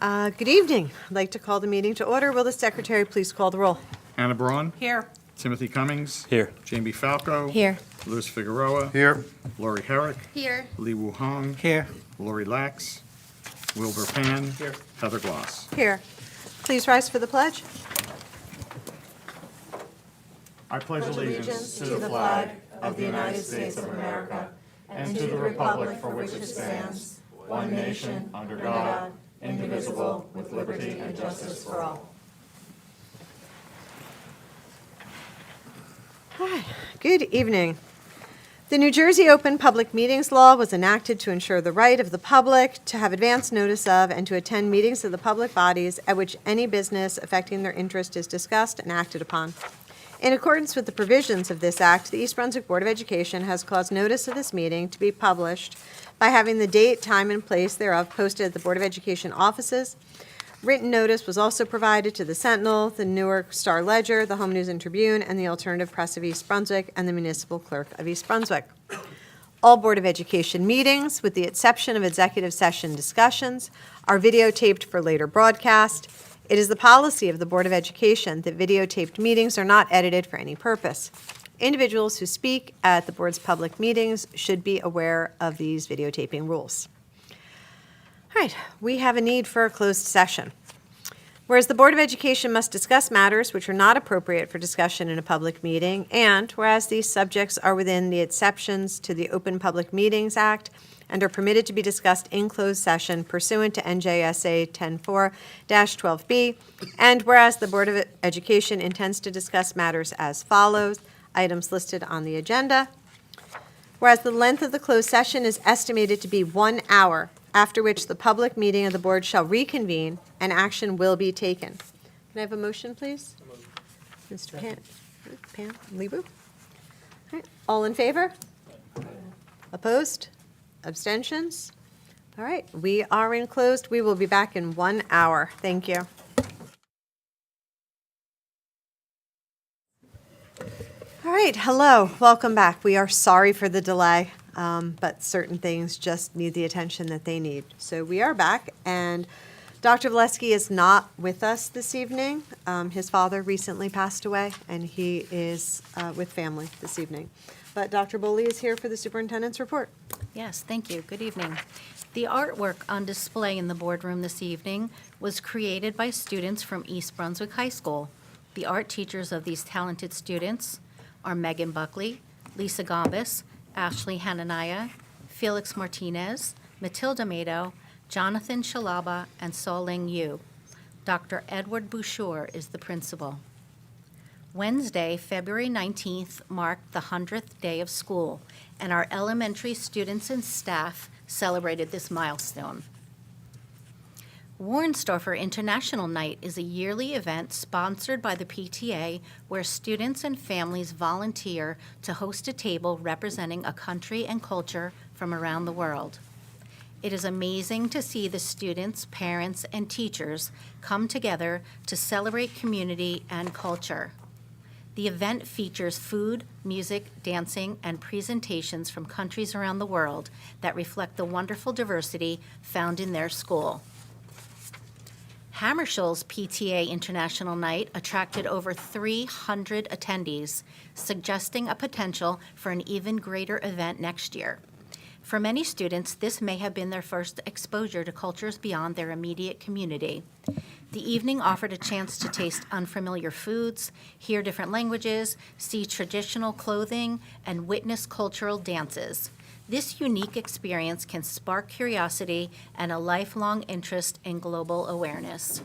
Good evening. I'd like to call the meeting to order. Will the secretary please call the roll? Anna Braun. Here. Timothy Cummings. Here. Jamie Falco. Here. Louis Figueroa. Here. Lori Herrick. Here. Lee Woo Hong. Here. Lori Lax. Wilbur Pan. Here. Heather Gloss. Here. Please rise for the pledge. I pledge allegiance to the flag of the United States of America and to the republic for which it stands, one nation, under God, indivisible, with liberty and justice for all. Hi. Good evening. The New Jersey Open Public Meetings Law was enacted to ensure the right of the public to have advance notice of and to attend meetings of the public bodies at which any business affecting their interest is discussed and acted upon. In accordance with the provisions of this act, the East Brunswick Board of Education has caused notice of this meeting to be published by having the date, time, and place thereof posted at the Board of Education offices. Written notice was also provided to the Sentinel, the Newark Star Ledger, the Home News and Tribune, and the Alternative Press of East Brunswick, and the Municipal Clerk of East Brunswick. All Board of Education meetings, with the exception of executive session discussions, are videotaped for later broadcast. It is the policy of the Board of Education that videotaped meetings are not edited for any purpose. Individuals who speak at the board's public meetings should be aware of these videotaping rules. All right, we have a need for a closed session. Whereas the Board of Education must discuss matters which are not appropriate for discussion in a public meeting, and whereas these subjects are within the exceptions to the Open Public Meetings Act and are permitted to be discussed in closed session pursuant to NJSA 10-4-12B, and whereas the Board of Education intends to discuss matters as follows, items listed on the agenda. Whereas the length of the closed session is estimated to be 1 hour, after which the public meeting of the board shall reconvene and action will be taken. Can I have a motion, please? Mr. Pan, Lebu? All right, all in favor? Opposed? Abstentions? All right, we are in closed. We will be back in 1 hour. Thank you. All right, hello, welcome back. We are sorry for the delay, but certain things just need the attention that they need. So we are back, and Dr. Valesky is not with us this evening. His father recently passed away, and he is with family this evening. But Dr. Boley is here for the superintendent's report. Yes, thank you. Good evening. The artwork on display in the boardroom this evening was created by students from East Brunswick High School. The art teachers of these talented students are Megan Buckley, Lisa Gombis, Ashley Hananiah, Felix Martinez, Matilda Mado, Jonathan Shalaba, and Saul-Ling Yu. Dr. Edward Bouchour is the principal. Wednesday, February 19th, marked the 100th day of school, and our elementary students and staff celebrated this milestone. Warnsdorfer International Night is a yearly event sponsored by the PTA where students and families volunteer to host a table representing a country and culture from around the world. It is amazing to see the students, parents, and teachers come together to celebrate community and culture. The event features food, music, dancing, and presentations from countries around the world that reflect the wonderful diversity found in their school. Hammarskjöl's PTA International Night attracted over 300 attendees, suggesting a potential for an even greater event next year. For many students, this may have been their first exposure to cultures beyond their immediate community. The evening offered a chance to taste unfamiliar foods, hear different languages, see traditional clothing, and witness cultural dances. This unique experience can spark curiosity and a lifelong interest in global awareness.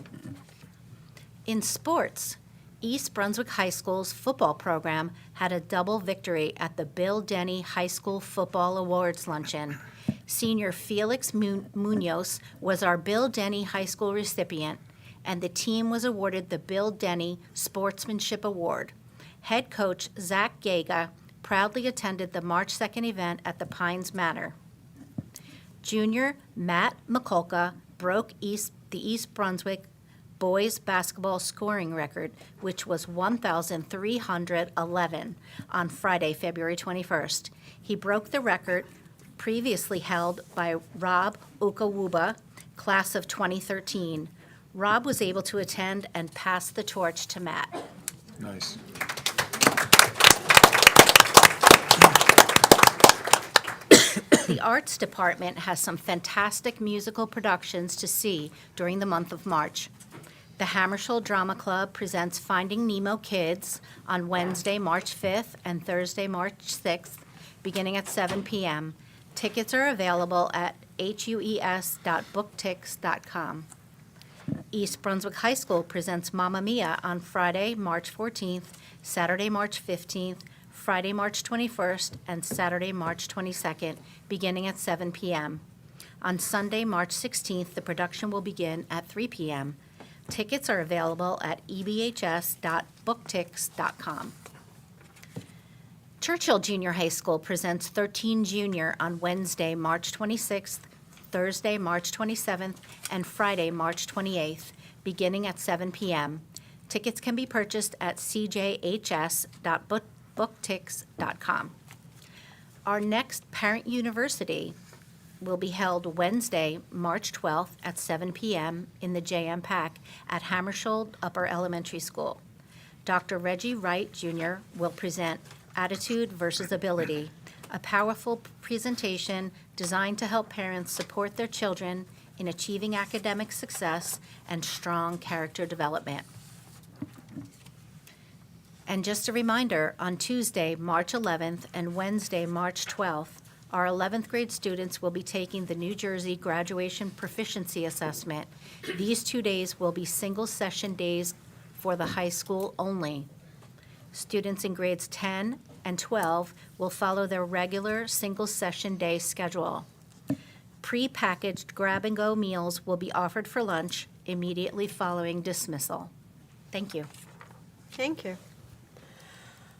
In sports, East Brunswick High School's football program had a double victory at the Bill Denny High School Football Awards Luncheon. Senior Felix Munoz was our Bill Denny High School recipient, and the team was awarded the Bill Denny Sportsmanship Award. Head coach Zach Gaga proudly attended the March 2nd event at the Pines Manor. Junior Matt McCulka broke the East Brunswick boys basketball scoring record, which was 1,311 on Friday, February 21st. He broke the record previously held by Rob Okawuba, class of 2013. Rob was able to attend and pass the torch to Matt. Nice. The Arts Department has some fantastic musical productions to see during the month of March. The Hammersholt Drama Club presents Finding Nemo Kids on Wednesday, March 5th and Thursday, March 6th, beginning at 7 p.m. Tickets are available at hues.booktix.com. East Brunswick High School presents Mamma Mia on Friday, March 14th, Saturday, March 15th, Friday, March 21st, and Saturday, March 22nd, beginning at 7 p.m. On Sunday, March 16th, the production will begin at 3 p.m. Tickets are available at ebhs.booktix.com. Churchill Junior High School presents 13 Junior on Wednesday, March 26th, Thursday, March 27th, and Friday, March 28th, beginning at 7 p.m. Tickets can be purchased at cjhs.booktix.com. Our next Parent University will be held Wednesday, March 12th at 7 p.m. in the JM Pack at Hammersholt Upper Elementary School. Dr. Reggie Wright Jr. will present Attitude versus Ability, a powerful presentation designed to help parents support their children in achieving academic success and strong character development. And just a reminder, on Tuesday, March 11th and Wednesday, March 12th, our 11th grade students will be taking the New Jersey Graduation Proficiency Assessment. These 2 days will be single session days for the high school only. Students in grades 10 and 12 will follow their regular single session day schedule. Pre-packaged grab-and-go meals will be offered for lunch immediately following dismissal. Thank you. Thank you.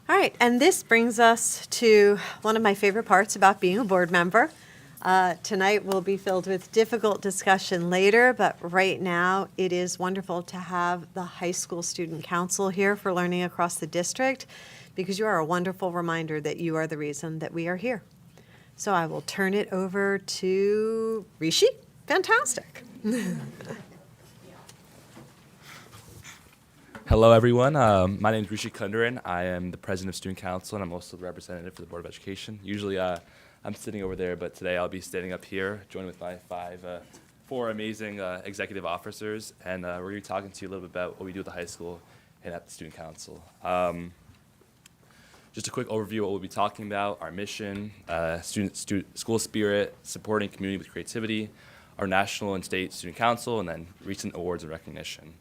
All right, and this brings us to one of my favorite parts about being a board member. Tonight will be filled with difficult discussion later, but right now it is wonderful to have the High School Student Council here for Learning Across the District, because you are a wonderful reminder that you are the reason that we are here. So I will turn it over to Rishi. Fantastic. Hello, everyone. My name is Rishi Kundaran. I am the president of Student Council, and I'm also the representative for the Board of Education. Usually, I'm sitting over there, but today I'll be standing up here, joined with my four amazing executive officers, and we're going to be talking to you a little bit about what we do at the high school and at the Student Council. Just a quick overview of what we'll be talking about: our mission, school spirit, supporting community with creativity, our national and state student council, and then recent awards and recognition.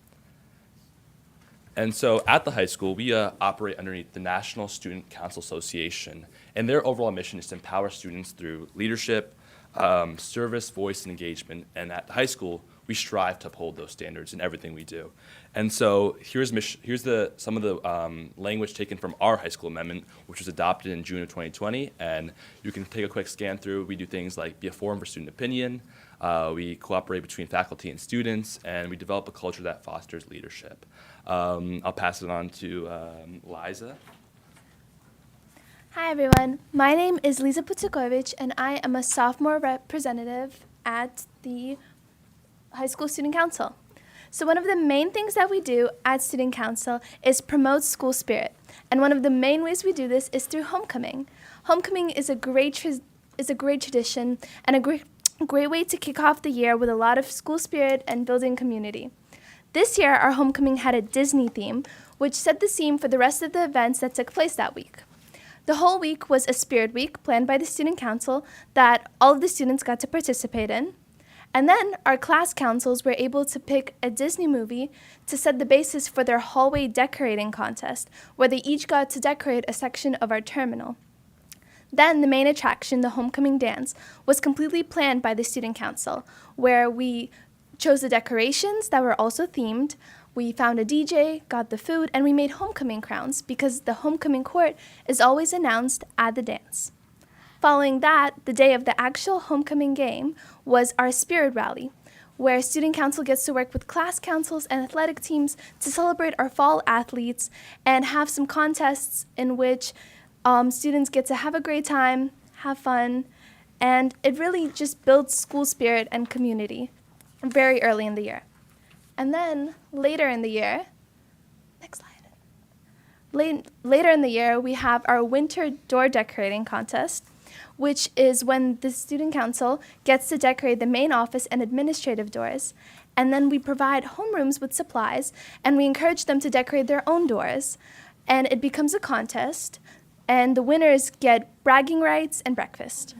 And so at the high school, we operate underneath the National Student Council Association, and their overall mission is to empower students through leadership, service, voice, and engagement. And at the high school, we strive to uphold those standards in everything we do. And so here's some of the language taken from our high school amendment, which was adopted in June of 2020. And you can take a quick scan through. We do things like be a forum for student opinion. We cooperate between faculty and students, and we develop a culture that fosters leadership. I'll pass it on to Liza. Hi, everyone. My name is Lisa Putukovic, and I am a sophomore representative at the High School Student Council. So one of the main things that we do at Student Council is promote school spirit. And one of the main ways we do this is through homecoming. Homecoming is a great tradition and a great way to kick off the year with a lot of school spirit and building community. This year, our homecoming had a Disney theme, which set the scene for the rest of the events that took place that week. The whole week was a spirit week planned by the Student Council that all of the students got to participate in. And then our class councils were able to pick a Disney movie to set the basis for their hallway decorating contest, where they each got to decorate a section of our terminal. Then the main attraction, the homecoming dance, was completely planned by the Student Council, where we chose the decorations that were also themed. We found a DJ, got the food, and we made homecoming crowns because the homecoming court is always announced at the dance. Following that, the day of the actual homecoming game was our spirit rally, where Student Council gets to work with class councils and athletic teams to celebrate our fall athletes and have some contests in which students get to have a great time, have fun, And it really just builds school spirit and community very early in the year. And then later in the year, next slide. Later in the year, we have our winter door decorating contest, which is when the student council gets to decorate the main office and administrative doors. And then we provide homerooms with supplies, and we encourage them to decorate their own doors. And it becomes a contest, and the winners get bragging rights and breakfast.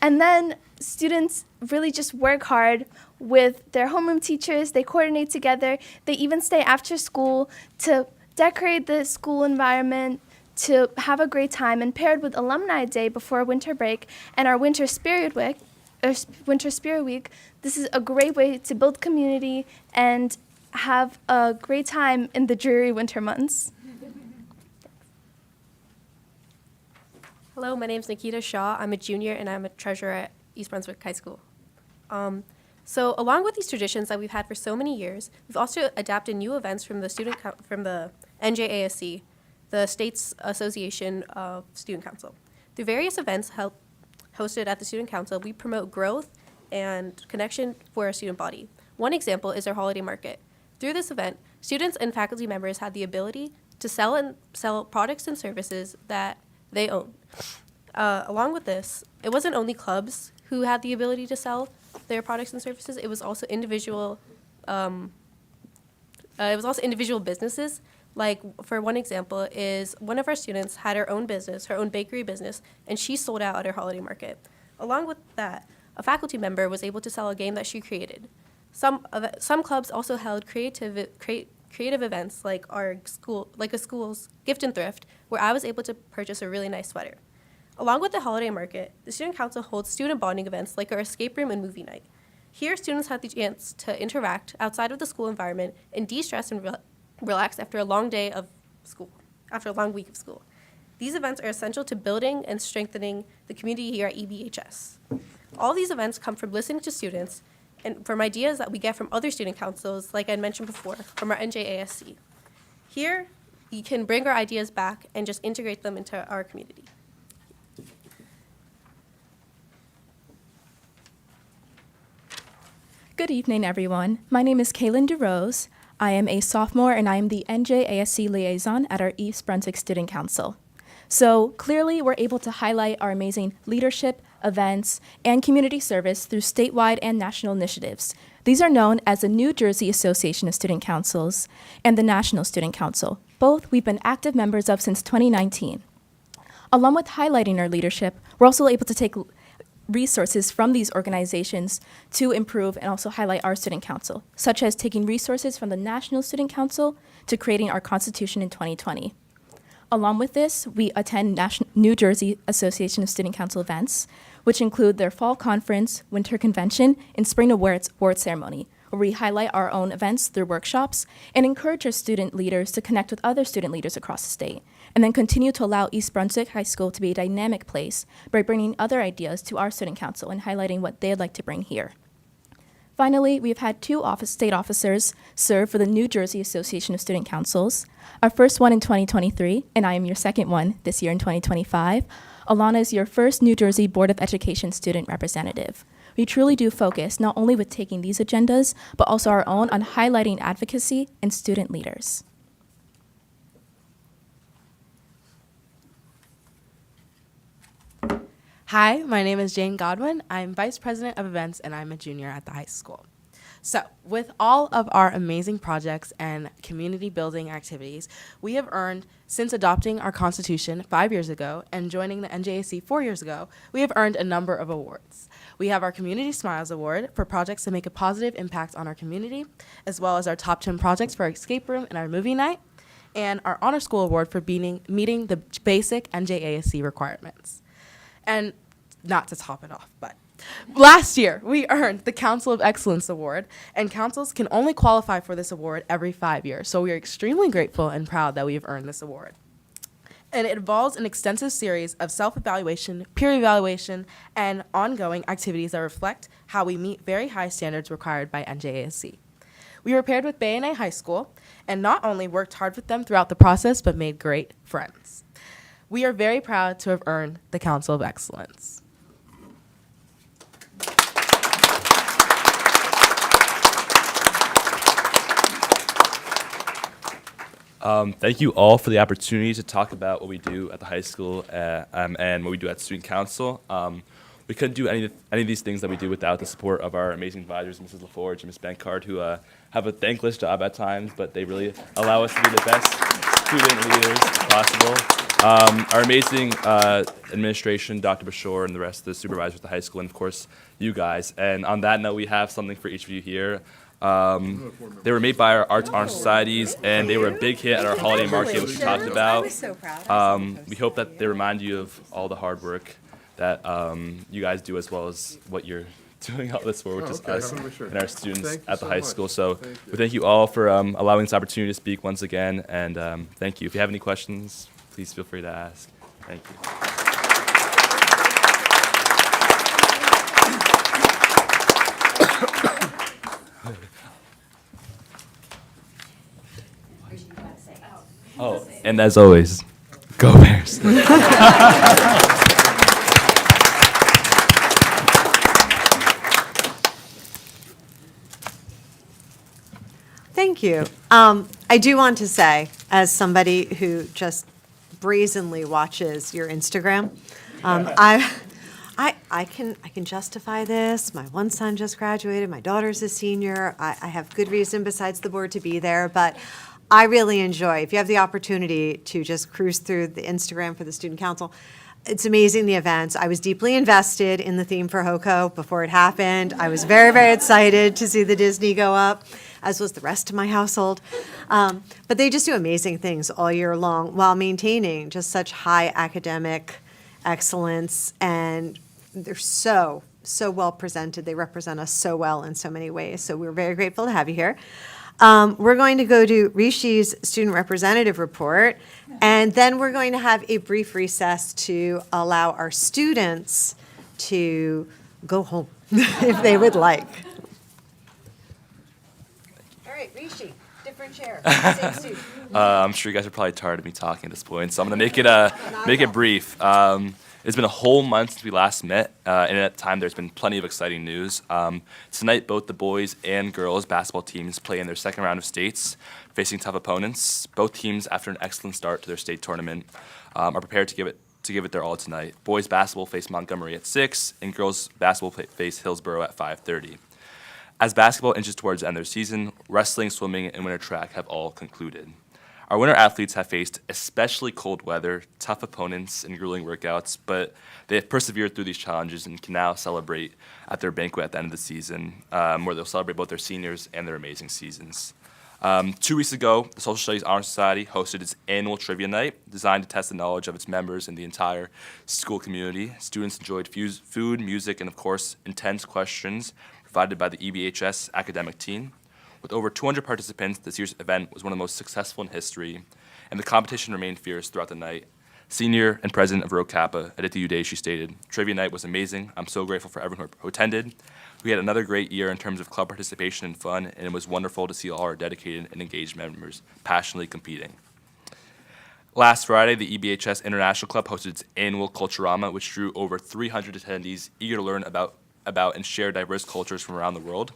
And then students really just work hard with their homeroom teachers. They coordinate together. They even stay after school to decorate the school environment, to have a great time. And paired with Alumni Day before winter break and our Winter Spirit Week, this is a great way to build community and have a great time in the dreary winter months. Hello, my name is Nikita Shaw. I'm a junior and I'm a treasurer at East Brunswick High School. So along with these traditions that we've had for so many years, we've also adapted new events from the NJASC, the State's Association of Student Council. Through various events hosted at the Student Council, we promote growth and connection for our student body. One example is our holiday market. Through this event, students and faculty members had the ability to sell products and services that they own. Along with this, it wasn't only clubs who had the ability to sell their products and services. It was also individual businesses. Like, for one example, is one of our students had her own business, her own bakery business, and she sold out at her holiday market. Along with that, a faculty member was able to sell a game that she created. Some clubs also held creative events, like a school's gift and thrift, where I was able to purchase a really nice sweater. Along with the holiday market, the Student Council holds student bonding events like our escape room and movie night. Here, students have the chance to interact outside of the school environment and de-stress and relax after a long week of school. These events are essential to building and strengthening the community here at EBHS. All these events come from listening to students and from ideas that we get from other student councils, like I mentioned before, from our NJASC. Here, we can bring our ideas back and just integrate them into our community. Good evening, everyone. My name is Kaylin DeRose. I am a sophomore, and I am the NJASC liaison at our East Brunswick Student Council. So clearly, we're able to highlight our amazing leadership, events, and community service through statewide and national initiatives. These are known as the New Jersey Association of Student Councils and the National Student Council. Both we've been active members of since 2019. Along with highlighting our leadership, we're also able to take resources from these organizations to improve and also highlight our student council, such as taking resources from the National Student Council to creating our Constitution in 2020. Along with this, we attend New Jersey Association of Student Council events, which include their fall conference, winter convention, and spring award ceremony, where we highlight our own events through workshops and encourage our student leaders to connect with other student leaders across the state, and then continue to allow East Brunswick High School to be a dynamic place by bringing other ideas to our student council and highlighting what they'd like to bring here. Finally, we've had two state officers serve for the New Jersey Association of Student Councils. Our first one in 2023, and I am your second one this year in 2025. Alana is your first New Jersey Board of Education student representative. We truly do focus not only with taking these agendas, but also our own on highlighting advocacy and student leaders. Hi, my name is Jane Godwin. I'm Vice President of Events, and I'm a junior at the high school. So, with all of our amazing projects and community building activities, we have earned, since adopting our Constitution 5 years ago and joining the NJAC 4 years ago, we have earned a number of awards. We have our Community Smiles Award for projects that make a positive impact on our community, as well as our top 10 projects for our escape room and our movie night, and our Honor School Award for meeting the basic NJASC requirements. And not to top it off, but last year we earned the Council of Excellence Award, and councils can only qualify for this award every 5 years. So we are extremely grateful and proud that we have earned this award. And it involves an extensive series of self-evaluation, peer evaluation, and ongoing activities that reflect how we meet very high standards required by NJASC. We were paired with Bay and A High School, and not only worked hard with them throughout the process, but made great friends. We are very proud to have earned the Council of Excellence. Thank you all for the opportunity to talk about what we do at the high school and what we do at Student Council. We couldn't do any of these things that we do without the support of our amazing advisors, Mrs. LaForge and Ms. Bankard, who have a thankless job at times, but they really allow us to be the best student leaders possible. Our amazing administration, Dr. Bashor, and the rest of the supervisors at the high school, and of course, you guys. And on that note, we have something for each of you here. They were made by our Arts Honor Societies, and they were a big hit at our holiday market, which we talked about. We hope that they remind you of all the hard work that you guys do, as well as what you're doing all this for, which is us and our students at the high school. So we thank you all for allowing this opportunity to speak once again, and thank you. If you have any questions, please feel free to ask. Thank you. Oh, and as always, go Bears. Thank you. I do want to say, as somebody who just brazenly watches your Instagram, I can justify this. My one son just graduated. My daughter's a senior. I have good reason besides the board to be there, but I really enjoy, if you have the opportunity to just cruise through the Instagram for the Student Council, it's amazing, the events. I was deeply invested in the theme for HOCO before it happened. I was very, very excited to see the Disney go up, as was the rest of my household. But they just do amazing things all year long while maintaining just such high academic excellence, and they're so well presented. They represent us so well in so many ways. So we're very grateful to have you here. We're going to go to Rishi's student representative report, and then we're going to have a brief recess to allow our students to go home if they would like. All right, Rishi, different chair, same seat. I'm sure you guys are probably tired of me talking at this point, so I'm going to make it brief. It's been a whole month since we last met, and at that time there's been plenty of exciting news. Tonight, both the boys and girls basketball teams play in their second round of states, facing tough opponents. Both teams, after an excellent start to their state tournament, are prepared to give it their all tonight. Boys basketball face Montgomery at 6, and girls basketball face Hillsborough at 5:30. As basketball inches towards the end of their season, wrestling, swimming, and winter track have all concluded. Our winter athletes have faced especially cold weather, tough opponents, and grueling workouts, but they have persevered through these challenges and can now celebrate at their banquet at the end of the season, where they'll celebrate both their seniors and their amazing seasons. 2 weeks ago, the Social Studies Honor Society hosted its annual trivia night, designed to test the knowledge of its members and the entire school community. Students enjoyed food, music, and of course, intense questions provided by the EBHS academic team. With over 200 participants, this year's event was one of the most successful in history, and the competition remained fierce throughout the night. Senior and president of Rho Kappa, Aditya Uday, stated, "Trivia night was amazing. I'm so grateful for everyone who attended. We had another great year in terms of club participation and fun, and it was wonderful to see all our dedicated and engaged members passionately competing." Last Friday, the EBHS International Club hosted its annual Culturama, which drew over 300 attendees eager to learn about and share diverse cultures from around the world.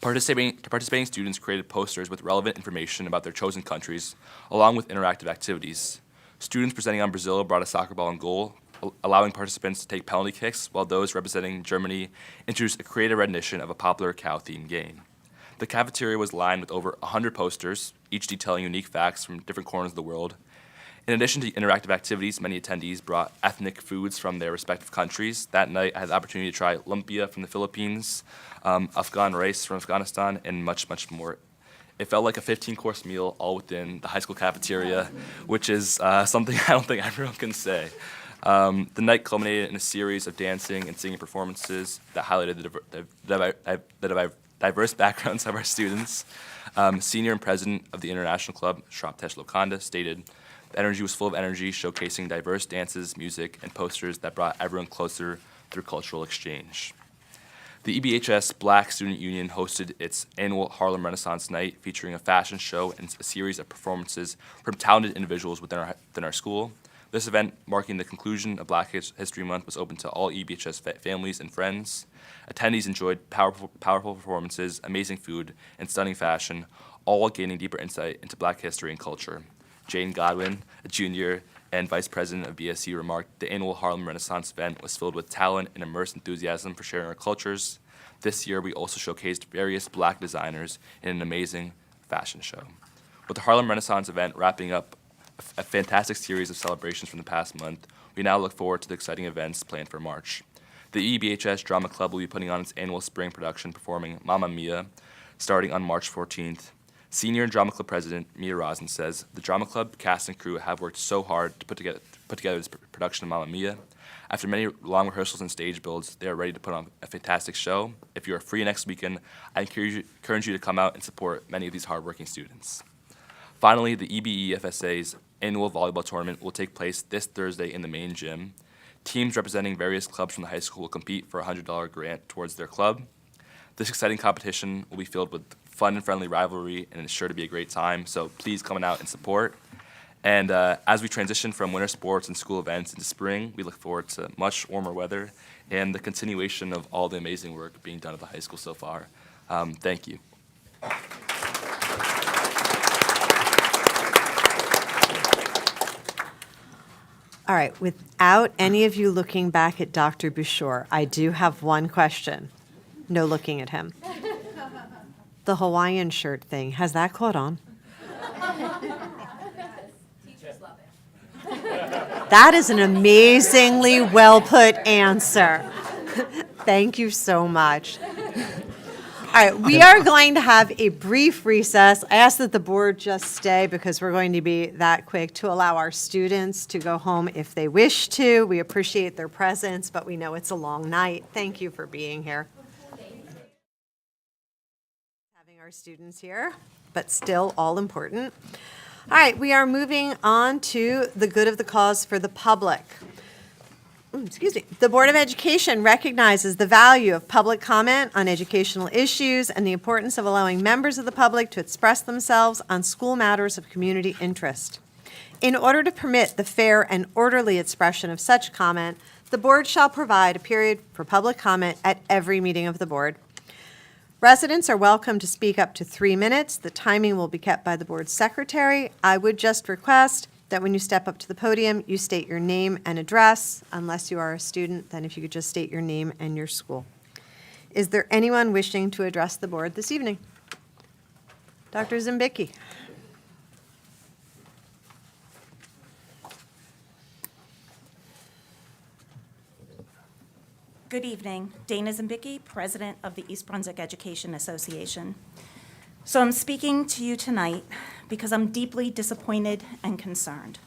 Participating students created posters with relevant information about their chosen countries, along with interactive activities. Students presenting on Brazil brought a soccer ball and goal, allowing participants to take penalty kicks, while those representing Germany introduced a creative rendition of a popular cow-themed game. The cafeteria was lined with over 100 posters, each detailing unique facts from different corners of the world. In addition to interactive activities, many attendees brought ethnic foods from their respective countries. That night, I had the opportunity to try lumpia from the Philippines, Afghan rice from Afghanistan, and much, much more. It felt like a 15-course meal all within the high school cafeteria, which is something I don't think everyone can say. The night culminated in a series of dancing and singing performances that highlighted the diverse backgrounds of our students. Senior and president of the International Club, Shraptesh Lokanda, stated, "The energy was full of energy, showcasing diverse dances, music, and posters that brought everyone closer through cultural exchange." The EBHS Black Student Union hosted its annual Harlem Renaissance Night, featuring a fashion show and a series of performances from talented individuals within our school. This event, marking the conclusion of Black History Month, was open to all EBHS families and friends. Attendees enjoyed powerful performances, amazing food, and stunning fashion, all while gaining deeper insight into Black history and culture. Jane Godwin, a junior and vice president of BSC, remarked, "The annual Harlem Renaissance event was filled with talent and immersed enthusiasm for sharing our cultures. This year, we also showcased various Black designers in an amazing fashion show." With the Harlem Renaissance event wrapping up a fantastic series of celebrations from the past month, we now look forward to the exciting events planned for March. The EBHS Drama Club will be putting on its annual spring production performing Mamma Mia, starting on March 14th. Senior Drama Club President Mia Rosen says, "The Drama Club cast and crew have worked so hard to put together this production of Mamma Mia. After many long rehearsals and stage builds, they are ready to put on a fantastic show. If you are free next weekend, I encourage you to come out and support many of these hardworking students." Finally, the EBEFSA's annual volleyball tournament will take place this Thursday in the main gym. Teams representing various clubs from the high school will compete for a $100 grant towards their club. This exciting competition will be filled with fun and friendly rivalry, and it's sure to be a great time, so please come out and support. And as we transition from winter sports and school events into spring, we look forward to much warmer weather and the continuation of all the amazing work being done at the high school so far. Thank you. All right, without any of you looking back at Dr. Bouchard, I do have one question. No looking at him. The Hawaiian shirt thing, has that caught on? Teachers love it. That is an amazingly well-put answer. Thank you so much. All right, we are going to have a brief recess. I ask that the board just stay because we're going to be that quick to allow our students to go home if they wish to. We appreciate their presence, but we know it's a long night. Thank you for being here. Having our students here, but still all important. All right, we are moving on to the good of the cause for the public. Excuse me. The Board of Education recognizes the value of public comment on educational issues and the importance of allowing members of the public to express themselves on school matters of community interest. In order to permit the fair and orderly expression of such comment, the board shall provide a period for public comment at every meeting of the board. Residents are welcome to speak up to 3 minutes. The timing will be kept by the board's secretary. I would just request that when you step up to the podium, you state your name and address. Unless you are a student, then if you could just state your name and your school. Is there anyone wishing to address the board this evening? Dr. Zimbicki. Good evening. Dana Zimbicki, President of the East Brunswick Education Association. So I'm speaking to you tonight because I'm deeply disappointed and concerned.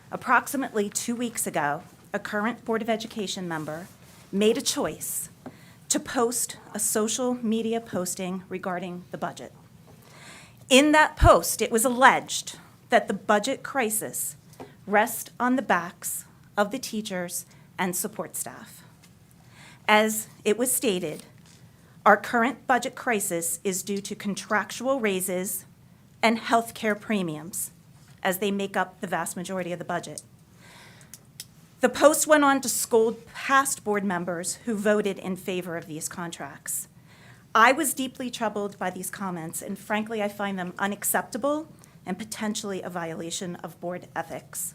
Approximately 2 weeks ago, a current Board of Education member made a choice to post a social media posting regarding the budget. In that post, it was alleged that the budget crisis rests on the backs of the teachers and support staff. As it was stated, our current budget crisis is due to contractual raises and health care premiums, as they make up the vast majority of the budget. The post went on to scold past board members who voted in favor of these contracts. I was deeply troubled by these comments, and frankly, I find them unacceptable and potentially a violation of board ethics.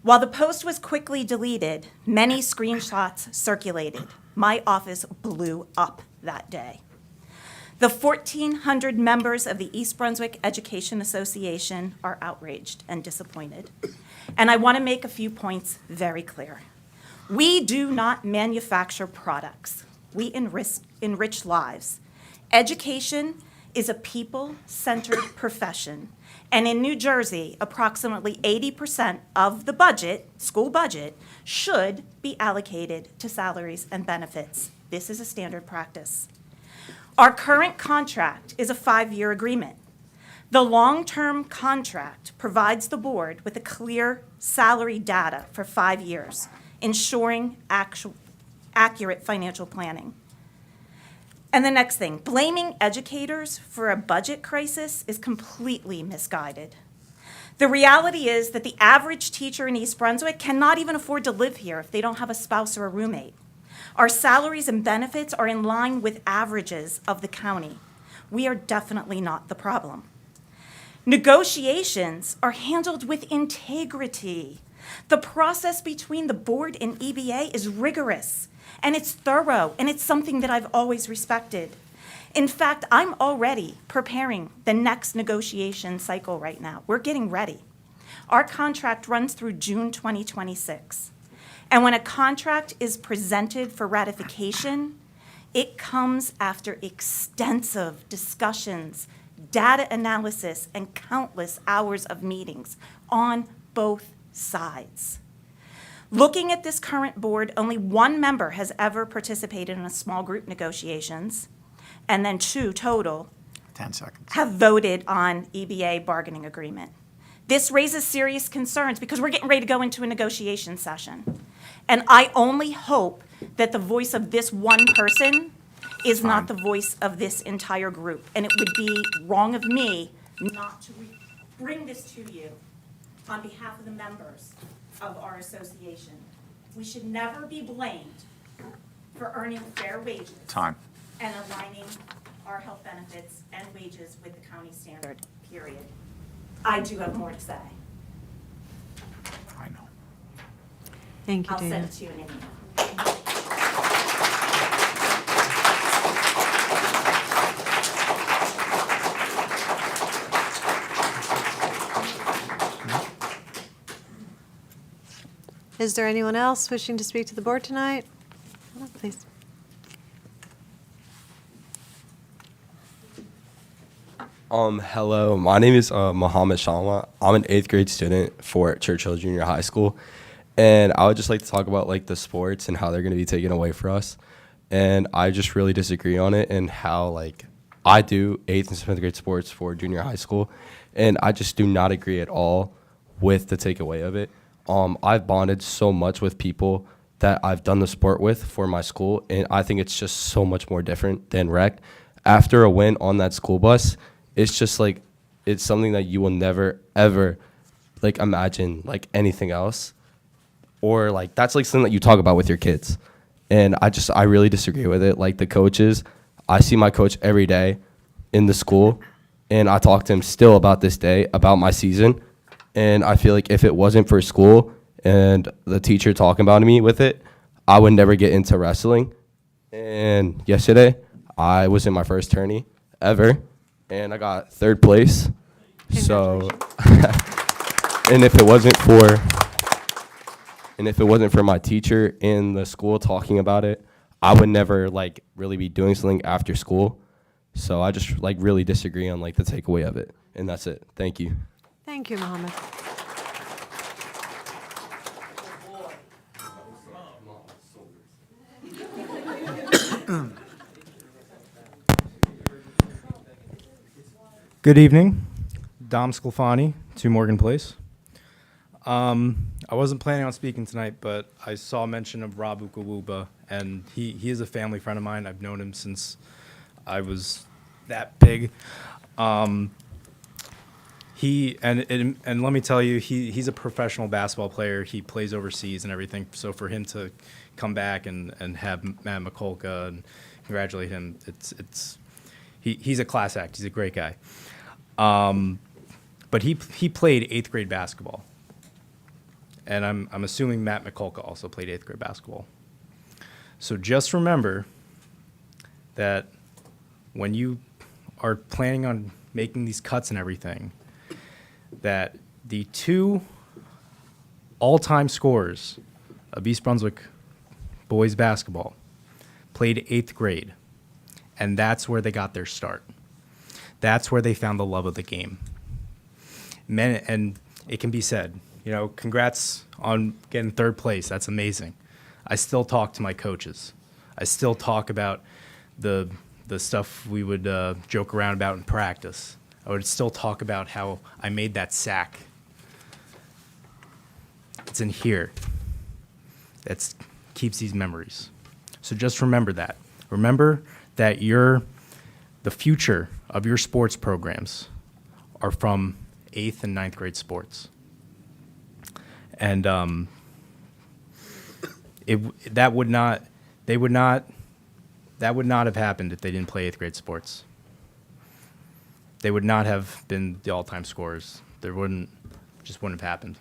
While the post was quickly deleted, many screenshots circulated. My office blew up that day. The 1,400 members of the East Brunswick Education Association are outraged and disappointed. And I want to make a few points very clear. We do not manufacture products. We enrich lives. Education is a people-centered profession. And in New Jersey, approximately 80% of the budget, school budget, should be allocated to salaries and benefits. This is a standard practice. Our current contract is a 5-year agreement. The long-term contract provides the board with a clear salary data for 5 years, ensuring accurate financial planning. And the next thing, blaming educators for a budget crisis is completely misguided. The reality is that the average teacher in East Brunswick cannot even afford to live here if they don't have a spouse or a roommate. Our salaries and benefits are in line with averages of the county. We are definitely not the problem. Negotiations are handled with integrity. The process between the board and EBA is rigorous, and it's thorough, and it's something that I've always respected. In fact, I'm already preparing the next negotiation cycle right now. We're getting ready. Our contract runs through June 2026. And when a contract is presented for ratification, it comes after extensive discussions, data analysis, and countless hours of meetings on both sides. Looking at this current board, only one member has ever participated in a small group negotiations, and then 2 total 10 seconds. have voted on EBA bargaining agreement. This raises serious concerns because we're getting ready to go into a negotiation session. And I only hope that the voice of this one person is not the voice of this entire group. And it would be wrong of me not to bring this to you on behalf of the members of our association. We should never be blamed for earning fair wages. Time. And aligning our health benefits and wages with the county standard, period. I do have more to say. I know. Thank you, I'll Dana. send it to you in an email. Is there anyone else wishing to speak to the board tonight? Please. Hello, my name is Mohammed Shalma. I'm an 8th grade student for Churchill Junior High School, and I would just like to talk about like the sports and how they're going to be taken away from us. And I just really disagree on it and how like I do 8th and 7th grade sports for junior high school, and I just do not agree at all with the takeaway of it. I've bonded so much with people that I've done the sport with for my school, and I think it's just so much more different than rec. After a win on that school bus, it's just like, it's something that you will never, ever, like, imagine, like, anything else. Or, like, that's, like, something that you talk about with your kids. And I really disagree with it. Like, the coaches, I see my coach every day in the school, and I talk to him still about this day, about my season. And I feel like if it wasn't for school and the teacher talking about me with it, I would never get into wrestling. And yesterday, I was in my first tourney ever, and I got 3rd place. So, and if it wasn't for my teacher in the school talking about it, I would never like really be doing something after school. So I just like really disagree on like the takeaway of it, and that's it. Thank you. Thank you, Mohammed. Good evening. Dom Sclafani, 2 Morgan Place. I wasn't planning on speaking tonight, but I saw mention of Rob Ukawuba, and he is a family friend of mine. I've known him since I was that big. And let me tell you, he's a professional basketball player. He plays overseas and everything. So for him to come back and have Matt McCulka and congratulate him, he's a class act. He's a great guy. But he played 8th grade basketball. And I'm assuming Matt McCulka also played 8th grade basketball. So just remember that when you are planning on making these cuts and everything, that the 2 all-time scorers of East Brunswick boys basketball played 8th grade, and that's where they got their start. That's where they found the love of the game. And it can be said, congrats on getting 3rd place. That's amazing. I still talk to my coaches. I still talk about the stuff we would joke around about in practice. I would still talk about how I made that sack. It's in here. That keeps these memories. So just remember that. Remember that the future of your sports programs are from 8th and 9th grade sports. And that would not have happened if they didn't play 8th grade sports. They would not have been the all-time scorers. Just wouldn't have happened.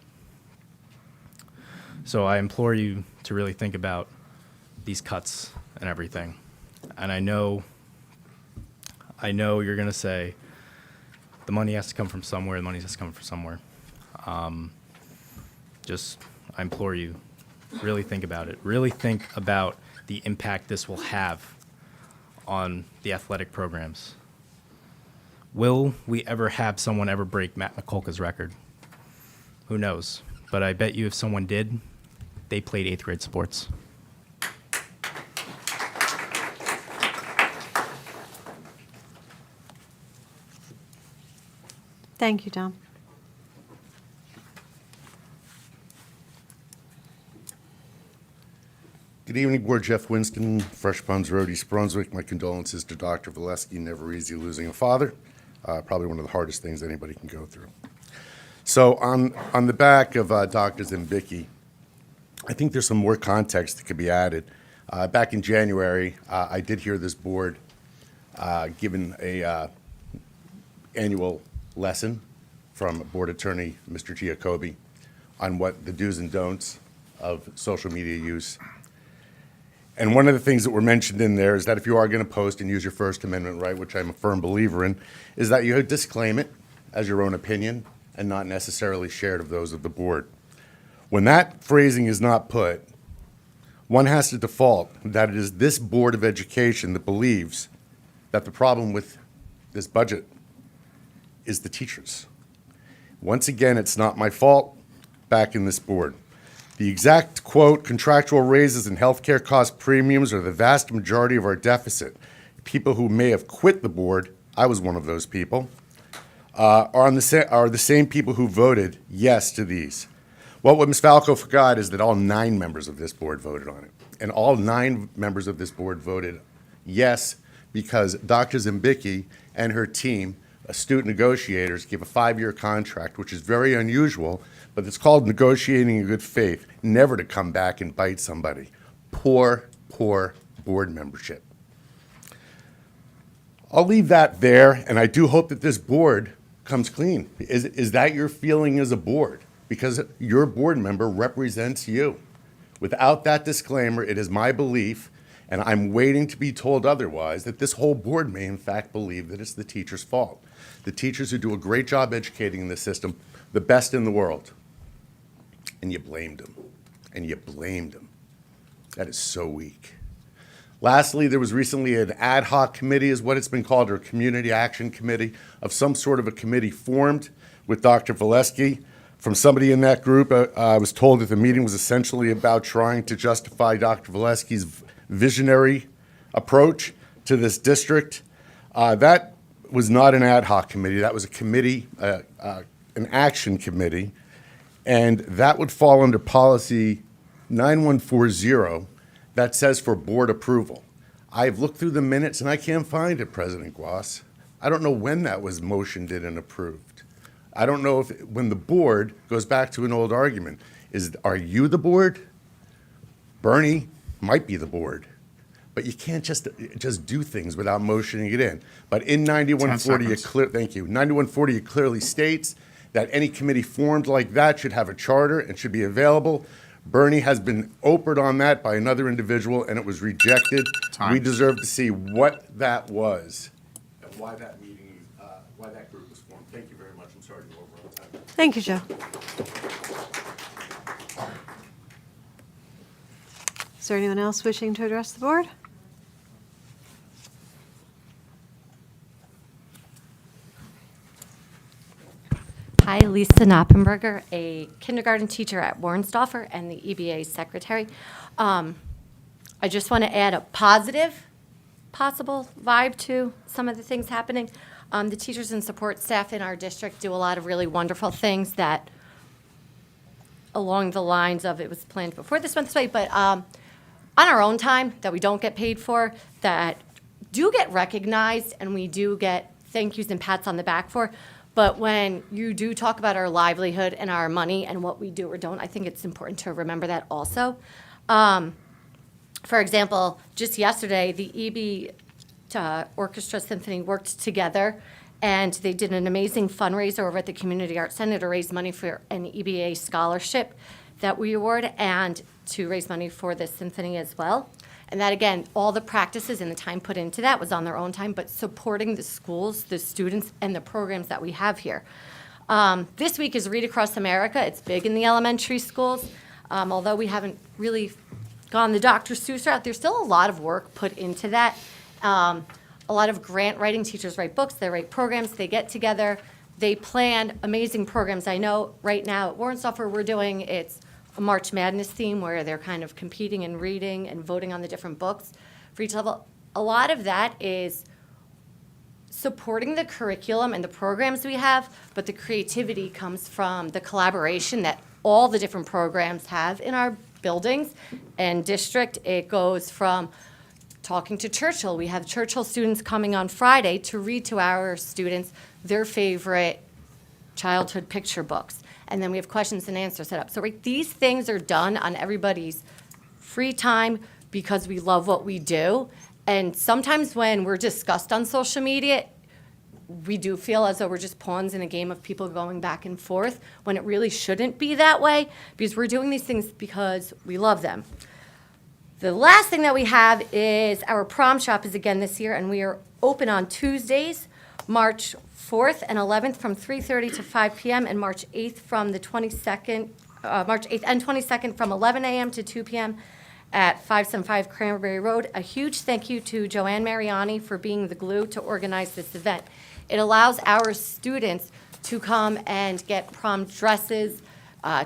So I implore you to really think about these cuts and everything. And I know you're going to say the money has to come from somewhere, the money has to come from somewhere. I implore you, really think about it. Really think about the impact this will have on the athletic programs. Will we ever have someone ever break Matt McCulka's record? Who knows? But I bet you if someone did, they played 8th grade sports. Thank you, Tom. Good evening, Board. Jeff Winston, Fresh Ponds Road, East Brunswick. My condolences to Dr. Valesky. Never easy losing a father. Probably one of the hardest things anybody can go through. So on the back of Dr. Zimbicki, I think there's some more context that could be added. Back in January, I did hear this board given a annual lesson from Board Attorney Mr. Giacobbe on what the do's and don'ts of social media use. And one of the things that were mentioned in there is that if you are going to post and use your First Amendment right, which I'm a firm believer in, is that you disclaim it as your own opinion and not necessarily shared of those of the board. When that phrasing is not put, one has to default that it is this Board of Education that believes that the problem with this budget is the teachers. Once again, it's not my fault. Back in this board. The exact quote, contractual raises and healthcare cost premiums are the vast majority of our deficit. People who may have quit the board, I was one of those people, are the same people who voted yes to these. Well, what Ms. Falco forgot is that all 9 members of this board voted on it. And all 9 members of this board voted yes because Dr. Zimbicki and her team, astute negotiators, gave a 5-year contract, which is very unusual, but it's called negotiating in good faith, never to come back and bite somebody. Poor board membership. I'll leave that there, and I do hope that this board comes clean. Is that your feeling as a board? Because your board member represents you. Without that disclaimer, it is my belief, and I'm waiting to be told otherwise, that this whole board may in fact believe that it's the teachers' fault. The teachers who do a great job educating in this system, the best in the world. And you blamed them. And you blamed them. That is so weak. Lastly, there was recently an ad hoc committee, is what it's been called, or a community action committee, of some sort of a committee formed with Dr. Valesky. From somebody in that group, I was told that the meeting was essentially about trying to justify Dr. Valesky's visionary approach to this district. That was not an ad hoc committee. That was a committee, an action committee. And that would fall under policy 9140 that says for board approval. I've looked through the minutes and I can't find it, President Guas. I don't know when that was motioned in and approved. I don't know if, when the board goes back to an old argument, are you the board? Bernie might be the board. But you can't just do things without motioning it in. But in 9140, thank you. 9140, it clearly states that any committee formed like that should have a charter and should be available. Bernie has been opered on that by another individual, and it was rejected. Time. We deserve to see what that was and why that meeting, why that group was formed. Thank you very much. I'm sorry to go over all the time. Thank you, Joe. Is there anyone else wishing to address the board? Hi, Lisa Knoppenberger, a kindergarten teacher at Warnsdorfer and the EBA secretary. I just want to add a positive possible vibe to some of the things happening. The teachers and support staff in our district do a lot of really wonderful things that along the lines of it was planned before this went this way, but on our own time that we don't get paid for, that do get recognized and we do get thank yous and pats on the back for. But when you do talk about our livelihood and our money and what we do or don't, I think it's important to remember that also. For example, just yesterday, the EB Orchestra Symphony worked together, and they did an amazing fundraiser over at the Community Arts Center to raise money for an EBA scholarship that we award, and to raise money for the symphony as well. And that, again, all the practices and the time put into that was on their own time, but supporting the schools, the students, and the programs that we have here. This week is Read Across America. It's big in the elementary schools. Although we haven't really gone the Dr. Seuss route, there's still a lot of work put into that. A lot of grant writing. Teachers write books, they write programs, they get together, they plan amazing programs. I know right now at Warrensdorfer we're doing, it's a March Madness theme where they're kind of competing and reading and voting on the different books for each level. A lot of that is supporting the curriculum and the programs we have, but the creativity comes from the collaboration that all the different programs have in our buildings and district. It goes from talking to Churchill. We have Churchill students coming on Friday to read to our students their favorite childhood picture books. And then we have questions and answers set up. So right, these things are done on everybody's free time because we love what we do. And sometimes when we're discussed on social media, we do feel as though we're just pawns in a game of people going back and forth, when it really shouldn't be that way, because we're doing these things because we love them. The last thing that we have is our prom shop is again this year, and we are open on Tuesdays, March 4th and 11th from 3:30 to 5 p.m. and March 8th from the 22nd, March 8th and 22nd from 11 a.m. to 2 p.m. at 575 Cranberry Road. A huge thank you to Joanne Mariani for being the glue to organize this event. It allows our students to come and get prom dresses,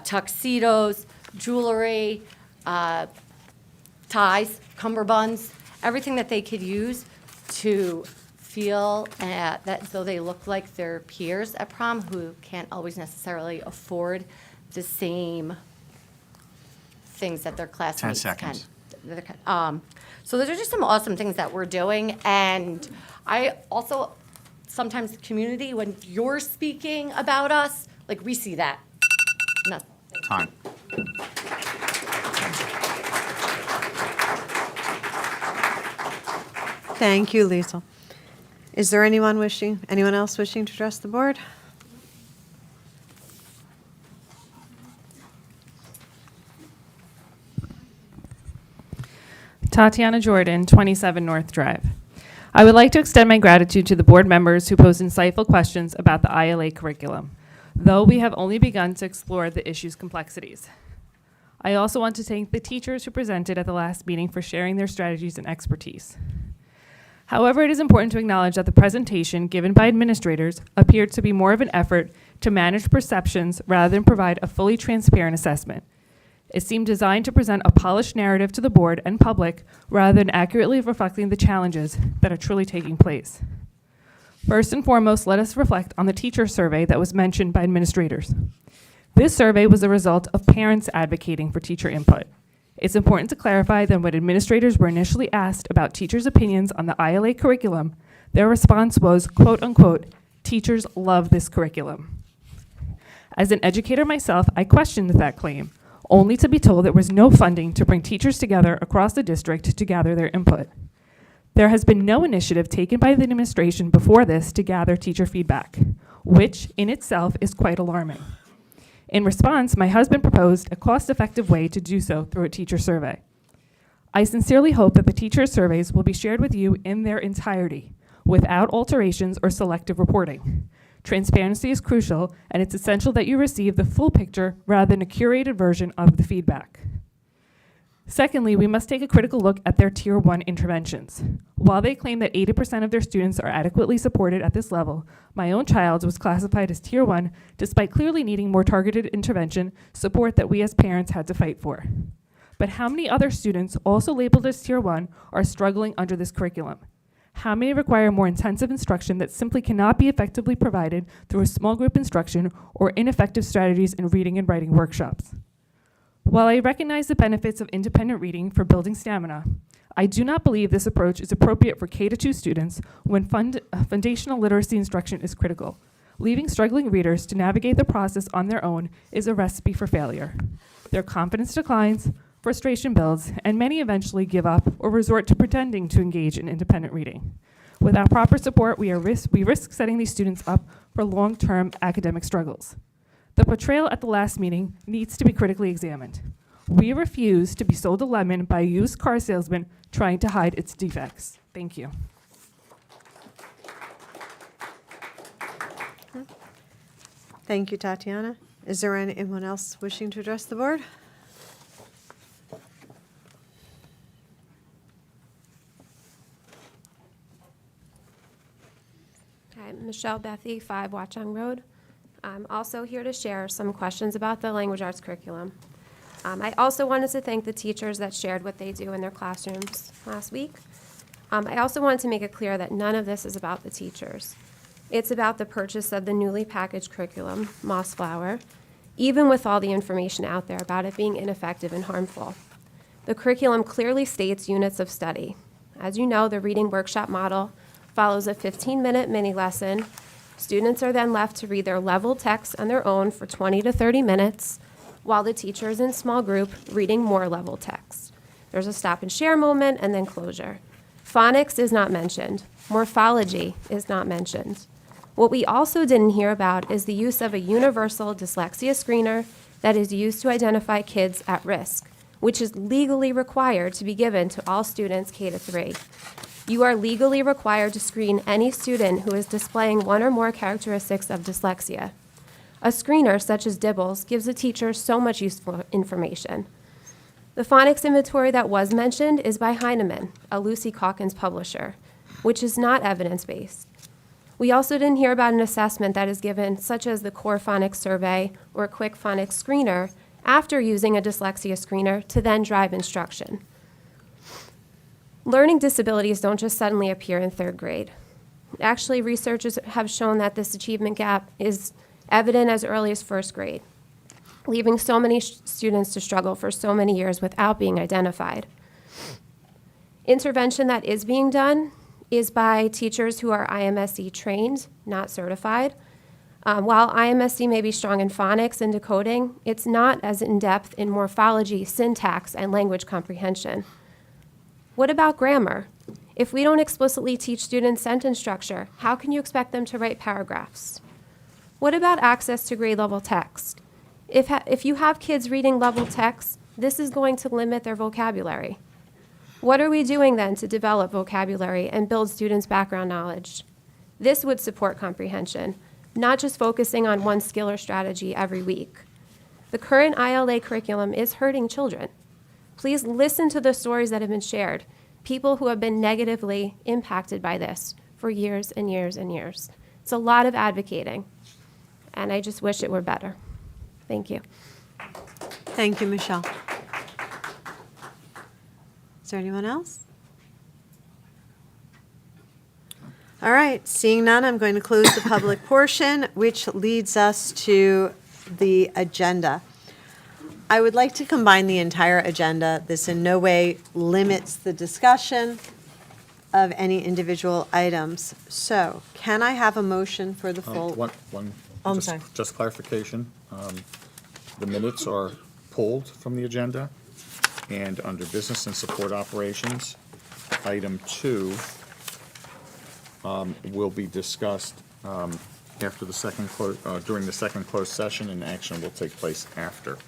tuxedos, jewelry, ties, cummerbunds, everything that they could use to feel that though they look like their peers at prom who can't always necessarily afford the same things that their classmates 10 seconds. can. So those are just some awesome things that we're doing. And I also, sometimes the community, when you're speaking about us, like we see that. No. Time. Thank you, Liesl. Is there anyone else wishing to address the board? Tatiana Jordan, 27 North Drive. I would like to extend my gratitude to the board members who posed insightful questions about the ILA curriculum, though we have only begun to explore the issue's complexities. I also want to thank the teachers who presented at the last meeting for sharing their strategies and expertise. However, it is important to acknowledge that the presentation given by administrators appeared to be more of an effort to manage perceptions rather than provide a fully transparent assessment. It seemed designed to present a polished narrative to the board and public rather than accurately reflecting the challenges that are truly taking place. First and foremost, let us reflect on the teacher survey that was mentioned by administrators. This survey was a result of parents advocating for teacher input. It's important to clarify that when administrators were initially asked about teachers' opinions on the ILA curriculum, their response was, quote unquote, teachers love this curriculum. As an educator myself, I questioned that claim, only to be told there was no funding to bring teachers together across the district to gather their input. There has been no initiative taken by the administration before this to gather teacher feedback, which in itself is quite alarming. In response, my husband proposed a cost-effective way to do so through a teacher survey. I sincerely hope that the teacher surveys will be shared with you in their entirety, without alterations or selective reporting. Transparency is crucial, and it's essential that you receive the full picture rather than a curated version of the feedback. Secondly, we must take a critical look at their Tier 1 interventions. While they claim that 80% of their students are adequately supported at this level, my own child was classified as Tier 1 despite clearly needing more targeted intervention support that we as parents had to fight for. But how many other students, also labeled as Tier 1, are struggling under this curriculum? How many require more intensive instruction that simply cannot be effectively provided through a small group instruction or ineffective strategies in reading and writing workshops? While I recognize the benefits of independent reading for building stamina, I do not believe this approach is appropriate for K-2 students when foundational literacy instruction is critical. Leaving struggling readers to navigate the process on their own is a recipe for failure. Their confidence declines, frustration builds, and many eventually give up or resort to pretending to engage in independent reading. Without proper support, we risk setting these students up for long-term academic struggles. The portrayal at the last meeting needs to be critically examined. We refuse to be sold a lemon by a used car salesman trying to hide its defects. Thank you. Thank you, Tatiana. Is there anyone else wishing to address the board? Hi, Michelle Bethy, 5 Watchung Road. I'm also here to share some questions about the language arts curriculum. I also wanted to thank the teachers that shared what they do in their classrooms last week. I also wanted to make it clear that none of this is about the teachers. It's about the purchase of the newly packaged curriculum, Mossflower, even with all the information out there about it being ineffective and harmful. The curriculum clearly states units of study. As you know, the reading workshop model follows a 15-minute mini lesson. Students are then left to read their level text on their own for 20 to 30 minutes, while the teacher is in small group reading more level text. There's a stop and share moment and then closure. Phonics is not mentioned. Morphology is not mentioned. What we also didn't hear about is the use of a universal dyslexia screener that is used to identify kids at risk, which is legally required to be given to all students K to 3. You are legally required to screen any student who is displaying one or more characteristics of dyslexia. A screener, such as Dibbles, gives a teacher so much useful information. The phonics inventory that was mentioned is by Heinemann, a Lucy Calkins publisher, which is not evidence-based. We also didn't hear about an assessment that is given, such as the Core Phonics Survey or Quick Phonics Screener, after using a dyslexia screener to then drive instruction. Learning disabilities don't just suddenly appear in 3rd grade. Actually, researchers have shown that this achievement gap is evident as early as 1st grade, leaving so many students to struggle for so many years without being identified. Intervention that is being done is by teachers who are IMSE trained, not certified. While IMSE may be strong in phonics and decoding, it's not as in-depth in morphology, syntax, and language comprehension. What about grammar? If we don't explicitly teach students sentence structure, how can you expect them to write paragraphs? What about access to grade level text? If you have kids reading level text, this is going to limit their vocabulary. What are we doing then to develop vocabulary and build students' background knowledge? This would support comprehension, not just focusing on one skill or strategy every week. The current ILA curriculum is hurting children. Please listen to the stories that have been shared, people who have been negatively impacted by this for years and years and years. It's a lot of advocating, and I just wish it were better. Thank you. Thank you, Michelle. Is there anyone else? All right, seeing none, I'm going to close the public portion, which leads us to the agenda. I would like to combine the entire agenda. This in no way limits the discussion of any individual items. So, can I have a motion for the full? I'm sorry. Just clarification. The minutes are pulled from the agenda, and under business and support operations, item 2 will be discussed after the during the second closed session, and action will take place after.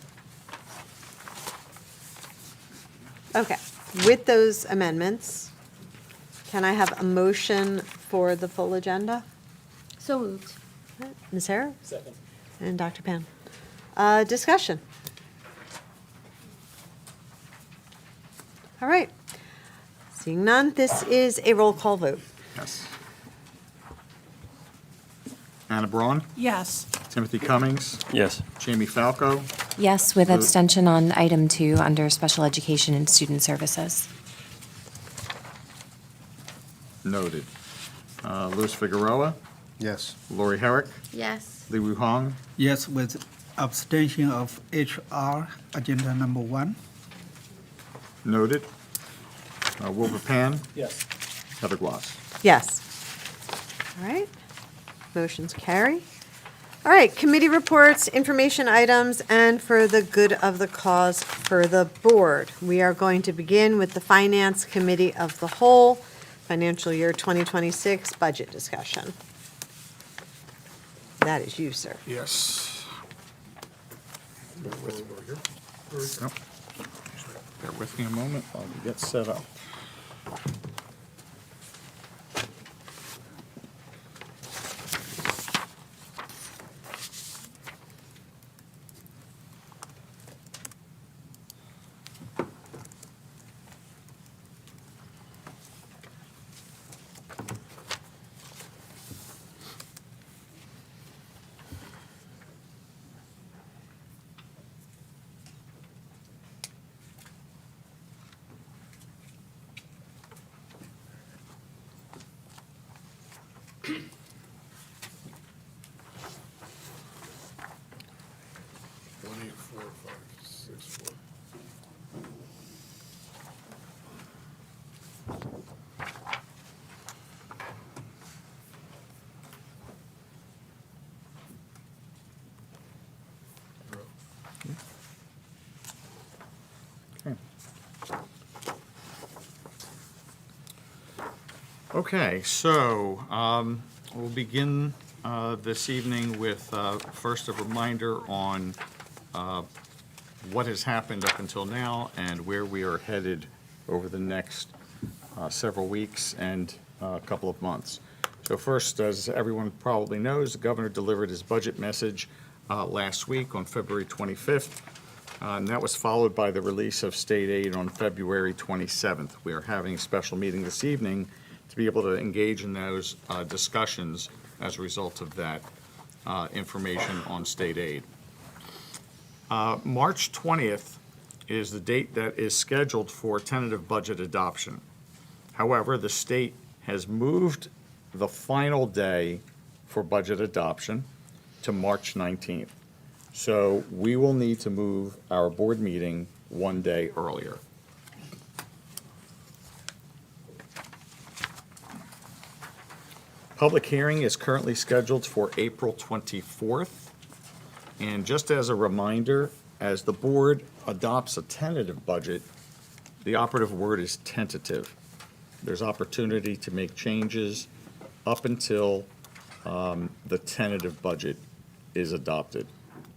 Okay, with those amendments, can I have a motion for the full agenda? So moved. Ms. Hare? Second. And Dr. Pan. Discussion. All right. Seeing none, this is a roll call vote. Yes. Anna Braun? Yes. Timothy Cummings? Yes. Jamie Falco? Yes, with abstention on item 2 under special education and student services. Noted. Louis Figueroa? Yes. Lori Herrick? Yes. Li Wu Hong? Yes, with abstention of HR, agenda number 1. Noted. Wilbur Pan? Yes. Heather Gloss? Yes. All right. Motion's carry. All right, committee reports, information items, and for the good of the cause for the board. We are going to begin with the Finance Committee of the Whole, financial year 2026 budget discussion. That is you, sir. Yes. Bear with me a moment while we get set up. Okay, so we'll begin this evening with first a reminder on what has happened up until now and where we are headed over the next several weeks and a couple of months. So first, as everyone probably knows, the governor delivered his budget message last week on February 25th. And that was followed by the release of state aid on February 27th. We are having a special meeting this evening to be able to engage in those discussions as a result of that information on state aid. March 20th is the date that is scheduled for tentative budget adoption. However, the state has moved the final day for budget adoption to March 19th. So we will need to move our board meeting one day earlier. Public hearing is currently scheduled for April 24th. And just as a reminder, as the board adopts a tentative budget, the operative word is tentative. There's opportunity to make changes up until the tentative budget is adopted.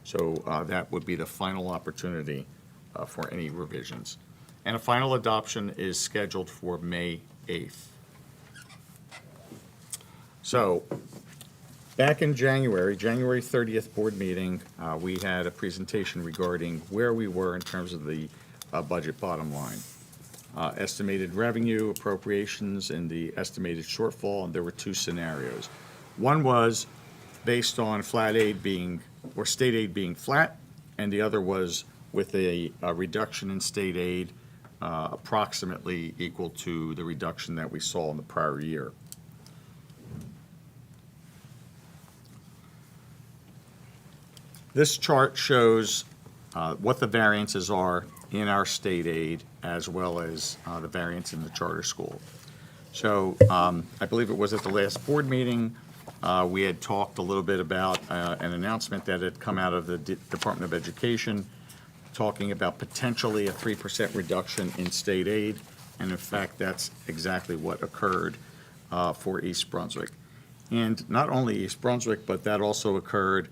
So that would be the final opportunity for any revisions. And a final adoption is scheduled for May 8th. So back in January 30th board meeting, we had a presentation regarding where we were in terms of the budget bottom line. Estimated revenue, appropriations, and the estimated shortfall, and there were two scenarios. One was based on flat aid being, or state aid being flat, and the other was with a reduction in state aid approximately equal to the reduction that we saw in the prior year. This chart shows what the variances are in our state aid as well as the variance in the charter school. So I believe it was at the last board meeting, we had talked a little bit about an announcement that had come out of the Department of Education talking about potentially a 3% reduction in state aid. And in fact, that's exactly what occurred for East Brunswick. And not only East Brunswick, but that also occurred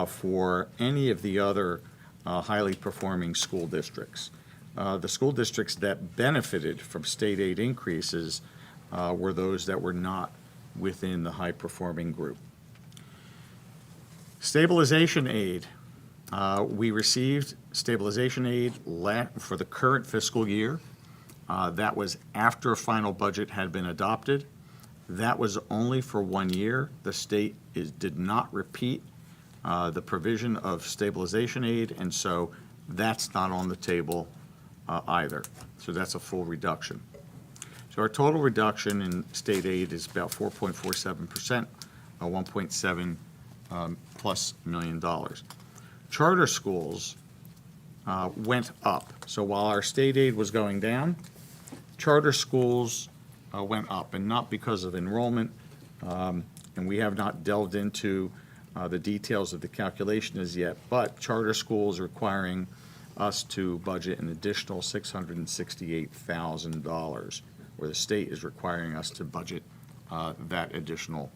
for any of the other highly performing school districts. The school districts that benefited from state aid increases were those that were not within the high-performing group. Stabilization aid. We received stabilization aid for the current fiscal year. That was after a final budget had been adopted. That was only for 1 year. The state did not repeat the provision of stabilization aid, and so that's not on the table either. So that's a full reduction. So our total reduction in state aid is about 4.47%, $1.7 plus million. Charter schools went up. So while our state aid was going down, charter schools went up, and not because of enrollment, and we have not delved into the details of the calculation as yet, but charter schools are requiring us to budget an additional $668,000, where the state is requiring us to budget that additional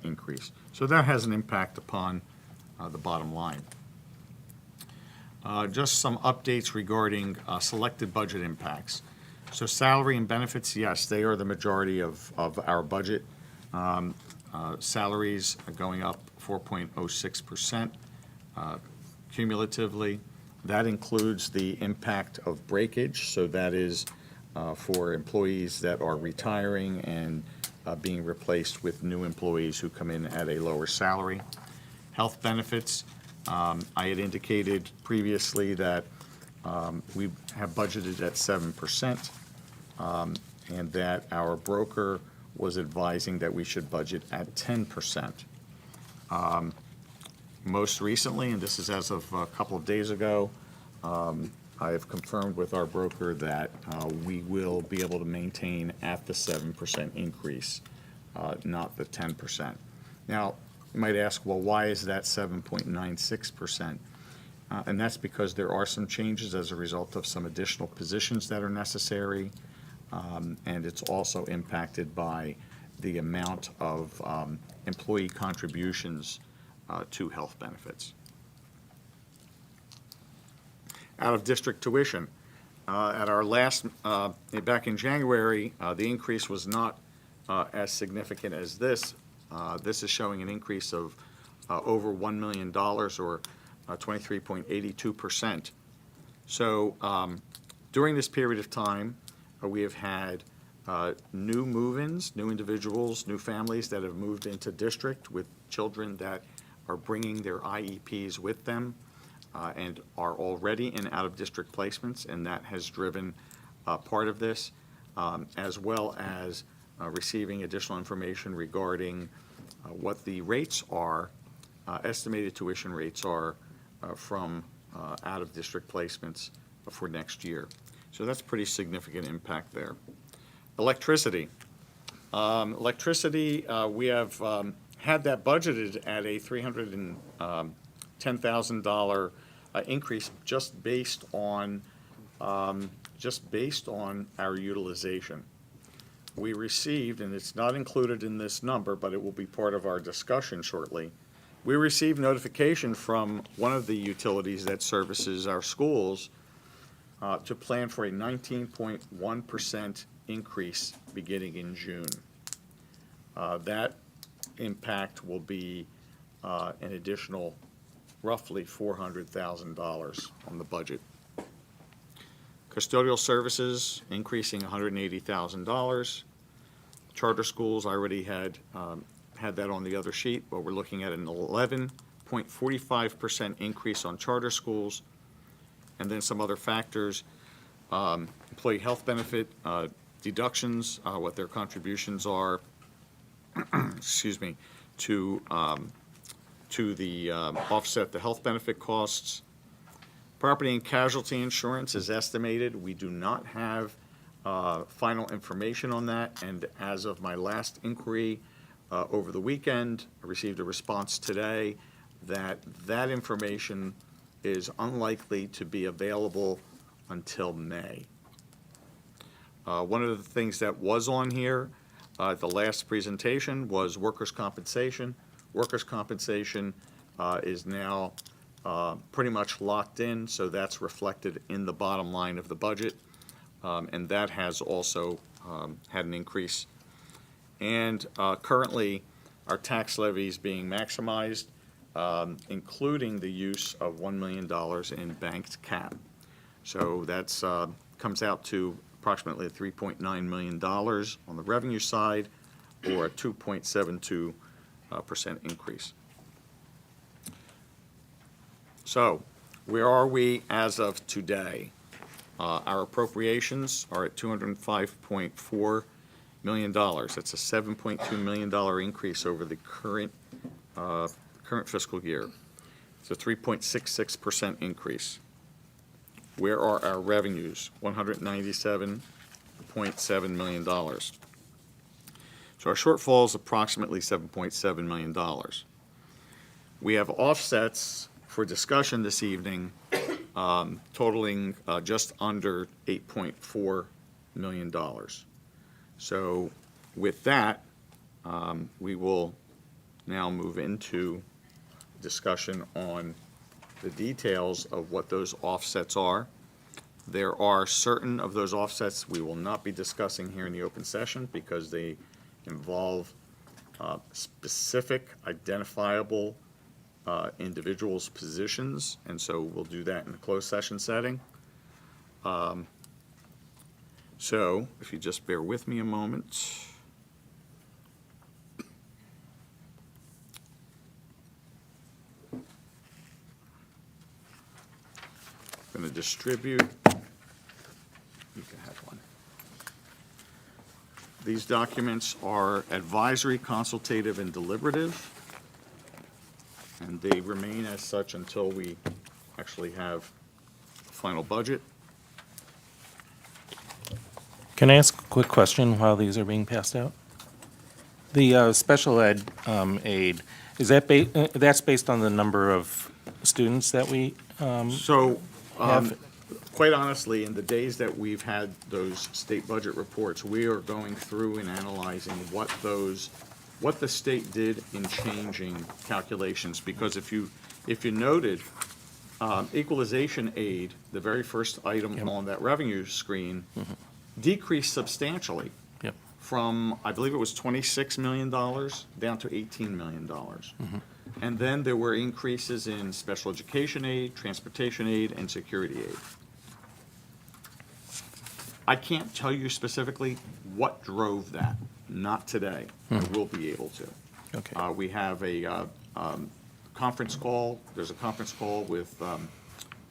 increase. So that has an impact upon the bottom line. Just some updates regarding selected budget impacts. So salary and benefits, yes, they are the majority of our budget. Salaries are going up 4.06% cumulatively. That includes the impact of breakage, so that is for employees that are retiring and being replaced with new employees who come in at a lower salary. Health benefits, I had indicated previously that we have budgeted at 7%, and that our broker was advising that we should budget at 10%. Most recently, and this is as of a couple of days ago, I have confirmed with our broker that we will be able to maintain at the 7% increase, not the 10%. Now, you might ask, well, why is that 7.96%? And that's because there are some changes as a result of some additional positions that are necessary, and it's also impacted by the amount of employee contributions to health benefits. Out-of-district tuition. At our last, back in January, the increase was not as significant as this. This is showing an increase of over $1 million, or 23.82%. So during this period of time, we have had new move-ins, new individuals, new families that have moved into district with children that are bringing their IEPs with them and are already in out-of-district placements, and that has driven part of this, as well as receiving additional information regarding what the rates are, estimated tuition rates are from out-of-district placements for next year. So that's pretty significant impact there. Electricity. Electricity, we have had that budgeted at a $310,000 increase just based on our utilization. We received, and it's not included in this number, but it will be part of our discussion shortly. We received notification from one of the utilities that services our schools to plan for a 19.1% increase beginning in June. That impact will be an additional roughly $400,000 on the budget. Custodial services increasing $180,000. Charter schools, I already had that on the other sheet, but we're looking at an 11.45% increase on charter schools. And then some other factors, employee health benefit deductions, what their contributions are, excuse me, to the offset the health benefit costs. Property and casualty insurance is estimated. We do not have final information on that, and as of my last inquiry over the weekend, I received a response today that that information is unlikely to be available until May. One of the things that was on here at the last presentation was workers' compensation. Workers' compensation is now pretty much locked in, so that's reflected in the bottom line of the budget, and that has also had an increase. And currently, our tax levy is being maximized, including the use of $1 million in banked cap. So that's comes out to approximately $3.9 million on the revenue side, or a 2.72% increase. So where are we as of today? Our appropriations are at $205.4 million. That's a $7.2 million increase over the current fiscal year. It's a 3.66% increase. Where are our revenues? $197.7 million. So our shortfall is approximately $7.7 million. We have offsets for discussion this evening totaling just under $8.4 million. So with that, we will now move into discussion on the details of what those offsets are. There are certain of those offsets we will not be discussing here in the open session because they involve specific identifiable individuals' positions, and so we'll do that in a closed session setting. So if you just bear with me a moment. I'm going to distribute. You can have one. These documents are advisory, consultative, and deliberative, and they remain as such until we actually have a final budget. Can I ask a quick question while these are being passed out? The special ed aid, is that that's based on the number of students that we have? Quite honestly, in the days that we've had those state budget reports, we are going through and analyzing what the state did in changing calculations. Because if you noted, equalization aid, the very first item on that revenue screen, decreased substantially from, I believe it was $26 million down to $18 million. And then there were increases in special education aid, transportation aid, and security aid. I can't tell you specifically what drove that, not today. I will be able to. Okay. We have a conference call, there's a conference call with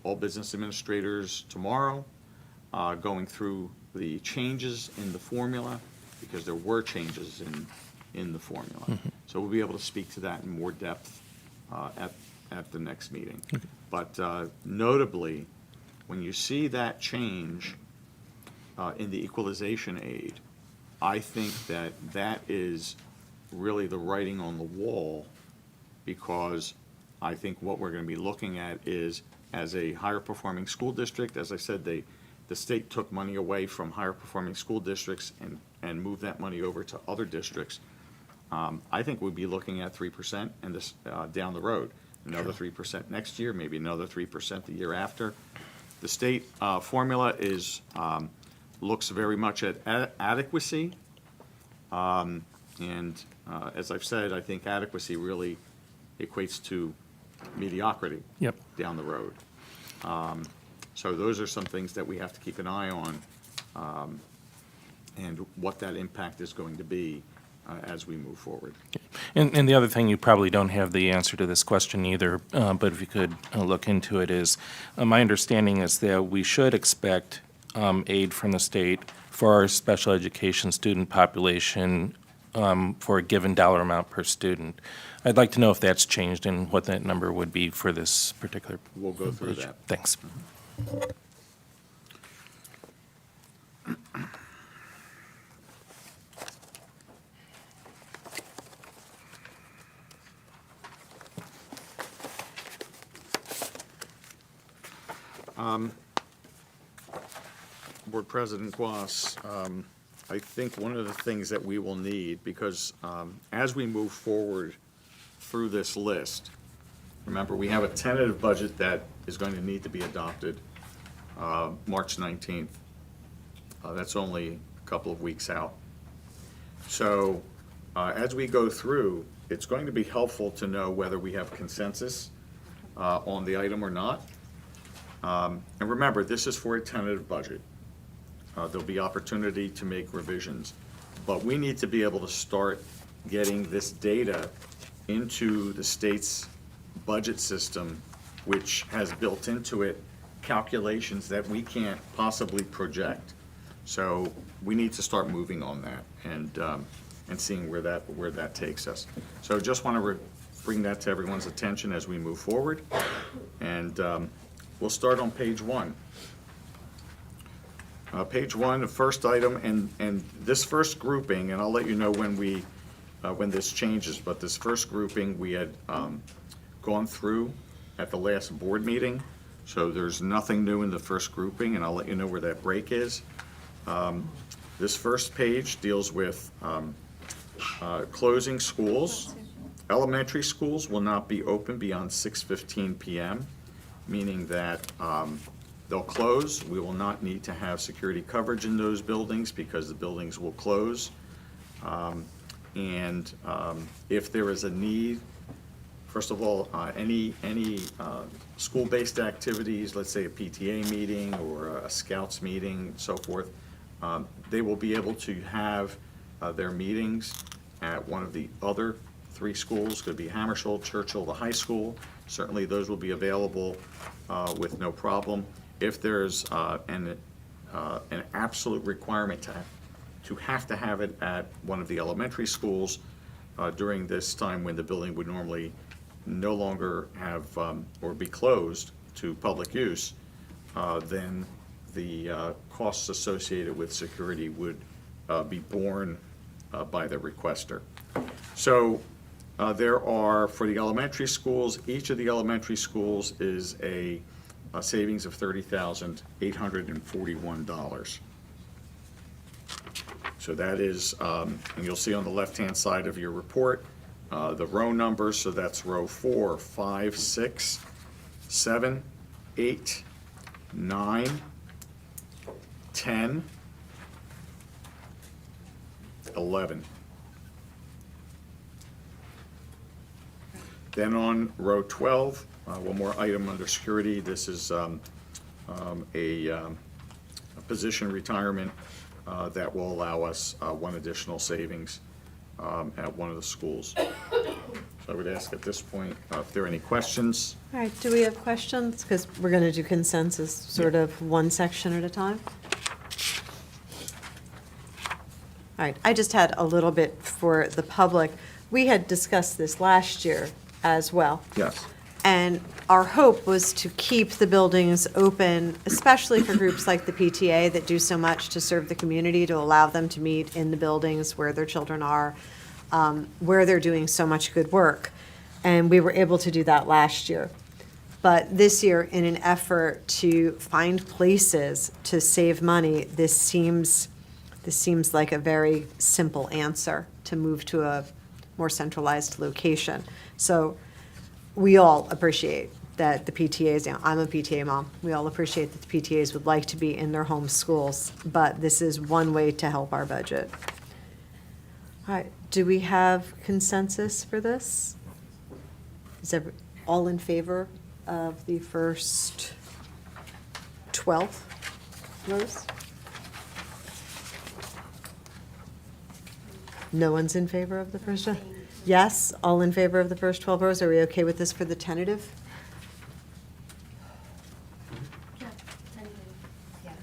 all business administrators tomorrow, going through the changes in the formula, because there were changes in the formula. So we'll be able to speak to that in more depth at the next meeting. But notably, when you see that change in the equalization aid, I think that is really the writing on the wall, because I think what we're going to be looking at is, as a higher performing school district, as I said, the state took money away from higher performing school districts and moved that money over to other districts. I think we'd be looking at 3% and this down the road, another 3% next year, maybe another 3% the year after. The state formula looks very much at adequacy, and as I've said, I think adequacy really equates to mediocrity down the road. So those are some things that we have to keep an eye on, and what that impact is going to be as we move forward. And the other thing, you probably don't have the answer to this question either, but if you could look into it, is my understanding is that we should expect aid from the state for our special education student population for a given dollar amount per student. I'd like to know if that's changed and what that number would be for this particular. We'll go through that. Thanks. Board President Guas, I think one of the things that we will need, because as we move forward through this list, remember, we have a tentative budget that is going to need to be adopted March 19th. That's only a couple of weeks out. So as we go through, it's going to be helpful to know whether we have consensus on the item or not. And remember, this is for a tentative budget. There'll be opportunity to make revisions, but we need to be able to start getting this data into the state's budget system, which has built into it calculations that we can't possibly project. So we need to start moving on that and seeing where that takes us. So just want to bring that to everyone's attention as we move forward, and we'll start on page 1. Page 1, the first item, and this first grouping, and I'll let you know when this changes, but this first grouping, we had gone through at the last board meeting, so there's nothing new in the first grouping, and I'll let you know where that break is. This first page deals with closing schools. Elementary schools will not be open beyond 6:15 p.m., meaning that they'll close. We will not need to have security coverage in those buildings because the buildings will close. And if there is a need, first of all, any school-based activities, let's say a PTA meeting or a Scouts meeting, and so forth, they will be able to have their meetings at one of the other 3 schools. Could be Hammersholt, Churchill, the high school. Certainly, those will be available with no problem. If there's an absolute requirement to have it at one of the elementary schools during this time when the building would normally no longer have or be closed to public use, then the costs associated with security would be borne by the requester. So there are, for the elementary schools, each of the elementary schools is a savings of $30,841. So that is, and you'll see on the left-hand side of your report, the row numbers, so that's row 4, 5, 6, 7, 8, 9, 10, 11. Then on row 12, one more item under security. This is a position retirement that will allow us one additional savings at one of the schools. So I would ask at this point if there are any questions. All right, do we have questions? Because we're going to do consensus, sort of one section at a time. All right, I just had a little bit for the public. We had discussed this last year as well. Yes. And our hope was to keep the buildings open, especially for groups like the PTA that do so much to serve the community, to allow them to meet in the buildings where their children are, where they're doing so much good work. And we were able to do that last year. But this year, in an effort to find places to save money, this seems like a very simple answer to move to a more centralized location. So we all appreciate that the PTAs, I'm a PTA mom, we all appreciate that the PTAs would like to be in their home schools, but this is one way to help our budget. All right, do we have consensus for this? Is all in favor of the first 12 rows? No one's in favor of the first one? Yes, all in favor of the first 12 rows. Are we okay with this for the tentative?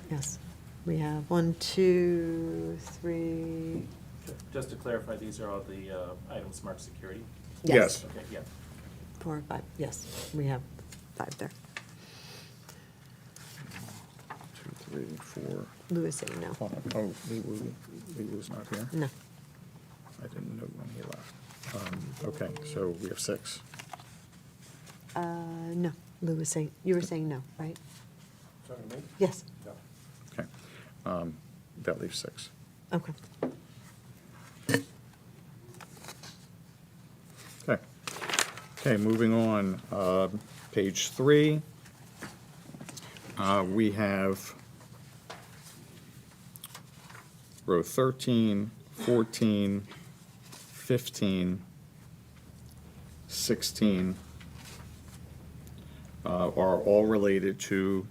Yes. We have 1, 2, 3. Just to clarify, these are all the items marked security? Yes. Okay, yeah. 4, 5, yes, we have 5 there. 2, 3, 4. Lou is saying no. 5. Oh, Lee was not here? No. I didn't know when he left. Okay, so we have 6. No, Lou was saying, you were saying no, right? Sorry, me? Yes. No. Okay. That leaves 6. Okay. Okay. Okay, moving on. Page 3. We have row 13, 14, 15, 16 are all related to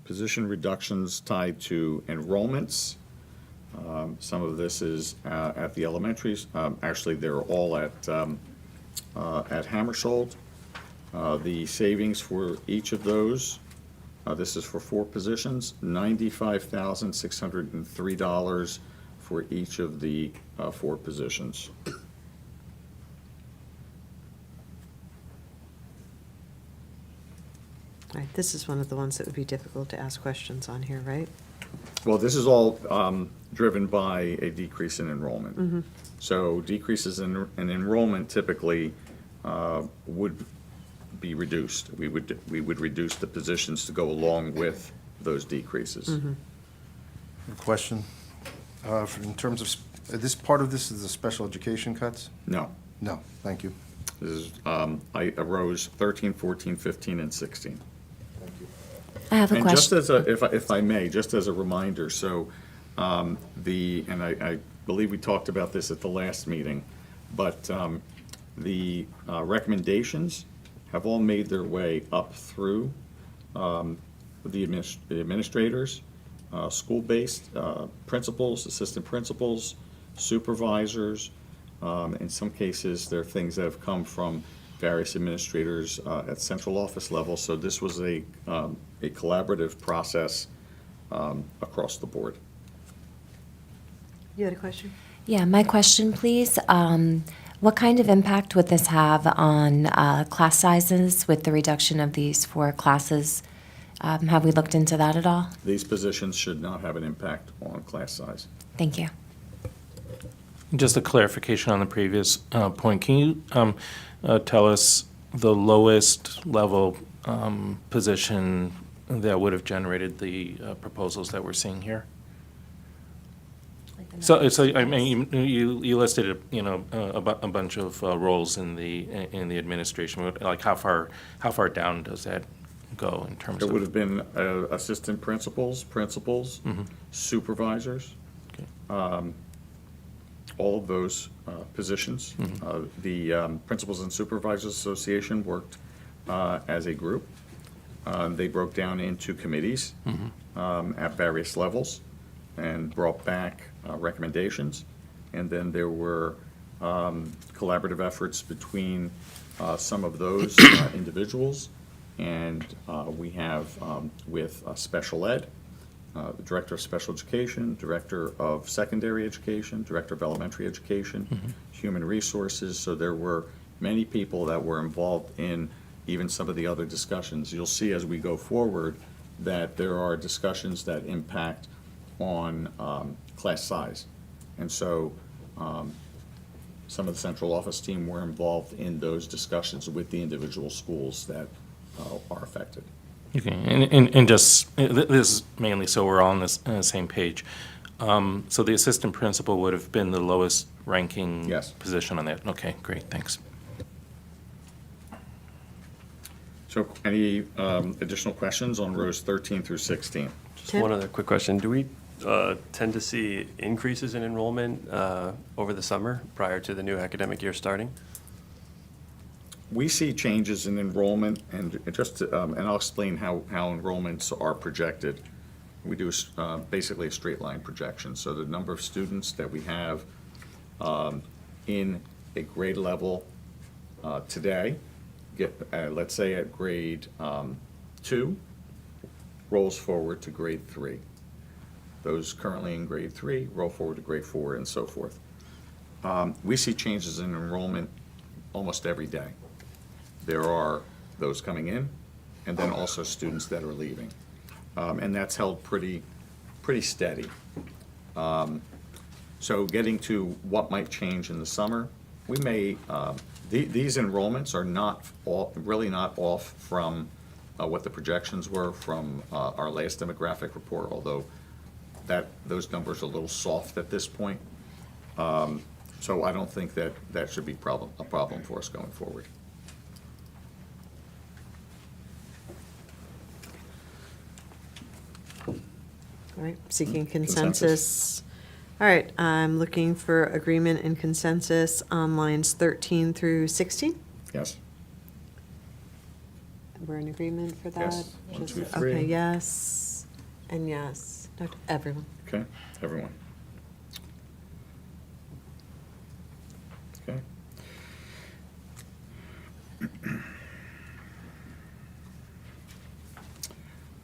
position reductions tied to enrollments. Some of this is at the elementaries. Actually, they're all at Hammersholt. The savings for each of those, this is for 4 positions, $95,603 for each of the 4 positions. All right, this is one of the ones that would be difficult to ask questions on here, right? Well, this is all driven by a decrease in enrollment. Mhm. So decreases in enrollment typically would be reduced. We would reduce the positions to go along with those decreases. Question? In terms of, this part of this is the special education cuts? No. No, thank you. This is, I arose 13, 14, 15, and 16. I have a And just question. as if I may, just as a reminder, so and I believe we talked about this at the last meeting, but the recommendations have all made their way up through the administrators, school-based principals, assistant principals, supervisors. In some cases, there are things that have come from various administrators at central office level. So this was a collaborative process across the board. You had a question? Yeah, my question, please. What kind of impact would this have on class sizes with the reduction of these 4 classes? Have we looked into that at all? These positions should not have an impact on class size. Thank you. Just a clarification on the previous point. Can you tell us the lowest level position that would have generated the proposals that we're seeing here? So I mean, you listed a bunch of roles in the administration. Like how far down does that go in terms of? It would have been assistant principals, supervisors, all of those positions. The Principals and Supervisors Association worked as a group. They broke down into committees at various levels and brought back recommendations. And then there were collaborative efforts between some of those individuals. And we have with special ed, the Director of Special Education, Director of Secondary Education, Director of Elementary Education, Human Resources. So there were many people that were involved in even some of the other discussions. You'll see as we go forward that there are discussions that impact on class size. And so some of the central office team were involved in those discussions with the individual schools that are affected. Okay, and just, this is mainly so we're all on this same page. So the assistant principal would have been the lowest ranking position on that? Okay, great, thanks. So any additional questions on rows 13 through 16? Just one other quick question. Do we tend to see increases in enrollment over the summer prior to the new academic year starting? We see changes in enrollment, and and I'll explain how enrollments are projected. We do basically a straight line projection. So the number of students that we have in a grade level today, let's say at grade 2, rolls forward to grade 3. Those currently in grade 3 roll forward to grade 4, and so forth. We see changes in enrollment almost every day. There are those coming in, and then also students that are leaving. And that's held pretty steady. So getting to what might change in the summer, we may, these enrollments are really not off from what the projections were from our last demographic report, although those numbers are a little soft at this point. So I don't think that should be a problem for us going forward. All right, seeking consensus. All right, I'm looking for agreement and consensus on lines 13 through 16. Yes. We're in agreement for that? Yes. 1, 2, 3. Okay, yes, and yes. No, everyone. Okay, everyone. Okay.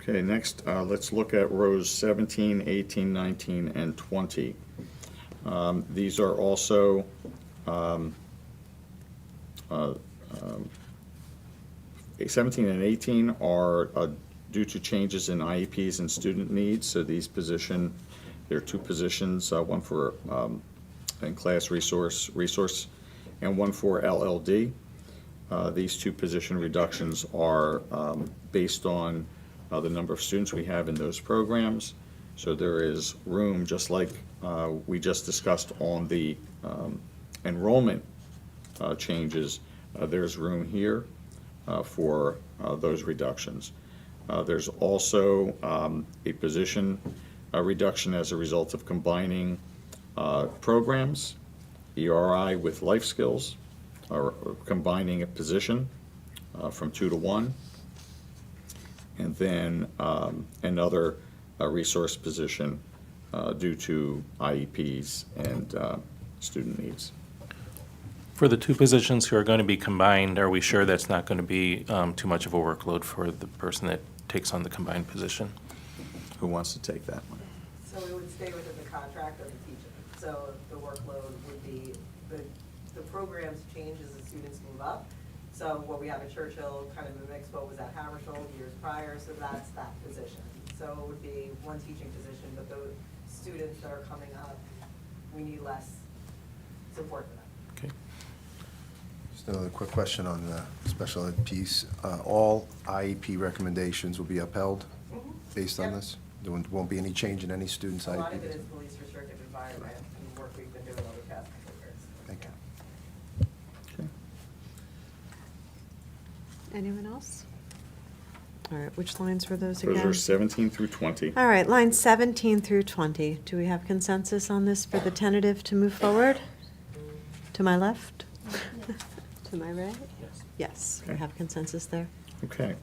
Okay, next, let's look at rows 17, 18, 19, and 20. These are also 17 and 18 are due to changes in IEPs and student needs. So there are 2 positions, one for in-class resource, and one for LLD. These two position reductions are based on the number of students we have in those programs. So there is room, just like we just discussed on the enrollment changes, there's room here for those reductions. There's also a position reduction as a result of combining programs, ERI with life skills, or combining a position from 2 to 1, and then another resource position due to IEPs and student needs. For the two positions who are going to be combined, are we sure that's not going to be too much of a workload for the person that takes on the combined position? Who wants to take that one? So it would stay within the contract of the teacher. So the workload would be, the programs change as the students move up. So what we have at Churchill, kind of a mix, what was at Hammersholt years prior, so that's that position. So it would be one teaching position, but those students that are coming up, we need less support for them. Okay. Just another quick question on the special ed piece. All IEP recommendations will be upheld based on Yep. this? There won't be any change in any student's IEP? A lot of it is the least restrictive environment and work we've been doing over the past couple of years. Thank you. Anyone else? All right, which lines were those Those again? are 17 through 20. All right, lines 17 through 20. Do we have consensus on this for the tentative to move forward? To my left? To my right? Yes. Yes, we Okay. have consensus there. Okay.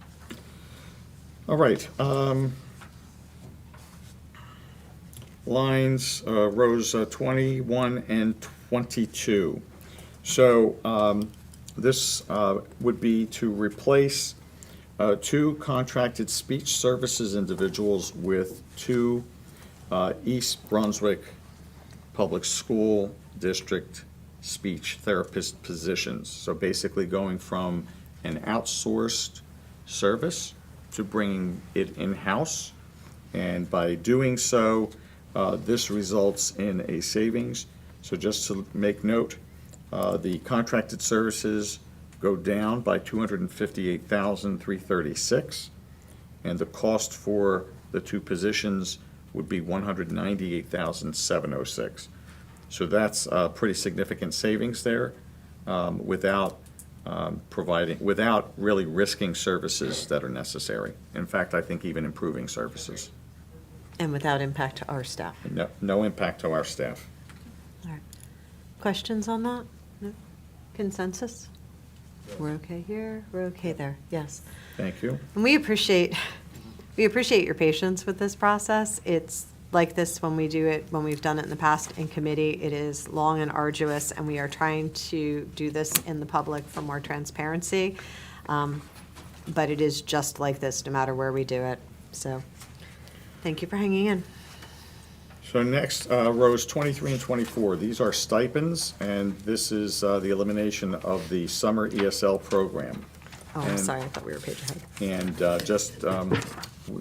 All right. Lines, rows 21 and 22. So this would be to replace 2 contracted speech services individuals with 2 East Brunswick Public School District speech therapist positions. So basically going from an outsourced service to bringing it in-house. And by doing so, this results in a savings. So just to make note, the contracted services go down by $258,336, and the cost for the 2 positions would be $198,706. So that's pretty significant savings there, without without really risking services that are necessary. In fact, I think even improving services. And without impact to our staff. No impact to our staff. All right. Questions on that? No? Consensus? We're okay here, we're okay there, yes. Thank you. And we appreciate your patience with this process. It's like this when we do it, when we've done it in the past in committee. It is long and arduous, and we are trying to do this in the public for more transparency. But it is just like this, no matter where we do it. So, thank you for hanging in. So next, rows 23 and 24, these are stipends, and this is the elimination of the summer ESL program. Oh, I'm And- sorry, I thought we were page ahead. And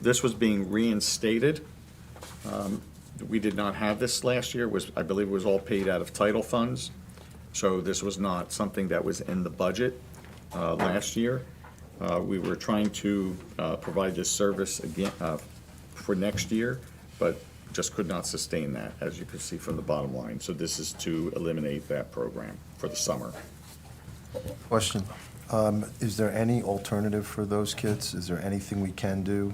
this was being reinstated. We did not have this last year, I believe it was all paid out of title funds. So this was not something that was in the budget last year. We were trying to provide this service again for next year, but just could not sustain that, as you can see from the bottom line. So this is to eliminate that program for the summer. Question. Is there any alternative for those kids? Is there anything we can do?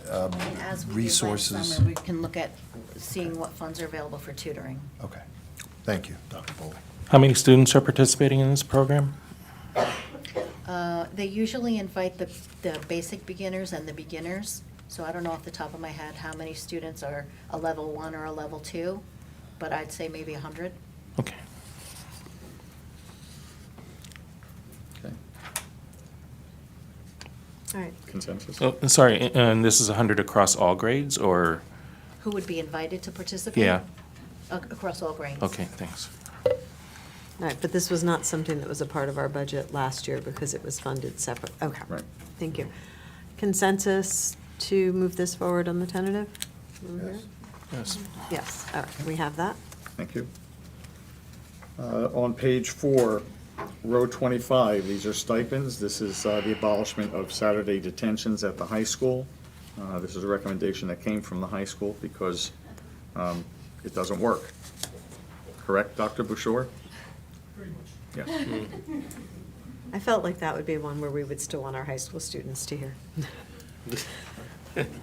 As we did last Resources? summer, we can look at seeing what funds are available for tutoring. Okay. Thank you, Dr. Bowley. How many students are participating in this program? They usually invite the basic beginners and the beginners, so I don't know off the top of my head how many students are a level 1 or a level 2, but I'd say maybe 100. Okay. Okay. All right. Consensus? Oh, sorry, and this is 100 across all grades, or? Who would be invited to participate? Yeah. Across all grades. Okay, thanks. All right, but this was not something that was a part of our budget last year because it was funded separate. Okay. Right. Thank you. Consensus to move this forward on the tentative? Over here? Yes. Yes, all right, we have that. Thank you. On page 4, row 25, these are stipends. This is the abolishment of Saturday detentions at the high school. This is a recommendation that came from the high school because it doesn't work. Correct, Dr. Bouchard? Pretty much. Yes. I felt like that would be one where we would still want our high school students to hear.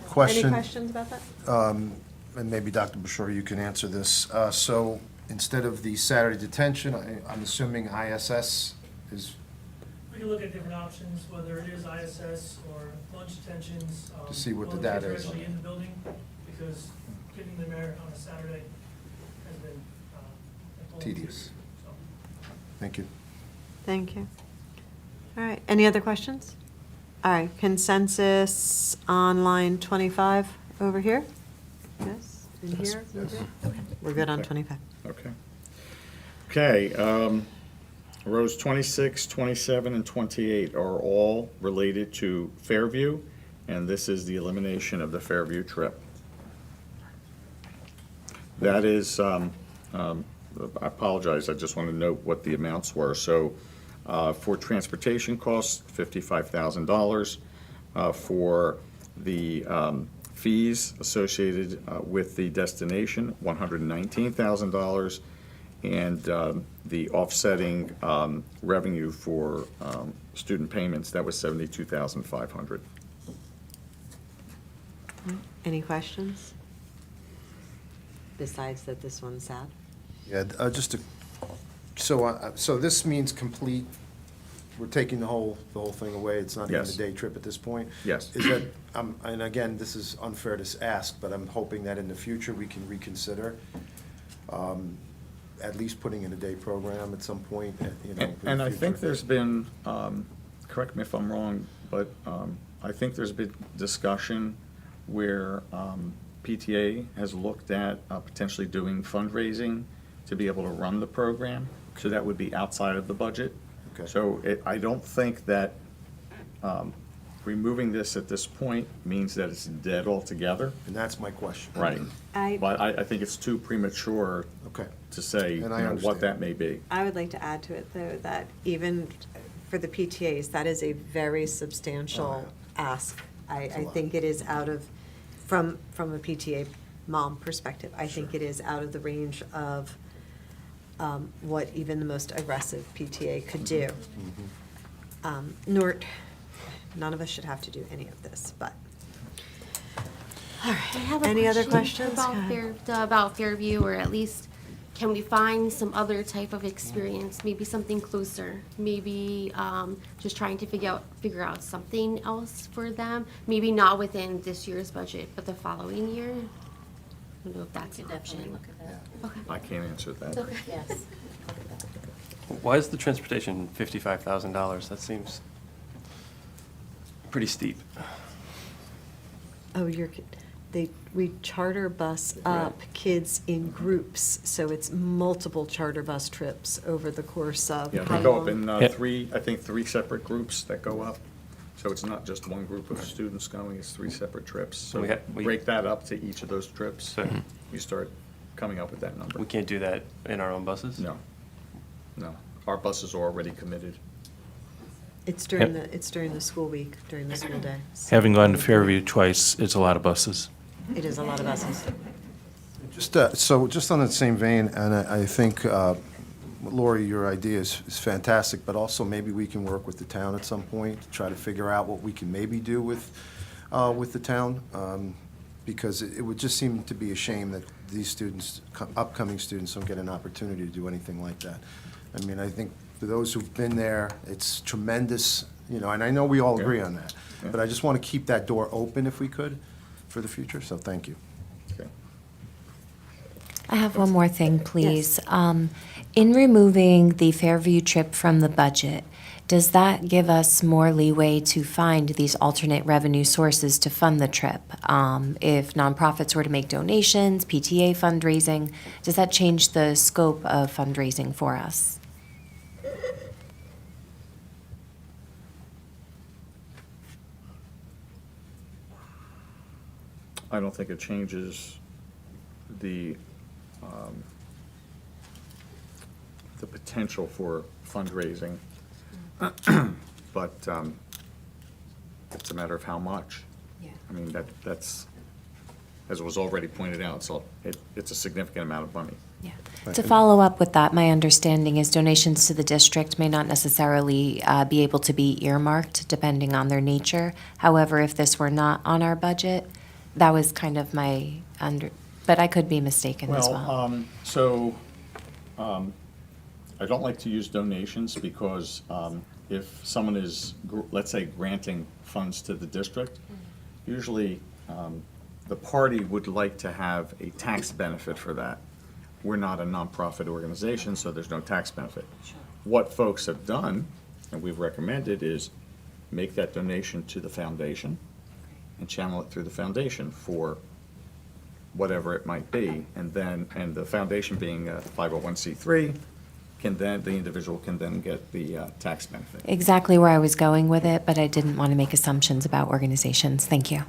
Question. Any questions about that? And maybe Dr. Bashir, you can answer this. So instead of the Saturday detention, I'm assuming ISS is, We can look at different options, whether it is ISS or lunch detentions. To see what the while data kids is are on actually it. in the building, because getting them there on a Saturday has been a whole tedious. so. Thank you. Thank you. All right, any other questions? All right, consensus on line 25 over here? Yes, in Yes, here? yes. Okay. We're good on Okay. 25. Okay. Okay, rows 26, 27, and 28 are all related to Fairview, and this is the elimination of the Fairview trip. That is, I apologize, I just want to note what the amounts were. So for transportation costs, $55,000. For the fees associated with the destination, $119,000. And the offsetting revenue for student payments, that was $72,500. Any questions? Besides that this one's sad? Yeah, just to, so this means complete, we're taking the whole thing away, it's not even a Yes. day trip at this point? Yes. Is that, and again, this is unfair to ask, but I'm hoping that in the future we can reconsider, at least putting in a day program at some point, you know. in the And I think future. there's been, correct me if I'm wrong, but I think there's been discussion where PTA has looked at potentially doing fundraising to be able to run the program, so that would be outside of the budget. Okay. So I don't think that removing this at this point means that it's dead altogether. And that's my question. Right. But I think it's too premature Okay. to say, And I what understand. that may be. I would like to add to it, though, that even for the PTAs, that is a very substantial ask. I a lot. think it is out of, from a PTA mom perspective, I think it is out of the range of what even the most aggressive PTA could do. None of us should have to do any of this, but. All I right, have a any other question questions? Go about ahead. about Fairview, or at least can we find some other type of experience, maybe something closer, maybe just trying to figure out something else for them, maybe not within this year's budget, but the following year. I don't know if that's an option. Okay. I can't answer that. It's okay. Yes. Why is the transportation $55,000? That seems pretty steep. Oh, we charter bus up kids in groups, so it's multiple charter bus trips over the course of. Yeah, how they go up long? in three separate groups that go up. So it's not just one group of students going, it's three separate trips. So we- break that up to each of those trips, So- you start coming up with that number. We can't do that in our own buses? No, no. Our buses are already committed. It's during the school week, during the school day. Having gone to Fairview twice, it's a lot of buses. It is a lot of buses. So just on that same vein, and I think, Lori, your idea is fantastic, but also maybe we can work with the town at some point to try to figure out what we can maybe do with the town, because it would just seem to be a shame that these students, upcoming students, don't get an opportunity to do anything like that. I mean, I think for those who've been there, it's tremendous, you know, and I know we all agree on that, but I just want to keep that door open if we could for the future, so thank you. Okay. I have one more thing, please. In removing the Fairview trip from the budget, does that give us more leeway to find these alternate revenue sources to fund the trip? If nonprofits were to make donations, PTA fundraising, does that change the scope of fundraising for us? I don't think it changes the, the potential for fundraising. But it's a matter of how much. Yeah. I mean, that's, as was already pointed out, so it's a significant amount of money. Yeah. To follow up with that, my understanding is donations to the district may not necessarily be able to be earmarked depending on their nature. However, if this were not on our budget, that was kind of my but I could be mistaken as well. I don't like to use donations because if someone is, let's say, granting funds to the district, usually the party would like to have a tax benefit for that. We're not a nonprofit organization, so there's no tax benefit. What folks have done, and we've recommended, is make that donation to the foundation and channel it through the foundation for whatever it might be. And the foundation being a 501c3, the individual can then get the tax benefit. Exactly where I was going with it, but I didn't want to make assumptions about organizations. Thank you.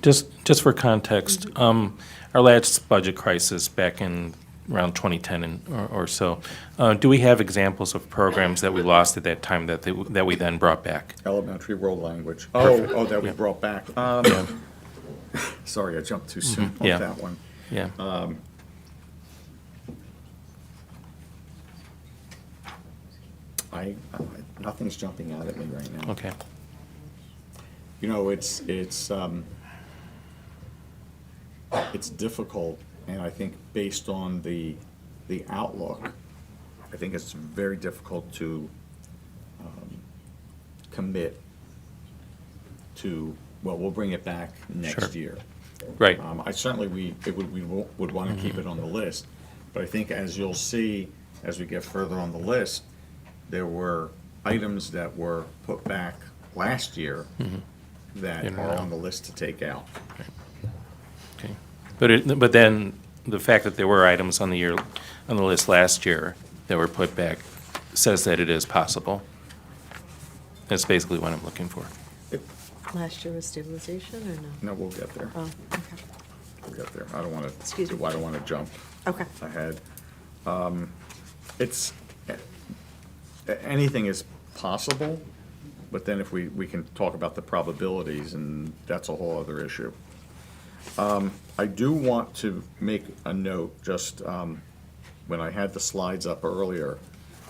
Just for context, our last budget crisis back in around 2010 or so, do we have examples of programs that we lost at that time that we then brought back? Elementary world language. Perfect. Oh, that we Yeah. brought back. Yeah. Sorry, I jumped too soon on Yeah. that one. Yeah. Nothing's jumping out at me right now. Okay. You know, it's difficult, and I think based on the outlook, I think it's very difficult to commit to, well, we'll bring it back next Sure. year. Right. I certainly, we would want to keep it on the list, but I think as you'll see, as we get further on the list, there were items that were put back last year that In a are row. on the list to take out. Okay. But then the fact that there were items on the list last year that were put back says that it is possible. That's basically what I'm looking for. Last year was stabilization or no? No, we'll get there. Oh, okay. We'll get there. I don't want to. Excuse me. I don't want to jump Okay. ahead. It's, anything is possible, but then if we can talk about the probabilities, and that's a whole other issue. I do want to make a note, just when I had the slides up earlier.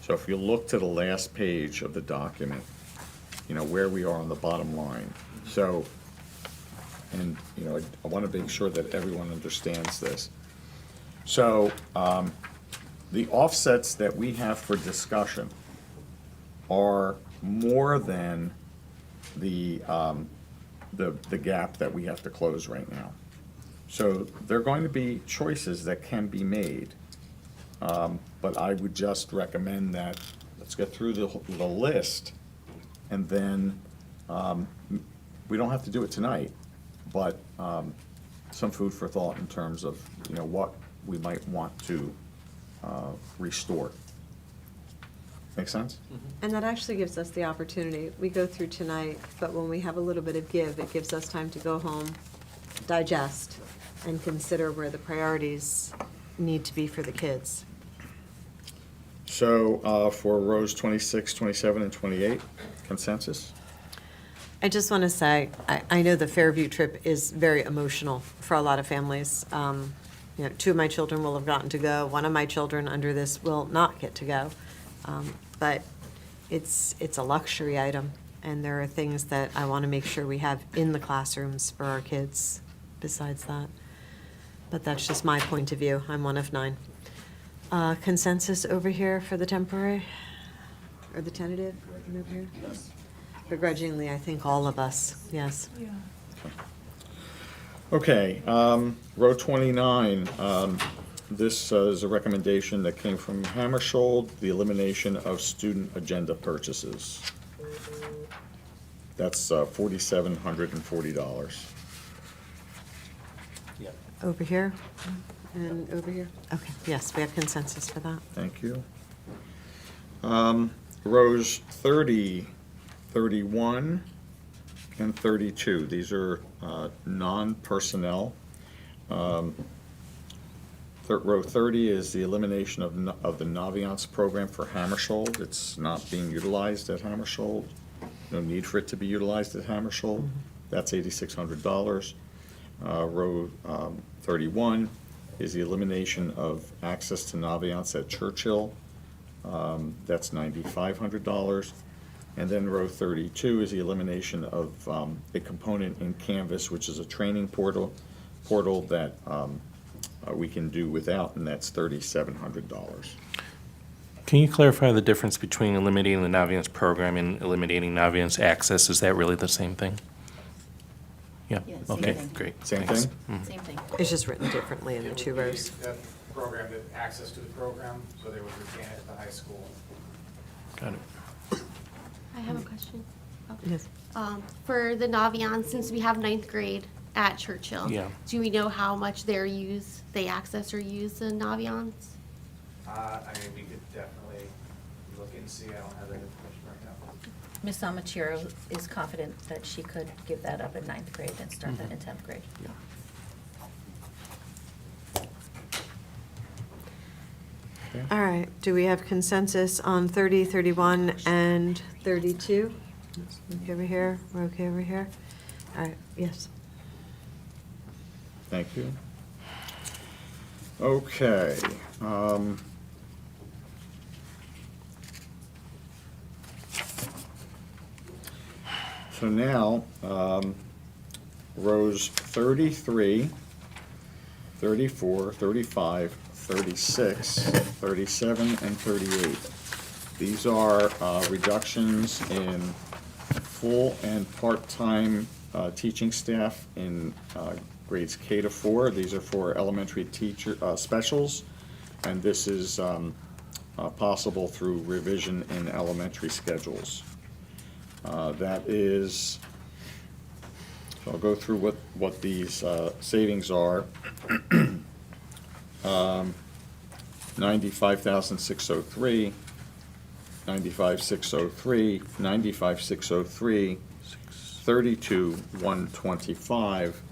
So if you look to the last page of the document, you know, where we are on the bottom line. So, and, you know, I want to make sure that everyone understands this. So, the offsets that we have for discussion are more than the gap that we have to close right now. So there are going to be choices that can be made, but I would just recommend that, let's get through the list, and then, we don't have to do it tonight, but some food for thought in terms of, you know, what we might want to restore. Make sense? And that actually gives us the opportunity. We go through tonight, but when we have a little bit of give, it gives us time to go home, digest, and consider where the priorities need to be for the kids. So for rows 26, 27, and 28, consensus? I just want to say, I know the Fairview trip is very emotional for a lot of families. You know, 2 of my children will have gotten to go. 1 of my children under this will not get to go. But it's a luxury item, and there are things that I want to make sure we have in the classrooms for our kids besides that. But that's just my point of view. I'm one of 9. Consensus over here for the temporary, or the tentative, over here? Begrudgingly, I think all of us, yes. Okay, row 29, this is a recommendation that came from Hammersholt, the elimination of student agenda purchases. That's $4,740. Over here and over here? Okay, yes, we have consensus for that. Thank you. Rows 30, 31, and 32. These are non-personnel. Row 30 is the elimination of the Naviance program for Hammersholt. It's not being utilized at Hammersholt. No need for it to be utilized at Hammersholt. That's $8,600. Row 31 is the elimination of access to Naviance at Churchill. That's $9,500. And then row 32 is the elimination of a component in Canvas, which is a training portal that we can do without, and that's $3,700. Can you clarify the difference between eliminating the Naviance program and eliminating Naviance access? Is that really the same thing? Yeah, Yeah, same okay, thing. great. Same thanks. thing? Mhm. Same thing. It's just written differently in the two rows. That program, that access to the program, so they would retain it at the high school. Got it. I have a question. Oh. Yes. For the Naviance, since we have 9th grade at Churchill, Yeah. do we know how much they access or use the Naviance? I mean, we could definitely look and see. I don't have that information right now. Ms. Amatiro is confident that she could give that up in 9th grade and start that in 10th grade. All right, do we have consensus on 30, 31, and 32? Okay over here, we're okay over here? All right, yes. Thank you. Okay. So now, rows 33, 34, 35, 36, 37, and 38. These are reductions in full and part-time teaching staff in grades K to 4. These are for elementary teacher specials, and this is possible through revision in elementary schedules. That is, so I'll go through what these savings are. 95,603, 95,603, 95,603, 32,125,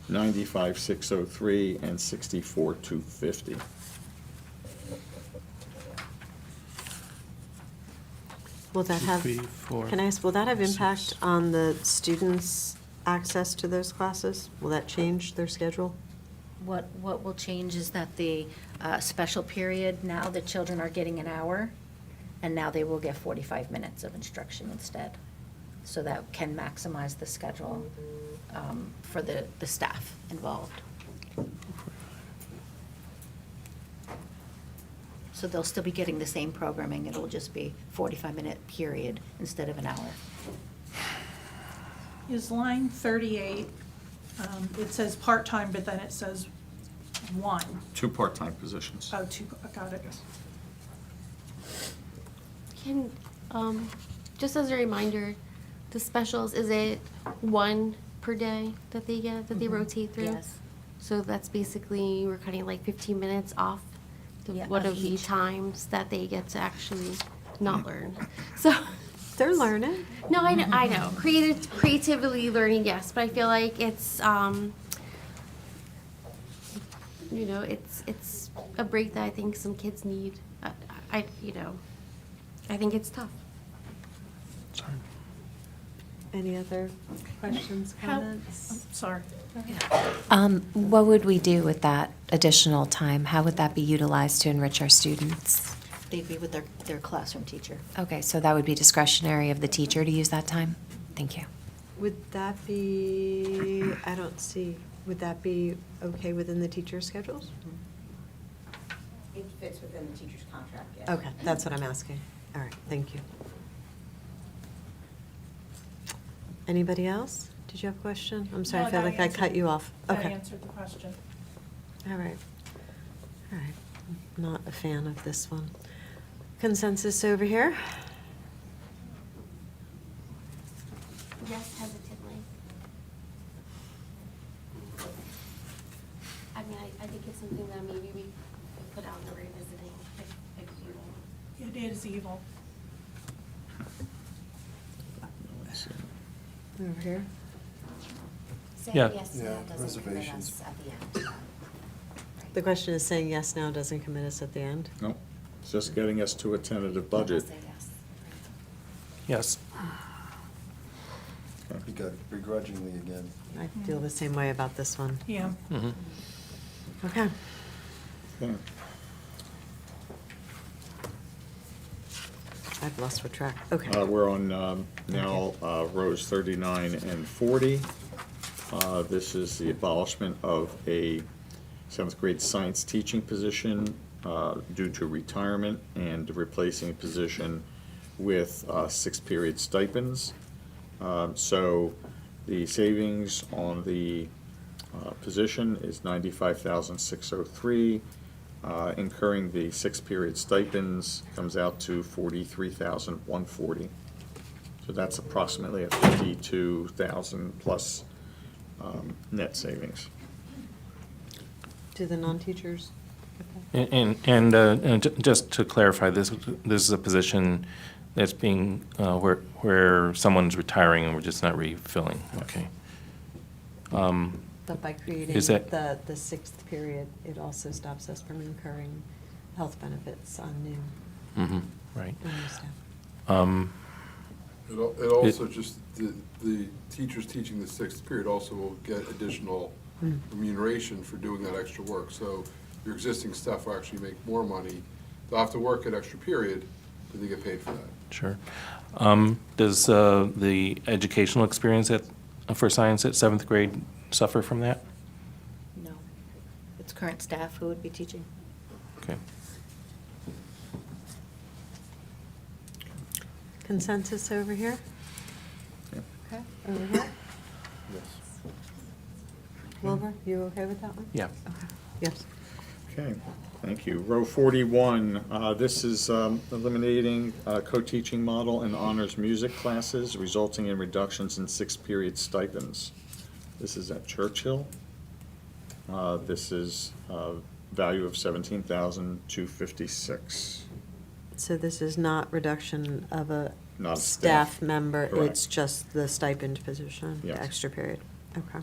95,603, and 64,250. Will that have, 2, 3, 4, can I ask, will that have impact on the students' access to those classes? Will that change their schedule? What will change is that the special period, now the children are getting an hour, and now they will get 45 minutes of instruction instead. So that can maximize the schedule for the staff involved. So they'll still be getting the same programming, it'll just be 45-minute period instead of an hour. Is line 38, it says part-time, but then it says 1. 2 part-time positions. Oh, 2, got it. Can, just as a reminder, the specials, is it 1 per day that they get, that they rotate through? Yes. So that's basically, we're cutting like 15 minutes off Yeah, one of of the each. times that they get to actually not learn. So. They're learning. No, I know. Creatively learning, yes, but I feel like it's, it's a break that I think some kids need. I think it's tough. Any other questions, comments? Sorry. What would we do with that additional time? How would that be utilized to enrich our students? They'd be with their classroom teacher. Okay, so that would be discretionary of the teacher to use that time? Thank you. Would that be, I don't see, would that be okay within the teacher's schedules? It fits within the teacher's contract, yes. Okay, that's what I'm asking. All right, thank you. Anybody else? Did you have a question? I'm sorry, I No, feel that like I answered- cut you off. That Okay. answered the question. All right. All right. Not a fan of this one. Consensus over here? Yes, hesitantly. I mean, I think it's something that maybe we could put out in the revisiting if you want. It is evil. Over here? Say Yeah. yes, Yeah, no, doesn't commit reservations. us at the end. Right. The question is saying yes now doesn't commit us at the end? No, it's just getting us to a tentative budget. Yes. You got begrudgingly again. I feel the same way about this one. Yeah. Okay. Okay. I've lost what track. Okay. We're on now rows 39 and 40. This is the abolishment of a 7th grade science teaching position due to retirement and replacing a position with 6-period stipends. So the savings on the position is $95,603. Incurring the 6-period stipends comes out to $43,140. So that's approximately a $52,000 plus net savings. Do the non-teachers? And just to clarify, this is a position that's being, where someone's retiring and we're just not refilling, okay. But by creating Is that- the 6th period, it also stops us from incurring health benefits on new. Right. on new staff. It also just, the teachers teaching the 6th period also will get additional remuneration for doing that extra work. So your existing staff will actually make more money. They'll have to work an extra period, but they get paid for that. Sure. Does the educational experience for science at 7th grade suffer from that? No. It's current staff who would be teaching. Okay. Consensus over here? Okay, over here? Wilbur, you okay with that one? Yeah. Okay, yes. Okay, thank you. Row 41, this is eliminating co-teaching model in honors music classes, resulting in reductions in 6-period stipends. This is at Churchill. This is value of $17,256. So this is not reduction of a Not staff staff. member, Correct. it's just the stipend position, the Yes. extra period. Okay.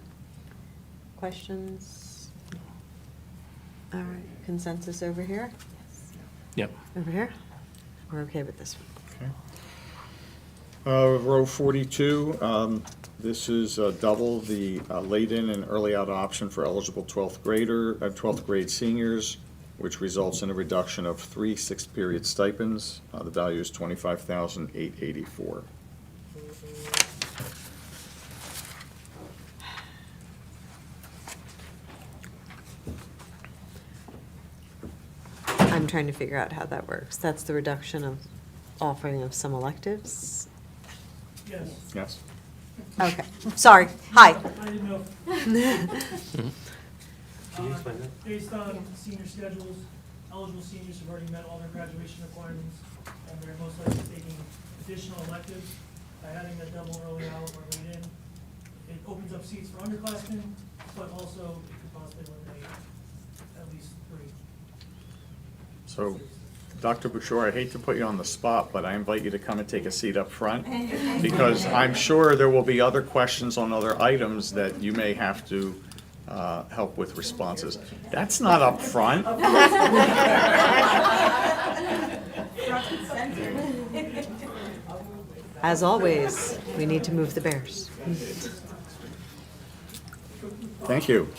Questions? All right, consensus over here? Yep. Over here? We're okay with this one. Okay. Row 42, this is double the late-in and early-out option for eligible 12th grade seniors, which results in a reduction of 3 6-period stipends. The value is $25,884. I'm trying to figure out how that works. That's the reduction of offering of some electives? Yes. Yes. Okay, sorry, hi. I didn't know. Can you explain that? Based on senior schedules, eligible seniors have already met all their graduation requirements, and they're most likely taking additional electives. By adding a double early out or late in, it opens up seats for underclassmen, but also it could possibly eliminate at least 3. So, Dr. Bouchard, I hate to put you on the spot, but I invite you to come and take a seat up front, because I'm sure there will be other questions on other items that you may have to help with responses. That's not up front. As always, we need to move the bears. Thank you.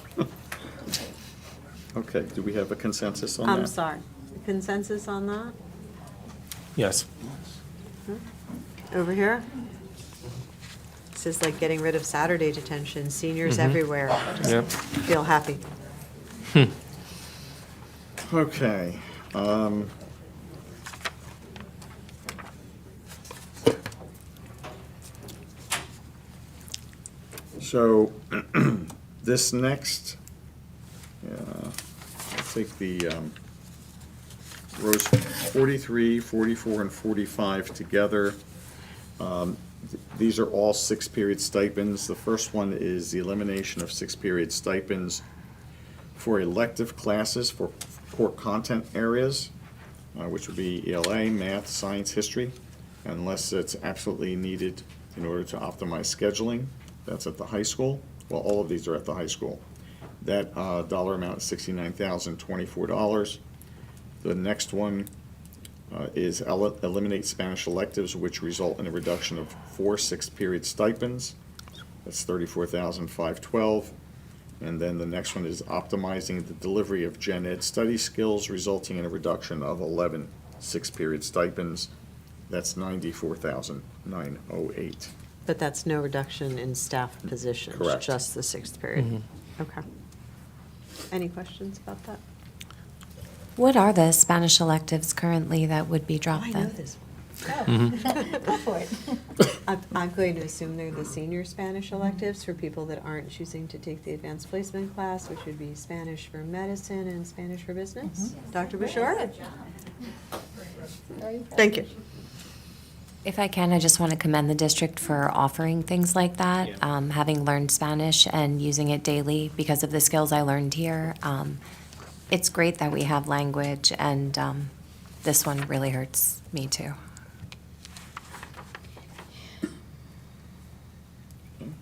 Okay, do we have a consensus on that? I'm sorry, consensus on that? Yes. Over here? This is like getting rid of Saturday detention, seniors everywhere. Yep. Just feel happy. Okay. So, this next, I'll take the rows 43, 44, and 45 together. These are all 6-period stipends. The first one is the elimination of 6-period stipends for elective classes for core content areas, which would be ELA, math, science, history, unless it's absolutely needed in order to optimize scheduling. That's at the high school. Well, all of these are at the high school. That dollar amount is $69,024. The next one is eliminate Spanish electives, which result in a reduction of 4 sixth-period stipends. That's $34,512. And then the next one is optimizing the delivery of gen ed study skills, resulting in a reduction of 11 sixth-period stipends. That's $94,908. But that's no reduction in staff positions? Correct. Just the sixth period? Okay. Any questions about that? What are the Spanish electives currently that would be dropped I then? know this one. Go for it. I'm going to assume they're the senior Spanish electives for people that aren't choosing to take the advanced placement class, which would be Spanish for medicine and Spanish for business. Dr. Bashir? Thank you. If I can, I just want to commend the district for offering things like that. Having learned Spanish and using it daily because of the skills I learned here, it's great that we have language, and this one really hurts me too.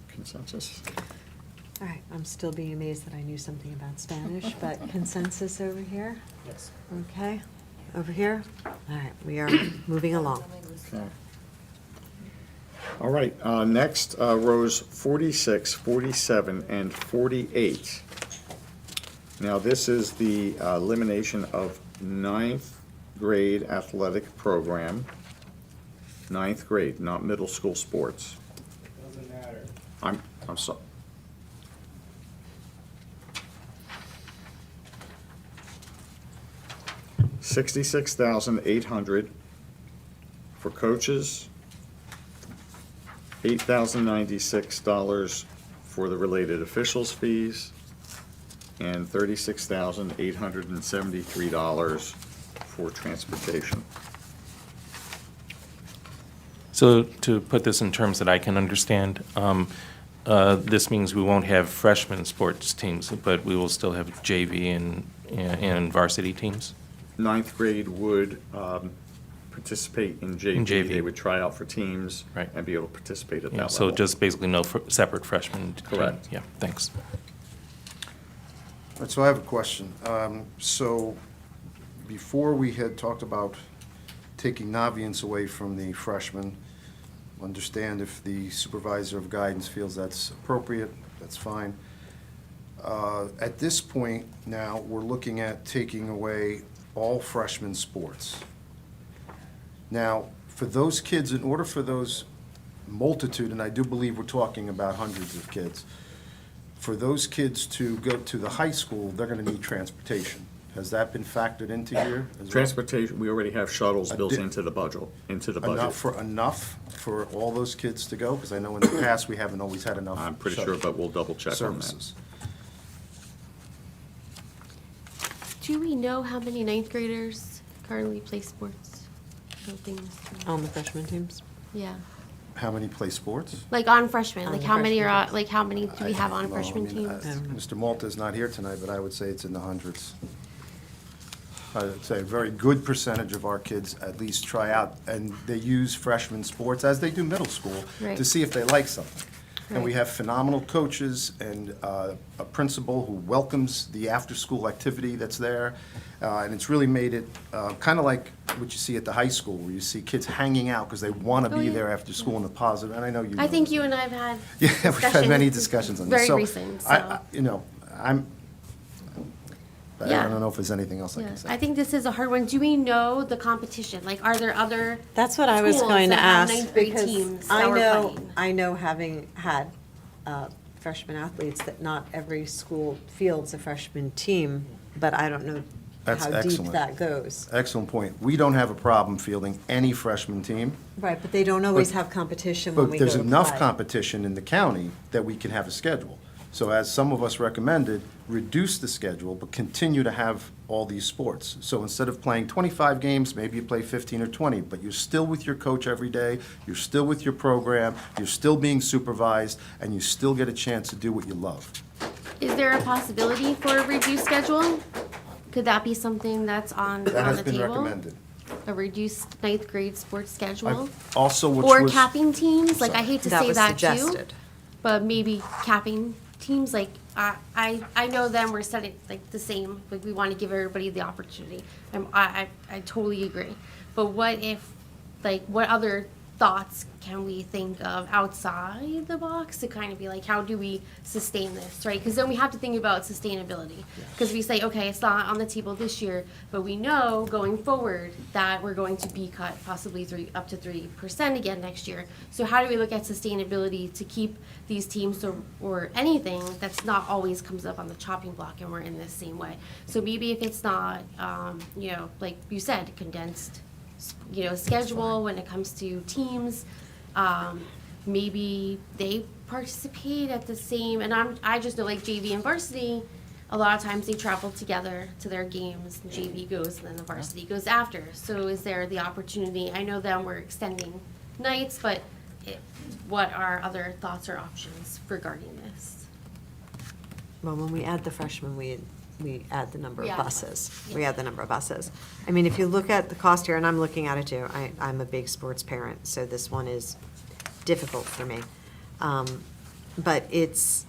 Consensus? All right, I'm still being amazed that I knew something about Spanish, but consensus over here? Yes. Okay, over here? All right, we are moving along. Okay. All right, next, rows 46, 47, and 48. Now, this is the elimination of 9th grade athletic program. 9th grade, not middle school sports. Doesn't matter. I'm sorry. $66,800 for coaches, $8,096 for the related officials' fees, and $36,873 for transportation. So to put this in terms that I can understand, this means we won't have freshman sports teams, but we will still have JV and varsity teams? 9th grade would participate in JV. In JV. They would try out for teams Right. and be able to participate at that Yeah, level. so just basically no separate freshmen team. Correct. Yeah, thanks. All right, so I have a question. So before we had talked about taking Naviance away from the freshmen, understand if the supervisor of guidance feels that's appropriate, that's fine. At this point now, we're looking at taking away all freshman sports. Now, for those kids, in order for those multitude, and I do believe we're talking about hundreds of kids, for those kids to go to the high school, they're gonna need transportation. Has that been factored into here as well? Transportation, we already have shuttles built Addi- into the budget, Enough for all those kids to go? Because I know in the past, we haven't always had enough. I'm pretty sure, but we'll double check on that. Services. Do we know how many ninth graders currently play sports? I don't think so. On the freshman teams? Yeah, How many play sports? like on freshmen, On like the how many freshman are, teams. like how many do we have on No, I freshman mean, teams? Mr. Malta's not here tonight, but I would say it's in the hundreds. I would say a very good percentage of our kids at least try out, and they use freshman sports, as they do middle school, to Right. see if they like something. And we Right. have phenomenal coaches and a principal who welcomes the after-school activity that's there. And it's really made it kind of like what you see at the high school, where you see kids hanging out because they want to Oh, be yeah. there after school in a positive, and I know you know I think this. you and I have had Yeah, we've had many discussions. discussions on this. Very So, recent, I- so. You know, I Yeah. don't know if there's anything else I Yeah, can say. I think this is a hard one. Do we know the competition? Like, are there other That's what I was schools going to that have ask, ninth grade because teams I that were know, playing? I know having had freshman athletes, that not every school fields a freshman team, but I don't know That's how deep excellent. that goes. Excellent point. We don't have a problem fielding any freshman team, Right, but they don't always But- have competition when but we go there's to enough play. competition in the county that we can have a schedule. So as some of us recommended, reduce the schedule, but continue to have all these sports. So instead of playing 25 games, maybe you play 15 or 20, but you're still with your coach every day, you're still with your program, you're still being supervised, and you still get a chance to do what you love. Is there a possibility for a reduced schedule? Could that be something that's on That the has been table? recommended. A reduced ninth grade sports schedule? Also, which Or was. capping teams? Like, I hate to That say was that too. suggested. But maybe capping teams, like I know them, we're setting like the same, like we want to give everybody the opportunity. I totally agree. But what if, like, what other thoughts can we think of outside the box to kind of be like, how do we sustain this, right? Because then we have to think about sustainability. Because we say, okay, it's not on the table this year, but we know going forward that we're going to be cut possibly up to 3% again next year. So how do we look at sustainability to keep these teams or anything that's not always comes up on the chopping block and we're in this same way? So maybe if it's not, you know, like you said, condensed, you know, schedule when it comes to teams, maybe they participate at the same, and I just know like JV and varsity, a lot of times they travel together to their games, and JV goes and then the varsity goes after. So is there the opportunity, I know that we're extending nights, but what are other thoughts or options regarding this? Well, when we add the freshmen, we add the number of Yeah. buses. We add the number of buses. I mean, if you look at the cost here, and I'm looking at it too, I'm a big sports parent, so this one is difficult for me. But it's,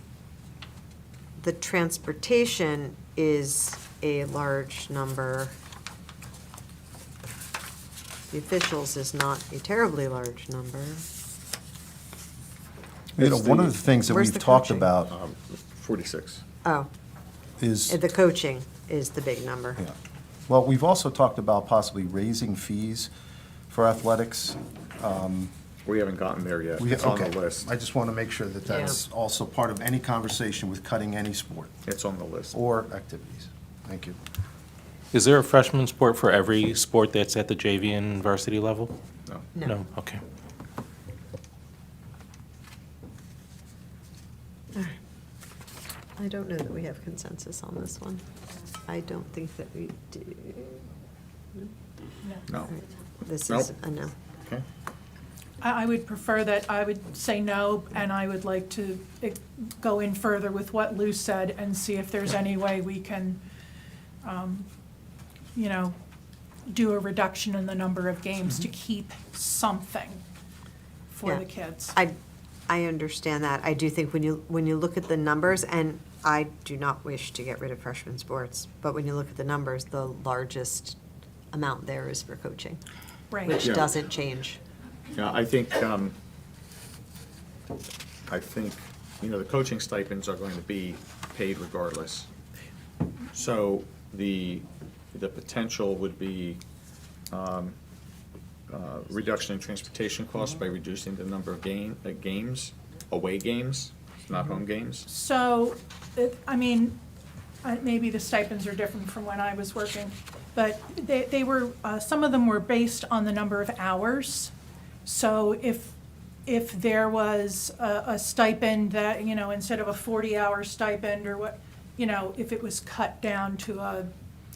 the transportation is a large number. The officials is not a terribly large number. You know, one of the things that Where's we've the talked coaching? about 46. Oh, is, the coaching is the big number. yeah. Well, we've also talked about possibly raising fees for athletics. We haven't gotten there yet. We- It's on the okay. list. I just want to make sure that that's also part of any conversation with cutting any sport It's on the list. or activities. Thank you. Is there a freshman sport for every sport that's at the JV and varsity level? No. No. Okay. I don't know that we have consensus on this one. I don't think that we do. No. All right. This Nope. is a no. Okay. I would prefer that, I would say no, and I would like to go in further with what Lou said and see if there's any way we can, you know, do a reduction in the number of games to keep something for Yeah. the kids. I understand that. I do think when you look at the numbers, and I do not wish to get rid of freshman sports, but when you look at the numbers, the largest amount there is for coaching, Right. which Yeah. doesn't change. Yeah, I think, you know, the coaching stipends are going to be paid regardless. So the potential would be reduction in transportation costs by reducing the number of games, away games, not home games. So, I mean, maybe the stipends are different from when I was working, but they were, some of them were based on the number of hours. So if there was a stipend that, you know, instead of a 40-hour stipend or what, you know, if it was cut down to a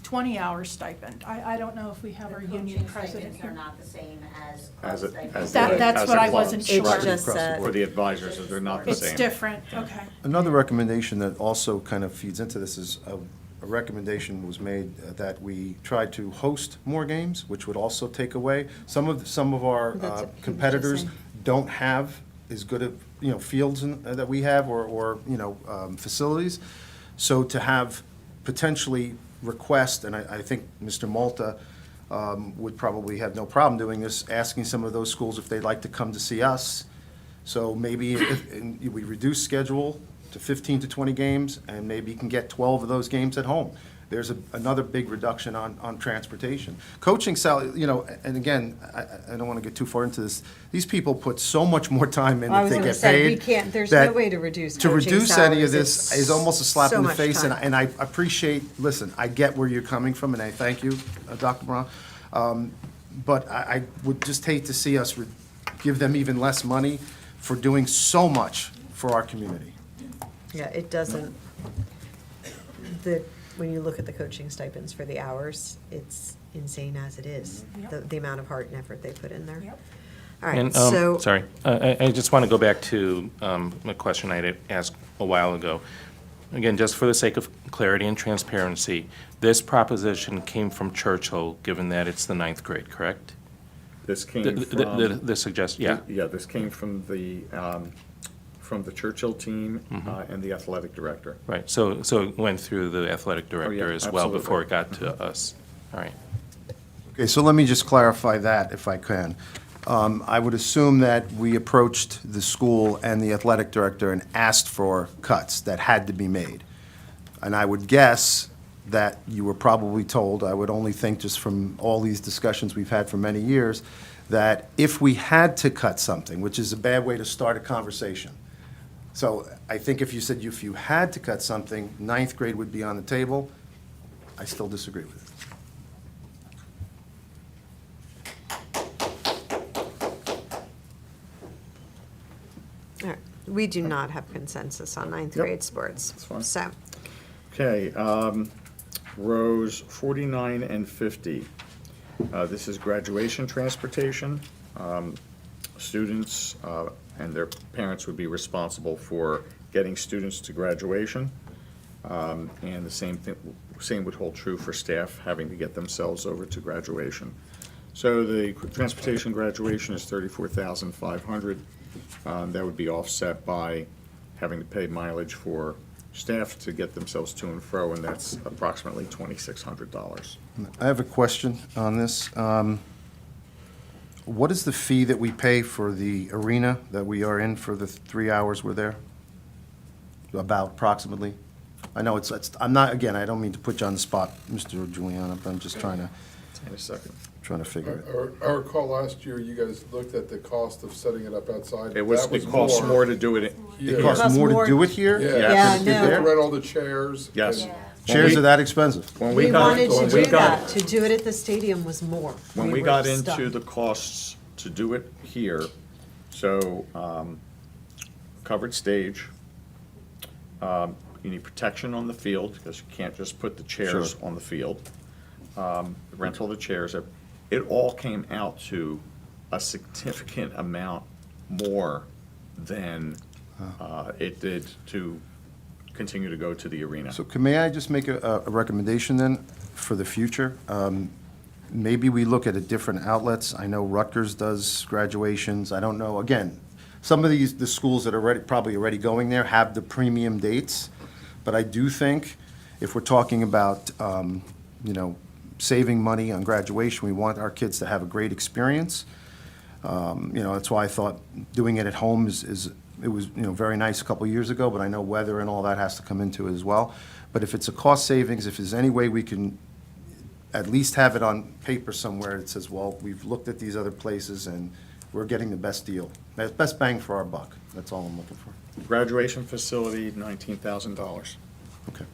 20-hour stipend. I don't know if we have our union president here. Are not the same as As a- stipends. as That's as what a I club. wasn't It's sure. just For the advisors, they're not the It's same. different, okay. Another recommendation that also kind of feeds into this is a recommendation was made that we try to host more games, which would also take away. Some of our That's what he was competitors just saying. don't have as good of, you know, fields that we have or, you know, facilities. So to have potentially request, and I think Mr. Malta would probably have no problem doing this, asking some of those schools if they'd like to come to see us. So maybe if we reduce schedule to 15 to 20 games, and maybe you can get 12 of those games at home. There's another big reduction on transportation. Coaching salary, you know, and again, I don't want to get too far into this. These people put so much more time in I that was they gonna get say, paid. we can't, there's that no way to reduce To coaching reduce any of salaries. this It's is almost a slap so in the much face, time. and I appreciate, listen, I get where you're coming from, and I thank you, Dr. Brown. But I would just hate to see us give them even less money for doing so much for our community. Yeah, it doesn't, when you look at the coaching stipends for the hours, it's insane as it is, the amount of heart and effort they put in there. All right, And, so. sorry, I just want to go back to a question I had asked a while ago. Again, just for the sake of clarity and transparency, this proposition came from Churchill, given that it's the ninth grade, correct? This came from. The suggest, yeah. Yeah, this came from the from the Churchill team and the athletic director. Right, so it went through the athletic director as well absolutely. before it got to us. All right. Okay, so let me just clarify that if I can. I would assume that we approached the school and the athletic director and asked for cuts that had to be made. And I would guess that you were probably told, I would only think just from all these discussions we've had for many years, that if we had to cut something, which is a bad way to start a conversation. So I think if you said if you had to cut something, ninth grade would be on the table. I still disagree with it. All right. We do not have consensus on ninth grade sports. That's fine. So, Okay, rows 49 and 50. This is graduation transportation. Students and their parents would be responsible for getting students to graduation. And the same would hold true for staff having to get themselves over to graduation. So the transportation graduation is $34,500. That would be offset by having to pay mileage for staff to get themselves to and fro, and that's approximately $2,600. I have a question on this. What is the fee that we pay for the arena that we are in for the 3 hours we're there? About approximately? I know I'm not, again, I don't mean to put you on the spot, Mr. Giuliano, but I'm just trying to figure it. I recall last year, you guys looked at the cost of setting it up outside. It costs more to do it. It costs more to do it here? Yeah, You no. have to rent all the chairs. Yes. and- Chairs are that expensive? When we wanted to do got- that. To do it at the stadium was more. When we were got stuck. into the costs to do it here, so, covered stage, you need protection on the field, because you can't just put the chairs Sure. on the field. Rental of the chairs, it all came out to a significant amount more than it did to continue to go to the arena. So may I just make a recommendation then for the future? Maybe we look at different outlets. I know Rutgers does graduations. I don't know, again, some of the schools that are probably already going there have the premium dates. But I do think if we're talking about, saving money on graduation, we want our kids to have a great experience. That's why I thought doing it at home it was very nice a couple of years ago, but I know weather and all that has to come into it as well. But if it's a cost savings, if there's any way we can at least have it on paper somewhere that says, well, we've looked at these other places and we're getting the best deal, best bang for our buck. That's all I'm looking for. Graduation facility, $19,000. Okay.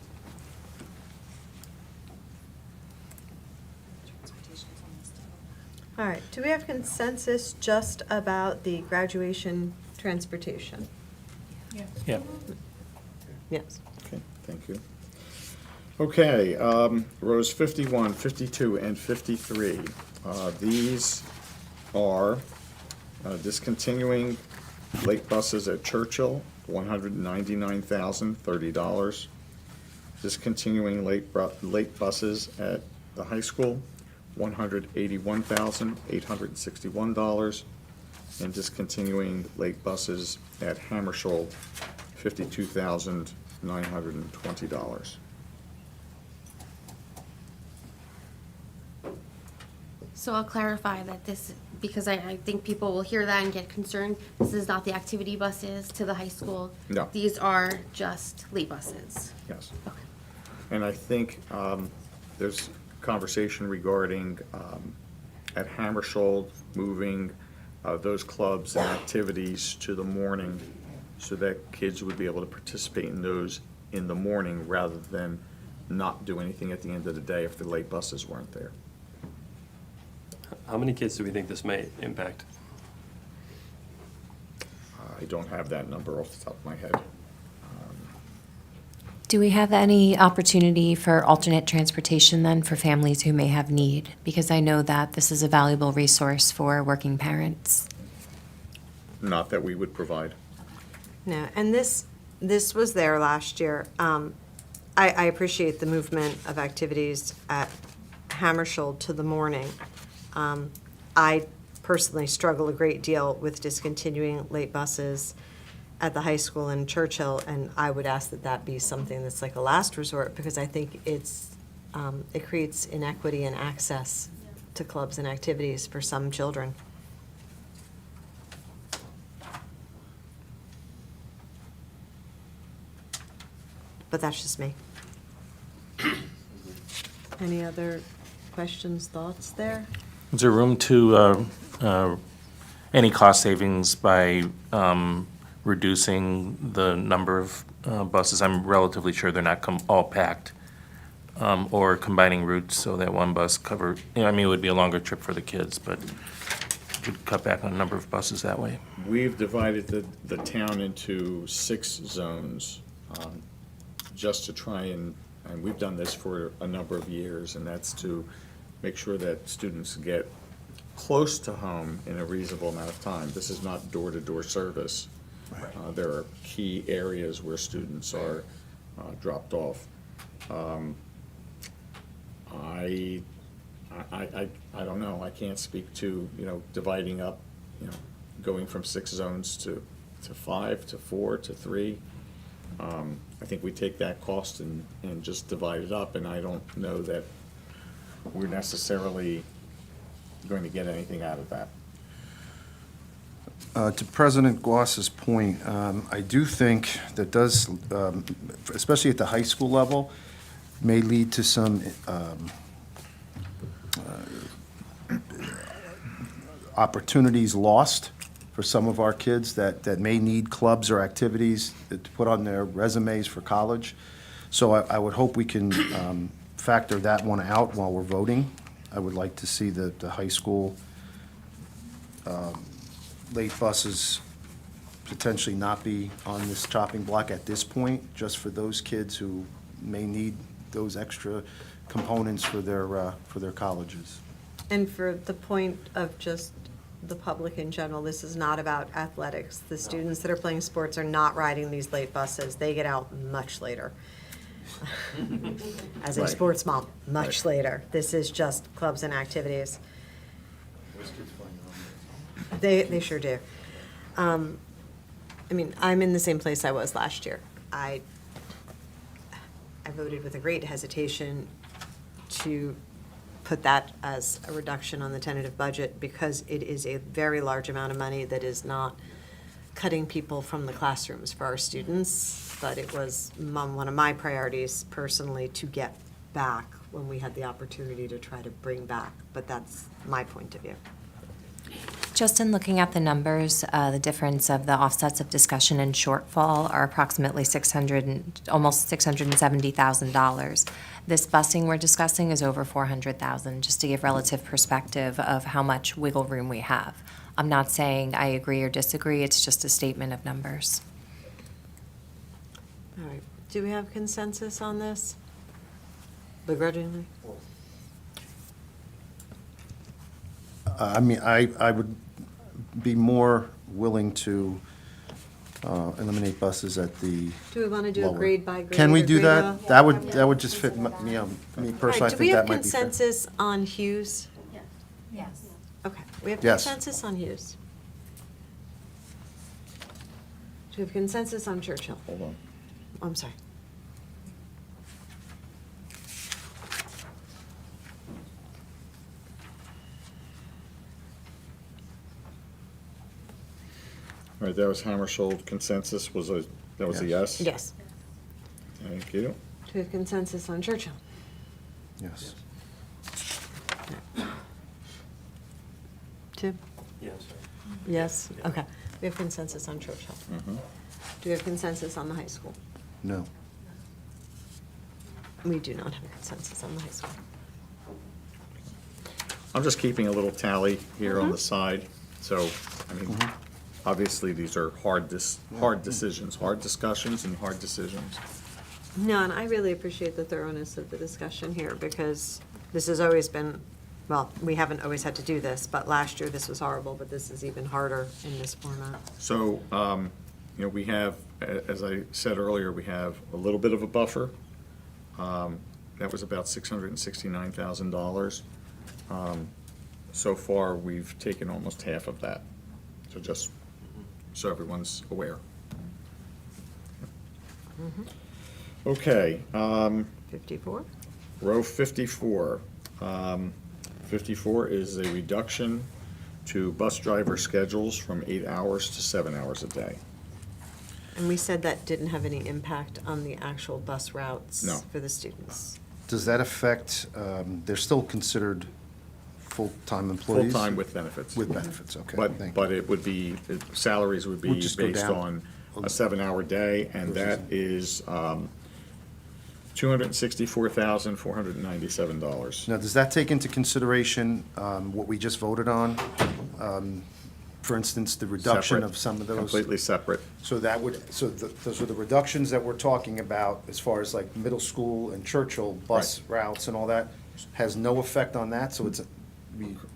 All right, do we have consensus just about the graduation transportation? Yeah. Yes. Okay, thank you. Okay, rows 51, 52, and 53. These are discontinuing late buses at Churchill, $199,030. Discontinuing late buses at the high school, $181,861. And discontinuing late buses at Hammersholt, $52,920. So I'll clarify that this, because I think people will hear that and get concerned, this is not the activity buses to the high school. No. These are just late buses. Yes. And I think there's conversation regarding at Hammersholt moving those clubs and activities to the morning so that kids would be able to participate in those in the morning rather than not do anything at the end of the day if the late buses weren't there. How many kids do we think this may impact? I don't have that number off the top of my head. Do we have any opportunity for alternate transportation then for families who may have need? Because I know that this is a valuable resource for working parents. Not that we would provide. No, and this was there last year. I appreciate the movement of activities at Hammersholt to the morning. I personally struggle a great deal with discontinuing late buses at the high school in Churchill, and I would ask that that be something that's like a last resort, because I think it creates inequity in access to clubs and activities for some children. But that's just me. Any other questions, thoughts there? Is there room to, any cost savings by reducing the number of buses? I'm relatively sure they're not all packed, or combining routes so that one bus cover, I mean, it would be a longer trip for the kids, but you could cut back on the number of buses that way. We've divided the town into 6 zones, just to try and we've done this for a number of years, and that's to make sure that students get close to home in a reasonable amount of time. This is not door-to-door service. There are key areas where students are dropped off. I don't know. I can't speak to, dividing up, going from 6 zones to 5, to 4, to 3. I think we take that cost and just divide it up, and I don't know that we're necessarily going to get anything out of that. To President Goss's point, I do think that does, especially at the high school level, may lead to some opportunities lost for some of our kids that may need clubs or activities to put on their resumes for college. So I would hope we can factor that one out while we're voting. I would like to see the high school late buses potentially not be on this chopping block at this point, just for those kids who may need those extra components for their colleges. And for the point of just the public in general, this is not about athletics. The students that are playing sports are not riding these late buses. They get out much later. As a Right. sports mom, much later. This is just clubs and activities. They sure do. I mean, I'm in the same place I was last year. I voted with a great hesitation to put that as a reduction on the tentative budget, because it is a very large amount of money that is not cutting people from the classrooms for our students, but it was one of my priorities personally to get back when we had the opportunity to try to bring back, but that's my point of view. Just in looking at the numbers, the difference of the offsets of discussion and shortfall are approximately almost $670,000. This busing we're discussing is over $400,000, just to give relative perspective of how much wiggle room we have. I'm not saying I agree or disagree, it's just a statement of numbers. All right, do we have consensus on this? Begrudgingly? I mean, I would be more willing to eliminate buses at the Do we want to do a lower. grade by grade? Can we or do grade that? off? That would just fit me personally. All I right, think that might do we have be fair. consensus on Hughes? Yes. Okay, we have Yes. consensus on Hughes. Do we have consensus on Churchill? Hold on. I'm sorry. All right, that was Hammersholt. Consensus that was a yes? Yes. Thank you. Do we have consensus on Churchill? Yes. Tim? Yes. Yes, okay. We have consensus on Churchill. Mhm. Do we have consensus on the high school? No. We do not have a consensus on the high school. I'm just keeping a little tally here on Mhm. the side. So, I mean, obviously, these are hard decisions, hard discussions and hard decisions. No, and I really appreciate the thoroughness of the discussion here, because this has always been, well, we haven't always had to do this, but last year this was horrible, but this is even harder in this format. So, we have, as I said earlier, we have a little bit of a buffer. That was about $669,000. So far, we've taken almost half of that. So just so everyone's aware. Okay, 54? row 54. 54 is a reduction to bus driver schedules from 8 hours to 7 hours a day. And we said that didn't have any impact on the actual bus routes No. for the students. Does that affect, they're still considered full-time employees? Full-time with benefits. With benefits, okay, But, thank you. but it would be, salaries would be Would just go based down? on a 7-hour day, and that is $264,497. Now, does that take into consideration what we just voted on? For instance, the reduction Separate. of some of those? Completely separate. So that would, those are the reductions that we're talking about as far as like middle school and Churchill bus routes and all that, has no effect on that, so it's,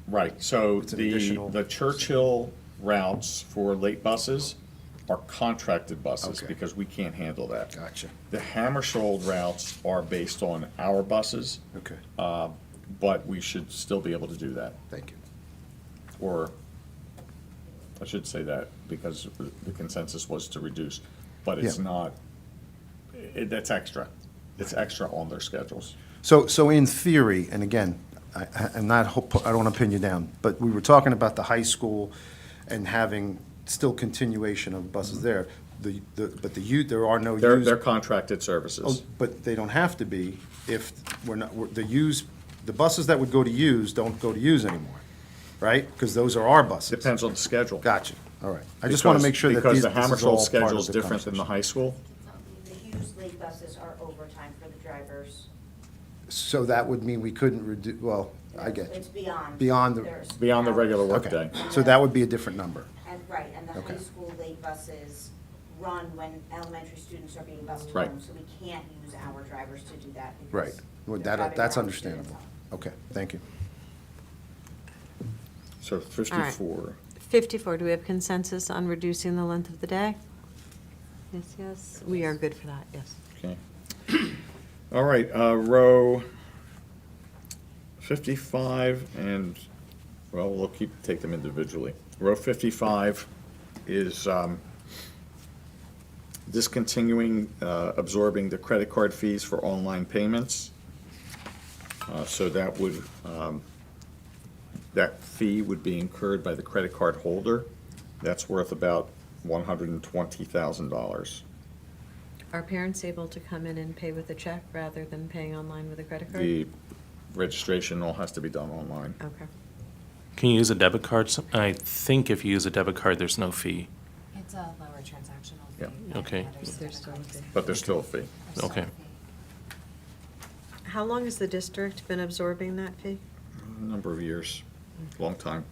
Right, so It's an the additional- Churchill routes for late buses are contracted buses Okay. because we can't handle that. Gotcha. The Hammersholt routes are based on our buses, Okay, but we should still be able to do that. thank you. Or, I should say that because the consensus was to reduce, but it's Yeah. not, that's extra. It's extra on their schedules. So in theory, and again, I'm not, I don't want to pin you down, but we were talking about the high school and having still continuation of buses there. But the youth, there are no used. They're contracted Oh, services. but they don't have to be if the buses that would go to use don't go to use anymore, right? Because those are our buses. Depends on the schedule. Gotcha, all right. I just want to make sure that Because these, the this is Hammersholt all part schedule of is the different than the conversation. high school. The used late buses are overtime for the drivers. So that would mean we couldn't reduce, well, I get you. It's beyond. Beyond the, There's- Beyond the regular okay. workday. So that would be a different number. And, right, and the Okay. high school late buses run when elementary students are being bused Right. home, so we can't use our drivers to do that. because Right. Well, they're driving that's their own students understandable. home. Okay, thank you. So 54. 54, do we have consensus on reducing the length of the day? Yes, yes, we are good for that, yes. Okay. All right, row 55, and, well, we'll take them individually. Row 55 is discontinuing absorbing the credit card fees for online payments. So that would, that fee would be incurred by the credit card holder. That's worth about $120,000. Are parents able to come in and pay with a check rather than paying online with a credit card? The registration all has to be done online. Okay. Can you use a debit card? I think if you use a debit card, there's no fee. It's a lower transactional Yeah. fee. Okay. There's still a fee. But there's still a fee. Okay. How long has the district been absorbing that fee? A number of years, long time,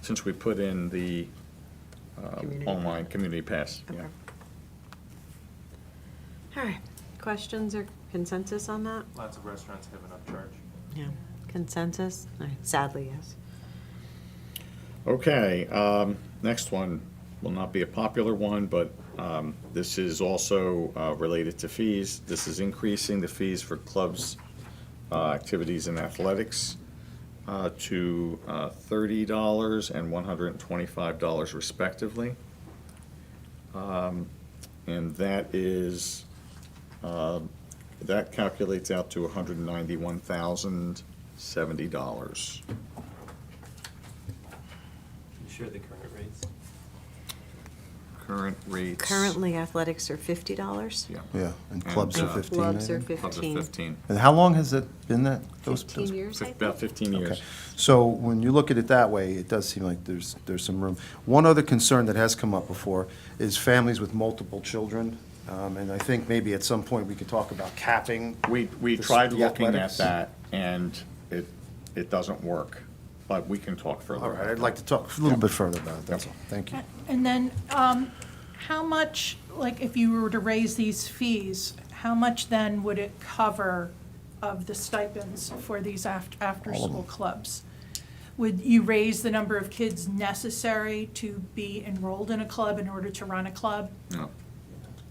since we put in the Community online community pass. Okay. Yeah. All right, questions or consensus on that? Lots of restaurants have an upcharge. Yeah, consensus? All right, sadly, yes. Okay, next one will not be a popular one, but this is also related to fees. This is increasing the fees for clubs, activities, and athletics to $30 and $125 respectively. And that is, that calculates out to $191,070. You share the current rates? Current rates. Currently, athletics are $50. Yeah. Yeah, and clubs are 15, I Clubs are think. Clubs are 15. 15. And how long has it been that? those 15 years, I think. About 15 years. Okay. So when you look at it that way, it does seem like there's some room. One other concern that has come up before is families with multiple children. And I think maybe at some point we could talk about capping. We the tried the looking at athletics. that, and it doesn't work, but we can talk further. All right, about I'd like that. to talk a little bit further about it, that's all. Thank you. And then, how much, like, if you were to raise these fees, how much then would it cover of the stipends for these after-school clubs? Would you raise the number of kids necessary to be enrolled in a club in order to run a club? No,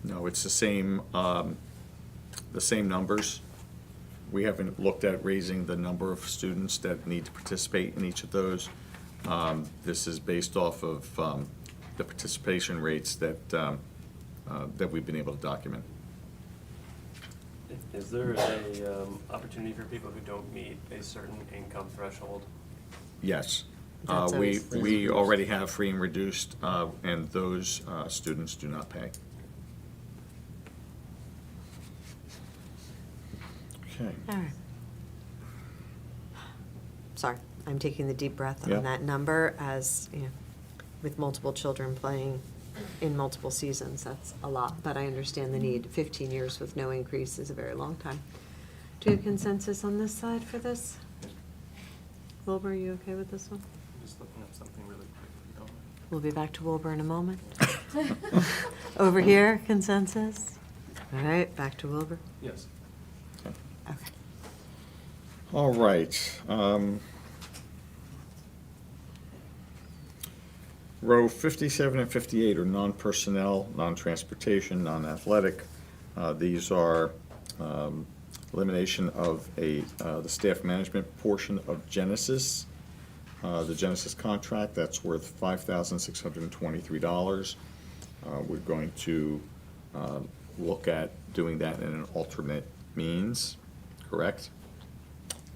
no, it's the same numbers. We haven't looked at raising the number of students that need to participate in each of those. This is based off of the participation rates that we've been able to document. Is there a opportunity for people who don't meet a certain income threshold? Yes. That's We always- we already have free and reduced, and those students do not pay. Okay. All right. Sorry, I'm taking the deep breath Yeah. on that number as, you know, with multiple children playing in multiple seasons, that's a lot, but I understand the need. 15 years with no increase is a very long time. Do you have consensus on this side for this? Wilbur, are you okay with this one? I'm just looking up something really quickly. Don't I? We'll be back to Wilbur in a moment. Over here, consensus? All right, back to Wilbur. Yes. Okay. All right. Row 57 and 58 are non-personnel, non-transportation, non-athletic. These are elimination of the staff management portion of Genesis. The Genesis contract, that's worth $5,623. We're going to look at doing that in an alternate means, correct?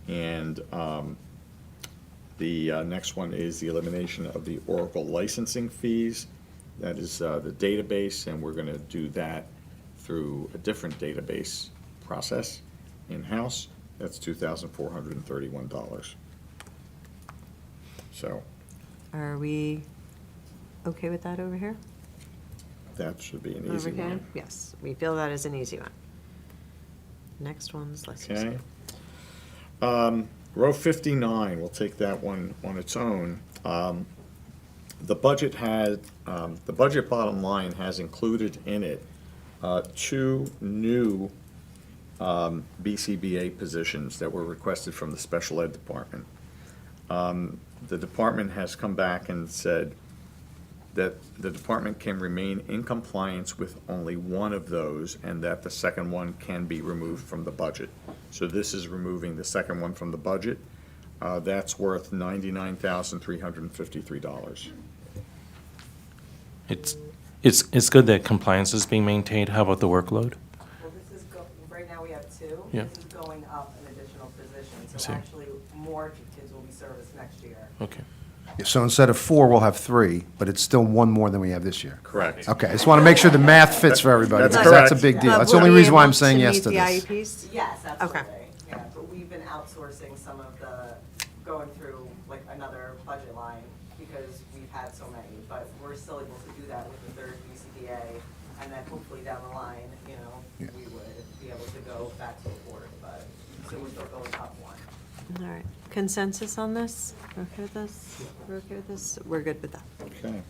And the next one is the elimination of the Oracle licensing fees. That is the database, and we're going to do that through a different database process in-house. That's $2,431. So Are we okay with that over here? that should be an Over easy here? one. Yes, we feel that is an easy one. Next one's, let's see. Okay. Row 59, we'll take that one on its own. The budget the budget bottom line has included in it 2 new BCBA positions that were requested from the special ed department. The department has come back and said that the department can remain in compliance with only one of those, and that the second one can be removed from the budget. So this is removing the second one from the budget. That's worth $99,353. It's good that compliance is being maintained. How about the workload? Well, this is, right now we have 2. Yeah. This is going up an additional position, I see. so actually more kids will be serviced next year. Okay. Yeah, so instead of 4, we'll have 3, but it's still 1 more than we have this year. Correct. Okay, I just want to make sure the math fits for everybody, That's because that's a correct. big deal. But That's the we'll only be reason why able I'm saying yes to meet this. the IEPs? Yes, absolutely. Okay. Yeah, but we've been outsourcing some of the, going through like another budget line because we've had so many, but we're still able to do that with the 3rd BCBA, and then hopefully down the line, you know, we would be able to go back to a 4th, but, so we're still going up 1. All right, consensus on this? We're okay with this? We're okay with this? We're good with that. Okay.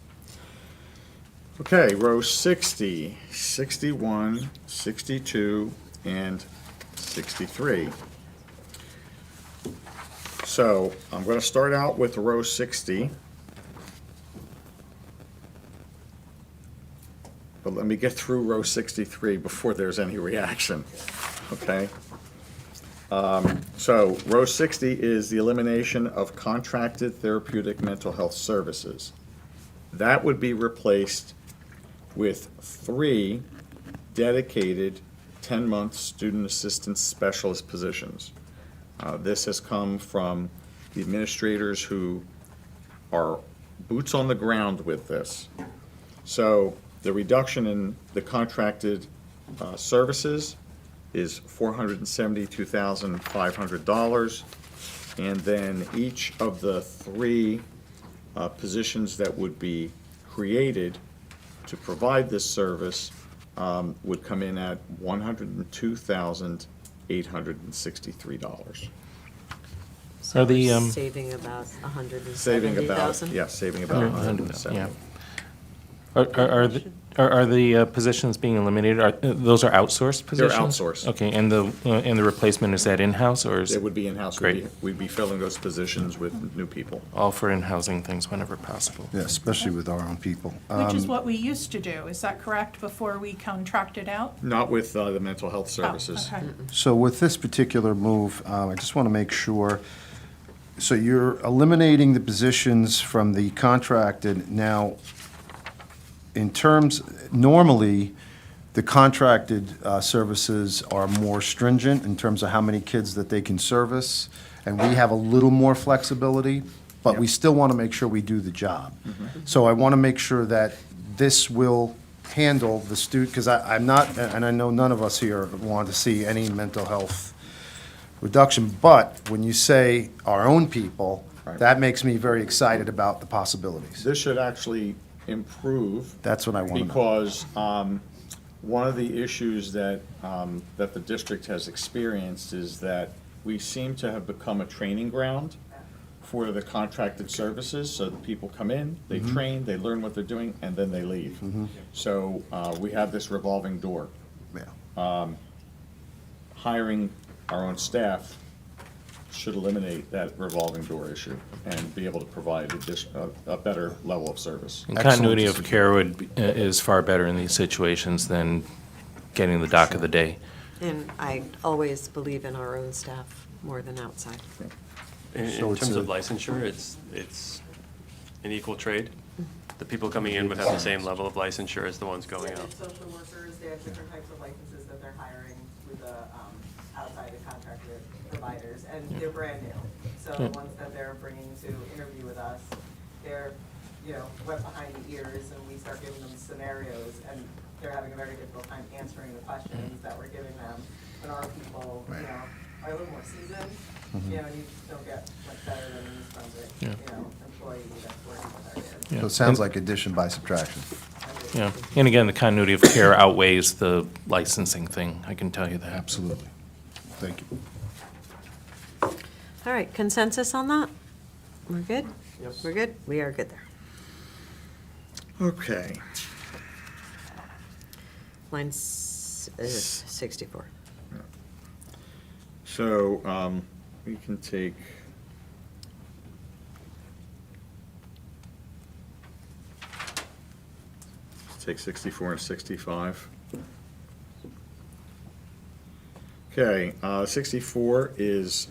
Okay, row 60, 61, 62, and 63. So I'm going to start out with row 60. But let me get through row 63 before there's any reaction, okay? So row 60 is the elimination of contracted therapeutic mental health services. That would be replaced with 3 dedicated 10-month student assistance specialist positions. This has come from the administrators who are boots on the ground with this. So the reduction in the contracted services is $472,500. And then each of the 3 positions that would be created to provide this service would come in at $102,863. So Are the, we're saving about $170,000? Saving about, yes, saving about Yeah. $170,000. Are the positions being eliminated, those are outsourced They're positions? outsourced. Okay, and the replacement, is that in-house or is? It would be in-house. Great. We'd be filling those positions with new people. All for in-housing things whenever possible. Yeah, especially with our own people. Which is what we used to do, is that correct, before we contracted out? Not with the mental health services. Oh, okay. So with this particular move, I just want to make sure, so you're eliminating the positions from the contracted. Now, in terms, normally, The contracted services are more stringent in terms of how many kids that they can service, and we have a little more flexibility, but we still want to make sure we do the job. So I want to make sure that this will handle the student, because I'm not, and I know none of us here want to see any mental health reduction, but when you say our own people, that makes me very excited about the possibilities. This should actually improve. That's what I want to know. Because one of the issues that the district has experienced is that we seem to have become a training ground for the contracted services. So the people come in, they train, they learn what they're doing, and then they leave. So we have this revolving door. Hiring our own staff should eliminate that revolving door issue and be able to provide a better level of service. And continuity of care is far better in these situations than getting the doc of the day. And I always believe in our own staff more than outside. In terms of licensure, it's an equal trade. The people coming in would have the same level of licensure as the ones going out. Social workers, they have different types of licenses that they're hiring through the outside the contracted providers, and they're brand new. So the ones that they're bringing to interview with us, they're, wet behind the ears, and we start giving them scenarios, and they're having a very difficult time answering the questions that we're giving them. When our people, are a little more seasoned, and you just don't get much better than an East Brunswick, employee that's working with our kids. So it sounds like addition by subtraction. Yeah, and again, the continuity of care outweighs the licensing thing, I can tell you that. Absolutely. Thank you. All right, consensus on that? We're good? Yes. We're good? We are good there. Okay. Line 64. So we can take take 64 and 65. Okay, 64 is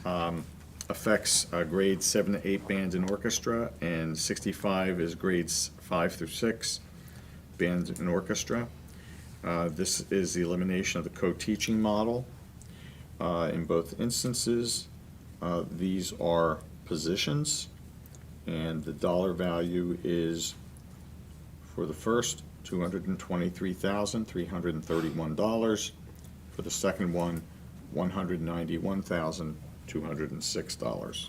affects grades 7 to 8 band and orchestra, and 65 is grades 5 through 6 band and orchestra. This is the elimination of the co-teaching model. In both instances, these are positions, and the dollar value is, for the first, $223,331. For the second one, $191,206.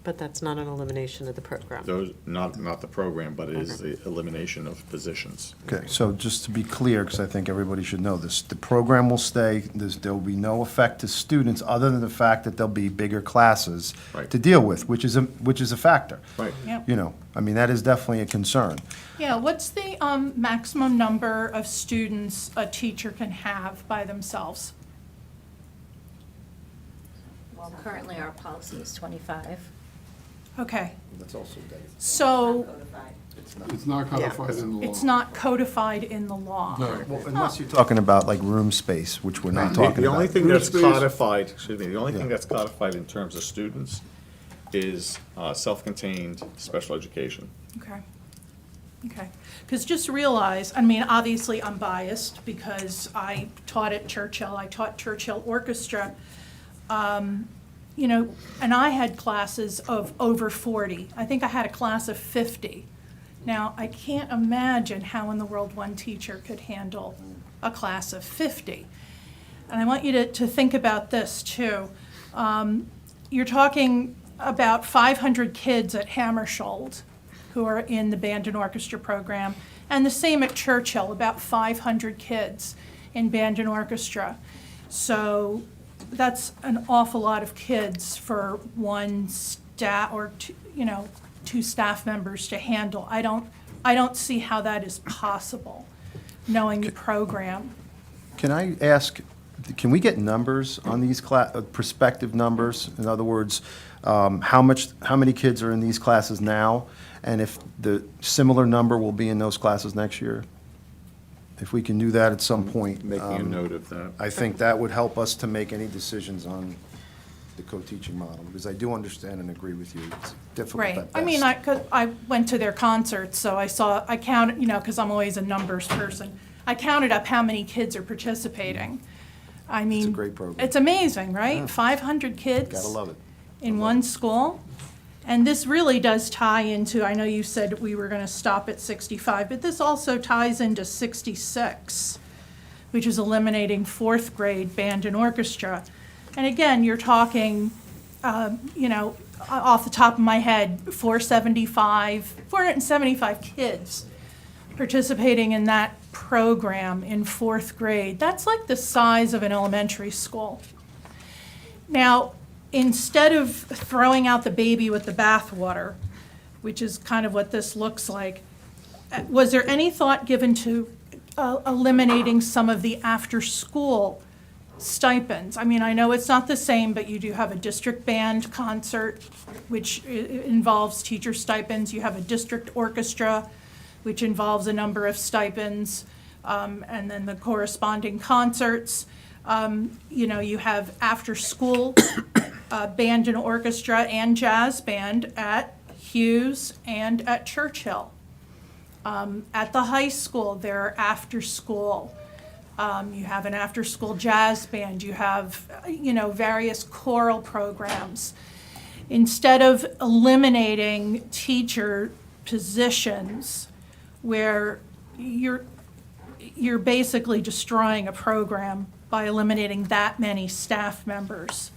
But that's not an elimination of the program. Those, not the program, but it is the elimination of positions. Okay, so just to be clear, because I think everybody should know this, the program will stay, there will be no effect to students other than the fact that there'll be bigger classes Right. to deal with, which is a factor. Right. Yep. That is definitely a concern. Yeah, what's the maximum number of students a teacher can have by themselves? Well, currently our policy is 25. Okay, That's also so It's not codified in the law. it's not codified in the law. Unless you're talking about like room space, which we're not talking about. The only thing that's Space. codified, the only Yeah. thing that's codified in terms of students is self-contained special education. Okay. Okay. Because just realize, obviously I'm biased because I taught at Churchill. I taught Churchill Orchestra. And I had classes of over 40. I think I had a class of 50. Now, I can't imagine how in the world one teacher could handle a class of 50. And I want you to think about this too. You're talking about 500 kids at Hammersholt who are in the band and orchestra program, and the same at Churchill, about 500 kids in band and orchestra. So that's an awful lot of kids for one staff or two staff members to handle. I don't see how that is possible, knowing the program. Can I ask, can we get numbers on these prospective numbers? In other words, how many kids are in these classes now? And if the similar number will be in those classes next year? If we can do that at some point. Making a note of that. I think that would help us to make any decisions on the co-teaching model, because I do understand and agree with you. It's difficult Right. at best. 'Cause I went to their concerts, so I counted, because I'm always a numbers person. I counted up how many kids are participating. I mean. great program. It's amazing, right? Yeah. 500 kids. Gotta love it. In one school. And this really does tie into, I know you said we were going to stop at 65, but this also ties into 66, which is eliminating fourth grade band and orchestra. And again, you're talking, off the top of my head, 475 kids participating in that program in fourth grade. That's like the size of an elementary school. Now, instead of throwing out the baby with the bathwater, which is kind of what this looks like, was there any thought given to eliminating some of the after-school stipends? I mean, I know it's not the same, but you do have a district band concert, which involves teacher stipends. You have a district orchestra, which involves a number of stipends, and then the corresponding concerts. You have after-school band and orchestra and jazz band at Hughes and at Churchill. At the high school, there are after-school. You have an after-school jazz band. You have, various choral programs. Instead of eliminating teacher positions where you're basically destroying a program by eliminating that many staff members,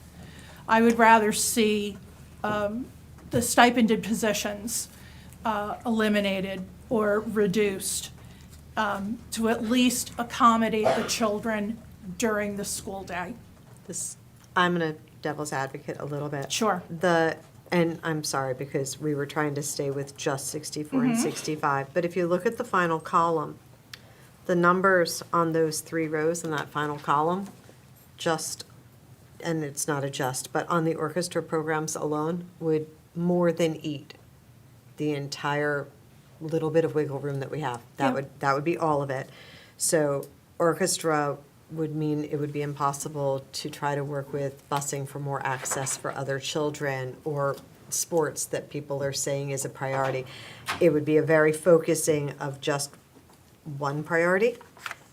I would rather see the stipended positions eliminated or reduced to at least accommodate the children during the school day. I'm going to devil's advocate a little bit. Sure. And I'm sorry, because we were trying to stay with just 64 and 65, but if you look at the final column, the numbers on those 3 rows in that final column, and it's not a just, but on the orchestra programs alone, would more than eat the entire little bit of wiggle room that we have. That would be all of it. So orchestra would mean it would be impossible to try to work with busing for more access for other children or sports that people are saying is a priority. It would be a very focusing of just one priority.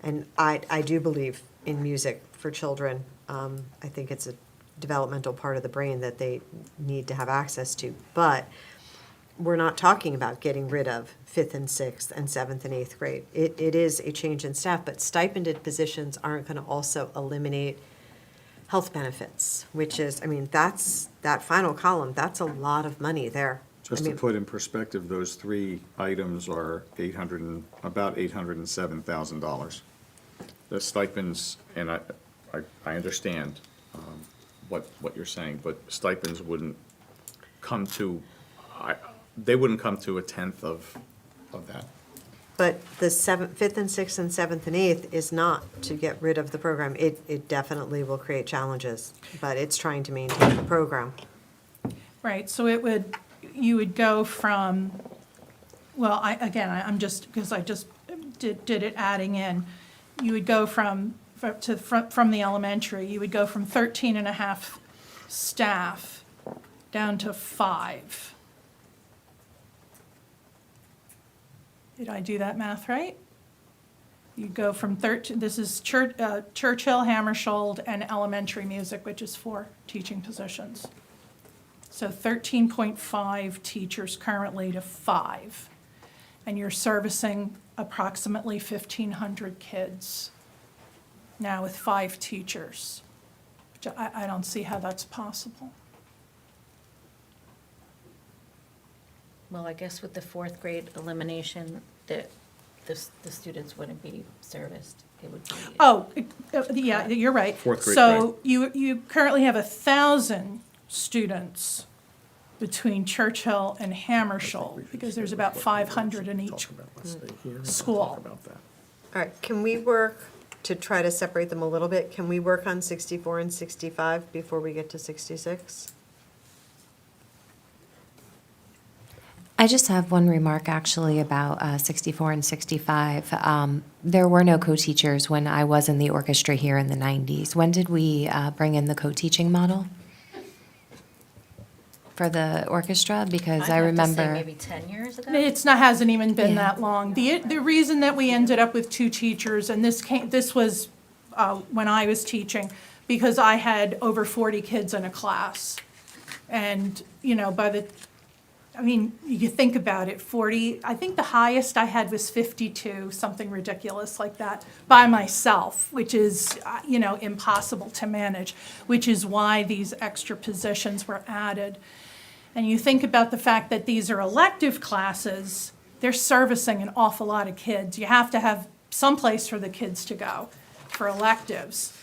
And I do believe in music for children. I think it's a developmental part of the brain that they need to have access to. But we're not talking about getting rid of 5th and 6th and 7th and 8th grade. It is a change in staff, but stipended positions aren't going to also eliminate health benefits, which is, that's that final column, that's a lot of money there. Just to put in perspective, those 3 items are about $807,000. The stipends, and I understand what you're saying, but stipends wouldn't come to, they wouldn't come to a tenth of that. But the 5th and 6th and 7th and 8th is not to get rid of the program. It definitely will create challenges, but it's trying to maintain the program. Right, so you would go from, well, I'm just, because I just did it adding in, you would go from the elementary, you would go from 13 and a half staff down to 5. Did I do that math right? You go from 13, this is Churchill, Hammersholt, and elementary music, which is 4 teaching positions. So 13.5 teachers currently to 5. And you're servicing approximately 1,500 kids now with 5 teachers. Which I don't see how that's possible. Well, I guess with the 4th grade elimination, the students wouldn't be serviced. It would be. Oh, yeah, you're right. 4th grade, So you currently have 1,000 students between Churchill and Hammersholt, because there's about 500 in each school. All right, can we work to try to separate them a little bit? Can we work on 64 and 65 before we get to 66? I just have one remark actually about 64 and 65. There were no co-teachers when I was in the orchestra here in the 90s. When did we bring in the co-teaching model? for the orchestra? Because I'd I have to remember. say maybe 10 years ago. Hasn't even been Yeah. that long. The reason that we ended up with 2 teachers, and this was when I was teaching, because I had over 40 kids in a class. And, you know, you think about it, 40, I think the highest I had was 52, something ridiculous like that, by myself, which is, impossible to manage, which is why these extra positions were added. And you think about the fact that these are elective classes, they're servicing an awful lot of kids. You have to have some place for the kids to go for electives.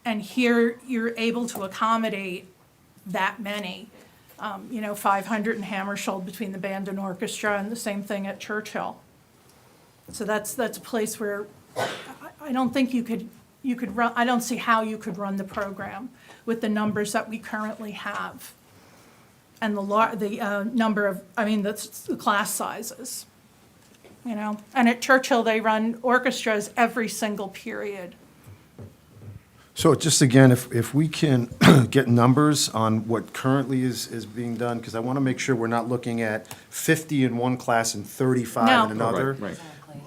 And here, you're able to accommodate that many. 500 in Hammersholt between the band and orchestra, and the same thing at Churchill. So that's a place where I don't think you could run, I don't see how you could run the program with the numbers that we currently have. And the class sizes, And at Churchill, they run orchestras every single period. So just again, if we can get numbers on what currently is being done, because I want to make sure we're not looking at 50 in one class and 35 No. in another. Right.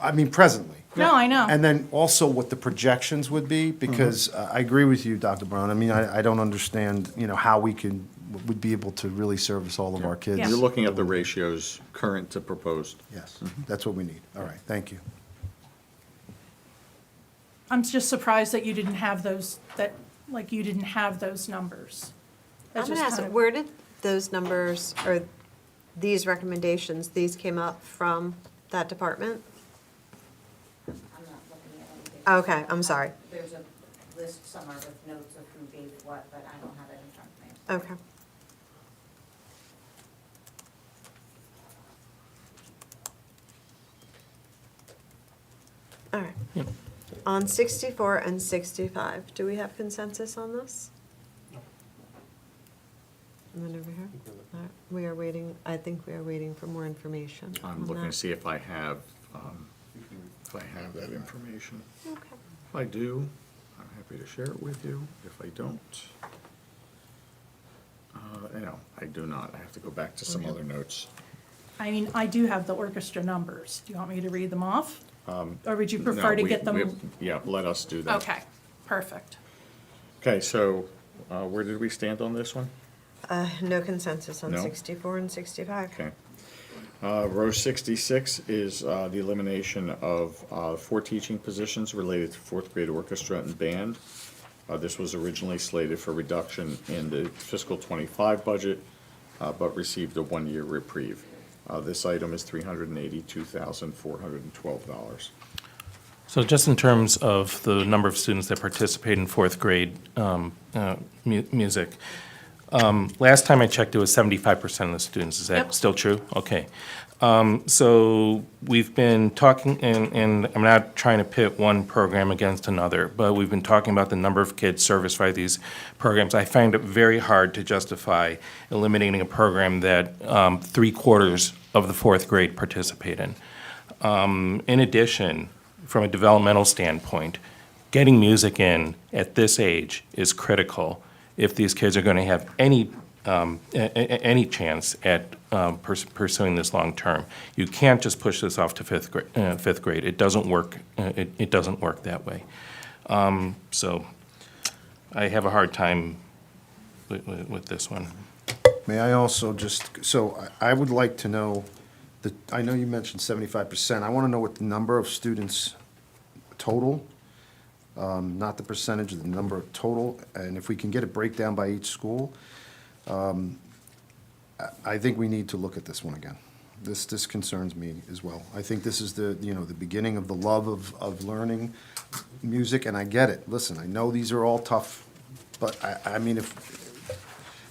I mean, presently. No, I know. And then also what the projections would be, because I agree with you, Dr. Brown. I mean, I don't understand, how we would be able to really service all of our kids. Yeah. You're looking at the ratios current to proposed. Yes, that's what we need. All right, thank you. I'm just surprised that you didn't have those, numbers. That I'm going just to ask, kind of- where did those numbers, or these recommendations, these came up from that department? I'm not looking at anything. Okay, I'm sorry. There's a list somewhere with notes of who gave what, but I don't have it in front of me. Okay. All right. On 64 and 65, do we have consensus on this? And then over here? All right, we are waiting, I think we are waiting for more information I'm on looking to that. see if I have that information. Okay. If I do, I'm happy to share it with you. If I don't, I do not. I have to go back to some other notes. I do have the orchestra numbers. Do you want me to read them off? Or would you prefer No, to we- get them? Yeah, let us do that. Okay, perfect. Okay, so where did we stand on this one? No consensus on No? 64 and 65. Okay. Row 66 is the elimination of 4 teaching positions related to 4th grade orchestra and band. This was originally slated for reduction in the fiscal '25 budget, but received a 1-year reprieve. This item is $382,412. So just in terms of the number of students that participate in 4th grade music, last time I checked, it was 75% of the students. Is that Yep. still true? Okay. So we've been talking, and I'm not trying to pit one program against another, but we've been talking about the number of kids serviced by these programs. I find it very hard to justify eliminating a program that 3/4 of the 4th grade participate in. In addition, from a developmental standpoint, getting music in at this age is critical if these kids are going to have any chance at pursuing this long term. You can't just push this off to fifth grade. It doesn't work. It doesn't work that way. So I have a hard time with this one. May I also I would like to know, I know you mentioned 75%. I want to know what the number of students total, not the percentage, the number of total, and if we can get a breakdown by each school. I think we need to look at this one again. This concerns me as well. I think this is the beginning of the love of learning music, and I get it. Listen, I know these are all tough, but I mean, if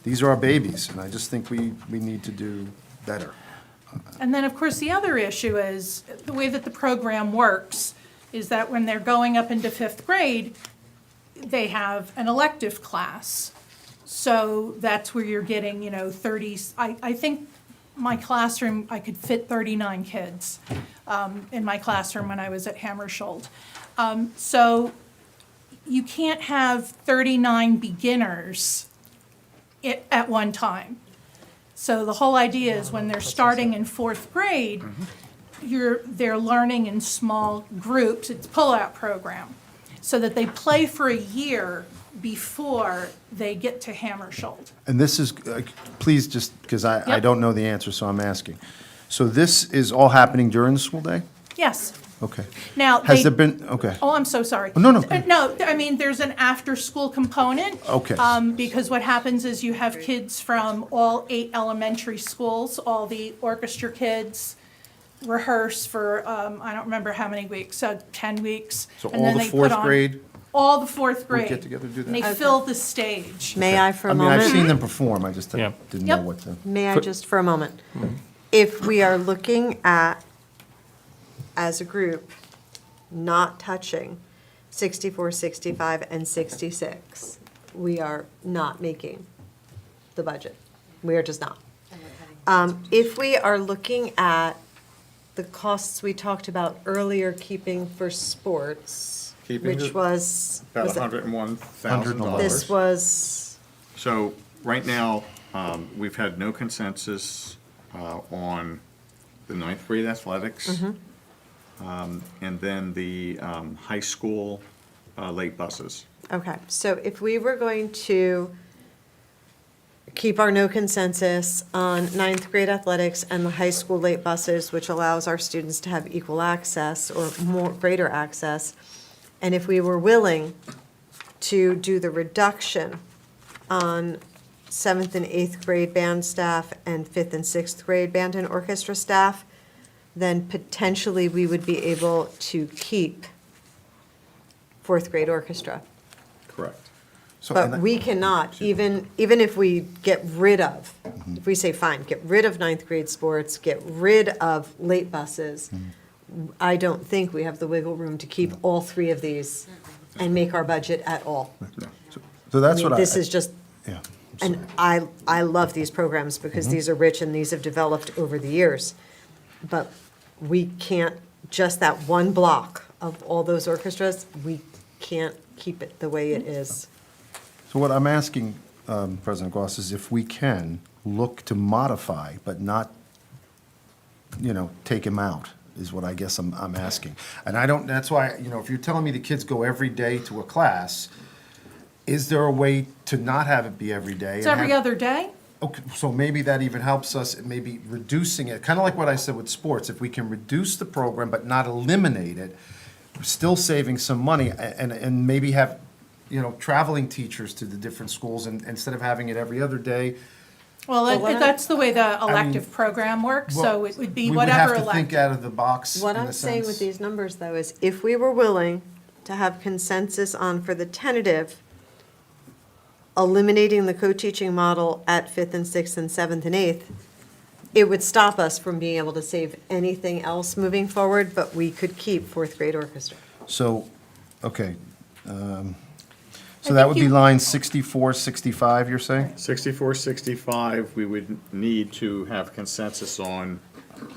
these are our babies, and I just think we need to do better. And then, of course, the other issue is, the way that the program works is that when they're going up into 5th grade, they have an elective class. So that's where you're getting, 30, I think my classroom, I could fit 39 kids in my classroom when I was at Hammersholt. So you can't have 39 beginners at one time. So the whole idea is when they're starting in fourth grade, they're learning in small groups. It's a pull-out program, so that they play for a year before they get to Hammersholt. And this is, please, just, because I Yep. don't know the answer, so I'm asking. So this is all happening during the school day? Yes. Okay. Now, Has there been, okay. Oh, I'm so sorry. Oh, no, no. No, I mean, there's an after-school component. Okay. Because what happens is you have kids from all 8 elementary schools, all the orchestra kids rehearse for, I don't remember how many weeks, so 10 weeks. So and all then the they put fourth on- grade All the fourth would grade. get together and do that? And they Okay. fill the stage. May I for a I mean, moment? I've seen them perform, I just Yeah. didn't know Yep. what to. May I just for a moment? If we are looking at, as a group, not touching 64, 65, and 66, we are not making the budget. We are just not. If we are looking at the costs we talked about earlier, keeping for sports, Keeping which the- was. About was it- $101,000. This was, So right now, we've had no consensus on the ninth grade athletics. And then the high school late buses. okay, so if we were going to keep our no consensus on ninth grade athletics and the high school late buses, which allows our students to have equal access or more, greater access, and if we were willing to do the reduction on 7th and 8th grade band staff and 5th and 6th grade band and orchestra staff, then potentially we would be able to keep 4th grade orchestra. Correct. So, But and we cannot, even if we get rid of, if we say, fine, get rid of ninth grade sports, get rid of late buses, I don't think we have the wiggle room to keep all 3 of these and make our budget at all. So that's I mean, what I. This is just, Yeah. and I love these programs because these are rich and these have developed over the years. But we can't, just that one block of all those orchestras, we can't keep it the way it is. So what I'm asking, President Goss, is if we can look to modify, but not, take him out, is what I guess I'm asking. And I don't, that's why, if you're telling me the kids go every day to a class, is there a way to not have it be every day? It's and every have- other day? Okay, so maybe that even helps us, maybe reducing it, kind of like what I said with sports. If we can reduce the program but not eliminate it, we're still saving some money and maybe have, traveling teachers to the different schools and instead of having it every other day. Well, what I'm- that's the way the elective program works, so it would be whatever We would have to think elective. out of the box What in a I'm saying with sense. these numbers, though, is if we were willing to have consensus on, for the tentative, eliminating the co-teaching model at 5th and 6th and 7th and 8th, it would stop us from being able to save anything else moving forward, but we could keep 4th grade orchestra. So, okay. So I that think would be you- line 64, 65, you're saying? 64, 65, we would need to have consensus on,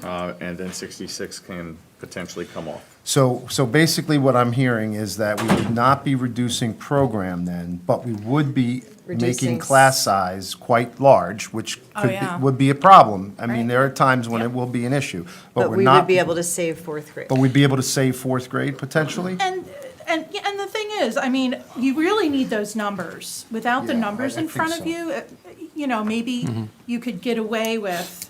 and then 66 can potentially come off. So basically what I'm hearing is that we would not be reducing program then, but we would be Reducing making s- class size quite large, which Oh, yeah. would be a problem. I mean, Right. there are times when it Yep. will be an issue, But we're we not. would be able to save 4th grade. But we'd be able to save fourth grade potentially? And the thing is, I mean, you really need those numbers. Without the Yeah, numbers I in think front so. of you, maybe you could get away with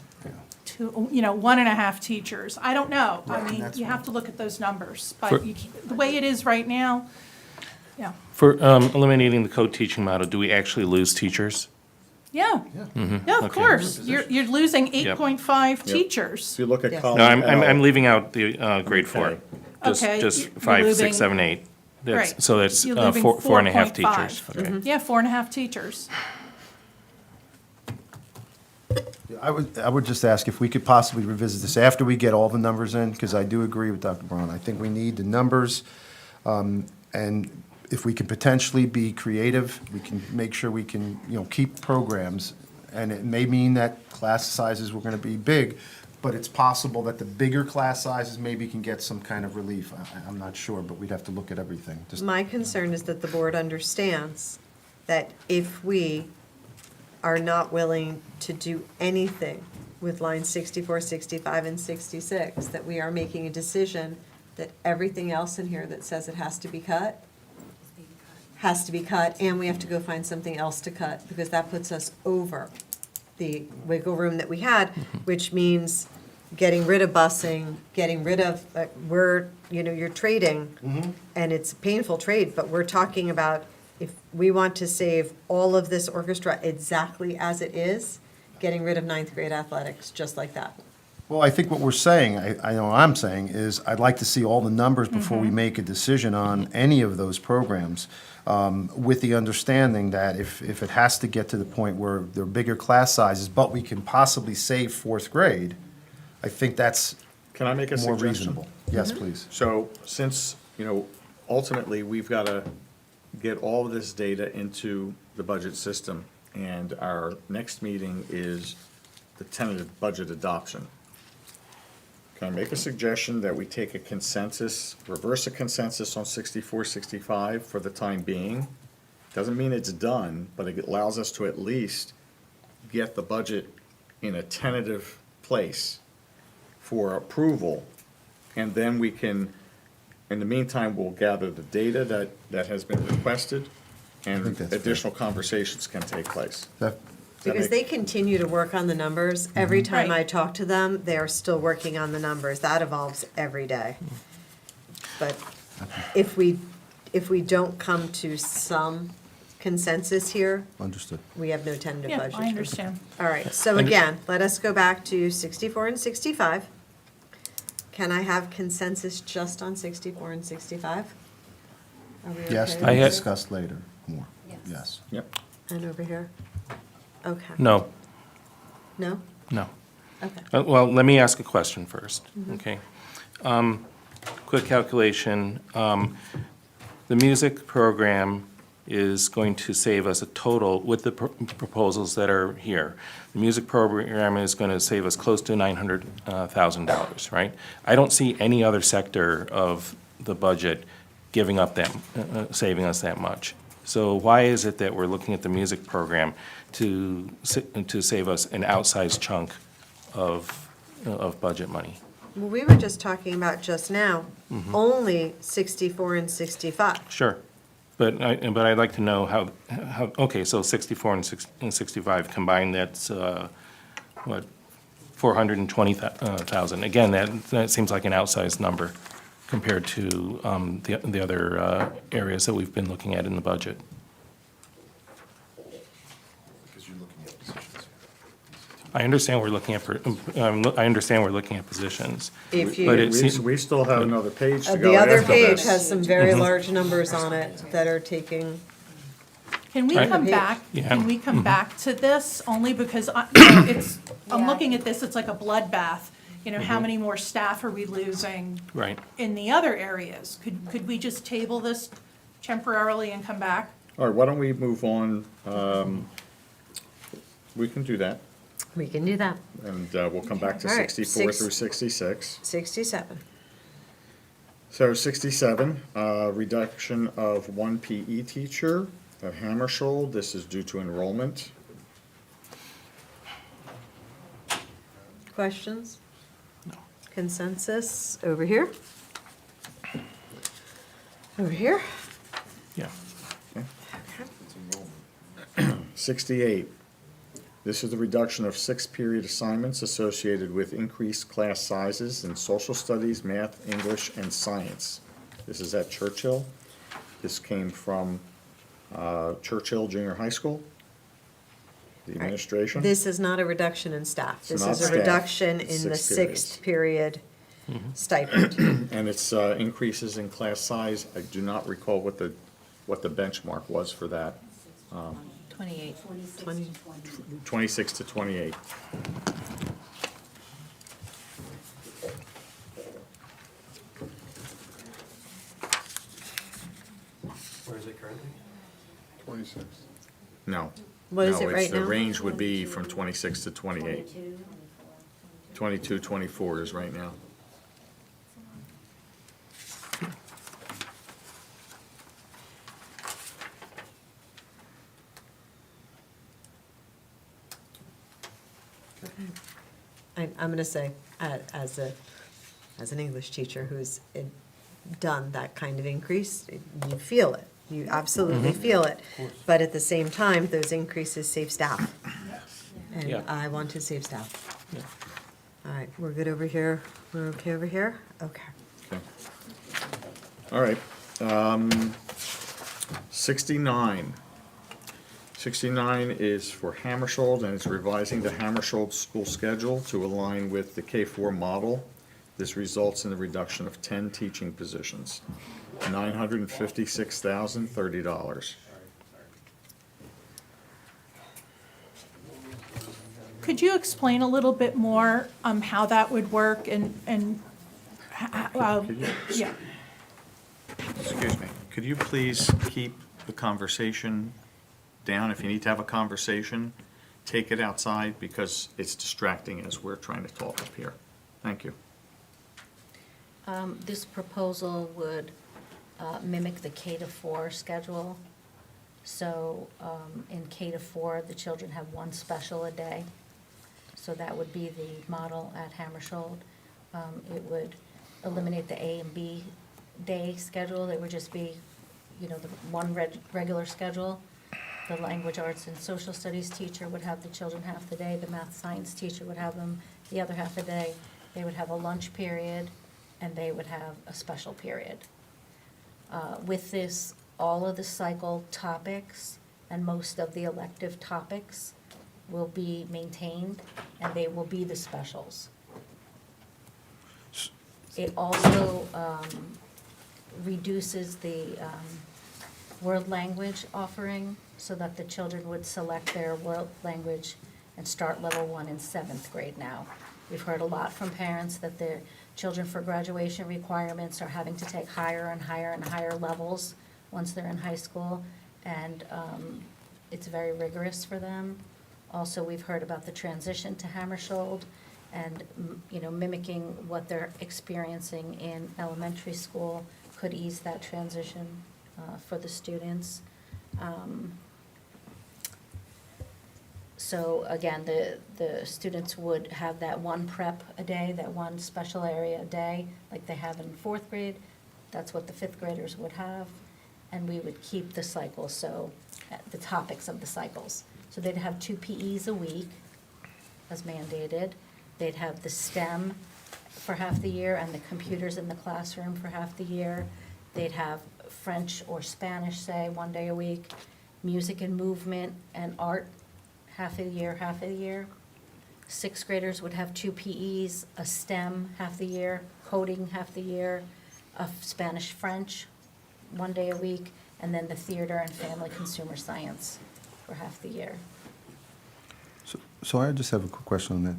1.5 teachers. I don't know. I Right, mean, that's you right. have to look at those numbers. But For- the way it is right now, yeah. For eliminating the co-teaching model, do we actually lose teachers? Yeah, yeah, of Okay. course. You're losing 8.5 teachers. If you look at Yeah. column No, I'm L, leaving out the grade 4. Okay, Just you're 5, losing- 6, 7, 8. Right. So that's You're losing 4.5 4.5. teachers. Okay. Yeah, 4.5 teachers. I would just ask if we could possibly revisit this after we get all the numbers in, because I do agree with Dr. Braun. I think we need the numbers, and if we can potentially be creative, we can make sure we can, keep programs. And it may mean that class sizes were gonna be big, but it's possible that the bigger class sizes maybe can get some kind of relief. I'm not sure, but we'd have to look at everything. Just My concern is that the board understands that if we are not willing to do anything with lines 64, 65, and 66, that we are making a decision that everything else in here that says it has to be cut, and we have to go find something else to cut, because that puts us over the wiggle room that we had, which means getting rid of busing, getting rid of, you're trading, and it's a painful trade, but we're talking about if we want to save all of this orchestra exactly as it is, getting rid of ninth grade athletics, just like that. Well, I think what we're saying, I know what I'm saying, is I'd like to see all the numbers before we make a decision on any of those programs, with the understanding that if it has to get to the point where there are bigger class sizes, but we can possibly save fourth grade, I think that's Can I make a more suggestion? reasonable. Yes, please. So since, ultimately, we've got to get all of this data into the budget system, and our next meeting is the tentative budget adoption. Can I make a suggestion that we take a consensus, reverse a consensus on 64, 65 for the time being? Doesn't mean it's done, but it allows us to at least get the budget in a tentative place for approval. And then we can, in the meantime, we'll gather the data that has been requested, and think that's fair. additional conversations can take place. That- Because they continue to work on the numbers. Every time Right. I talk to them, they are still working on the numbers. That evolves every day. But if we don't come to some consensus here, Understood. we have no tentative Yeah, budget. I understand. All right, so again, let us go back to 64 and 65. Can I have consensus just on 64 and 65? Are we okay Yes, with to I be had- discussed later, more. Yes. Yep. And over here? Okay. No, No? no. Okay. Well, let me ask a question first, okay? Quick calculation. The music program is going to save us a total, with the proposals that are here, the music program is going to save us close to $900,000, right? I don't see any other sector of the budget giving up that, saving us that much. So why is it that we're looking at the music program to save us an outsized chunk of budget money? Well, we were just talking about just now, only 64 and 65. Sure, but I'd like to know how, okay, so 64 and 65 combined, that's, what, 420,000. Again, that seems like an outsized number compared to the other areas that we've been looking at in the budget. I understand we're looking at, positions. If you- but it seems- We still have another page to go The other after page this. has some very large numbers on it that are taking, Can we Right. come back, Yeah. can we come back to this, only because I'm looking at this, it's like a bloodbath. How many more staff are we losing Right. in the other areas? Could we just table this temporarily and come back? All right, why don't we move on? We can do that, we can do that. and we'll come back to All right, 64 through 66. 67. So 67, reduction of one PE teacher at Hammersholt. This is due to enrollment. Questions? No. Consensus over here? Over here? Yeah. 68, this is the reduction of 6-period assignments associated with increased class sizes in social studies, math, English, and science. This is at Churchill. This came from Churchill Junior High School, the administration. This is not a reduction in staff. It's This not is a staff. reduction It's in the 6 periods. sixth period stipend. And it's increases in class size. I do not recall what the benchmark was for that. 28. 26 to 28. Where is it currently? 26. No. What is No, it it's- right now? The range would be from 26 to 28. 22, 24 is right now. I'm going to say, as an English teacher who's done that kind of increase, you feel it. You absolutely feel it. But at the same time, those increases save staff. And Yeah. I want to save staff. Yeah. All right, we're good over here. We're okay over here? Okay. Okay. All right. 69. 69 is for Hammersholt, and it's revising the Hammersholt school schedule to align with the K-4 model. This results in the reduction of 10 teaching positions, $956,030. Could you explain a little bit more how that would work and yeah. Excuse me, could you please keep the conversation down? If you need to have a conversation, take it outside because it's distracting as we're trying to talk up here. Thank you. This proposal would mimic the K-4 schedule. So in K-4, the children have one special a day. So that would be the model at Hammersholt. It would eliminate the A and B day schedule. It would just be, the one regular schedule. The language arts and social studies teacher would have the children half the day. The math science teacher would have them the other half a day. They would have a lunch period, and they would have a special period. With this, all of the cycle topics and most of the elective topics will be maintained, and they will be the specials. It also reduces the world language offering so that the children would select their world language and start level 1 in 7th grade now. We've heard a lot from parents that their children for graduation requirements are having to take higher and higher and higher levels once they're in high school, and it's very rigorous for them. Also, we've heard about the transition to Hammersholt and, mimicking what they're experiencing in elementary school could ease that transition for the students. So again, the students would have that one prep a day, that one special area a day, like they have in 4th grade. That's what the 5th graders would have. And we would keep the cycles, so the topics of the cycles. So they'd have 2 PEs a week, as mandated. They'd have the STEM for half the year and the computers in the classroom for half the year. They'd have French or Spanish, say, 1 day a week. Music and movement and art, half a year, half a year. 6th graders would have 2 PEs, a STEM half the year, coding half the year, a Spanish, French 1 day a week, and then the theater and family consumer science for half the year. So I just have a quick question on that,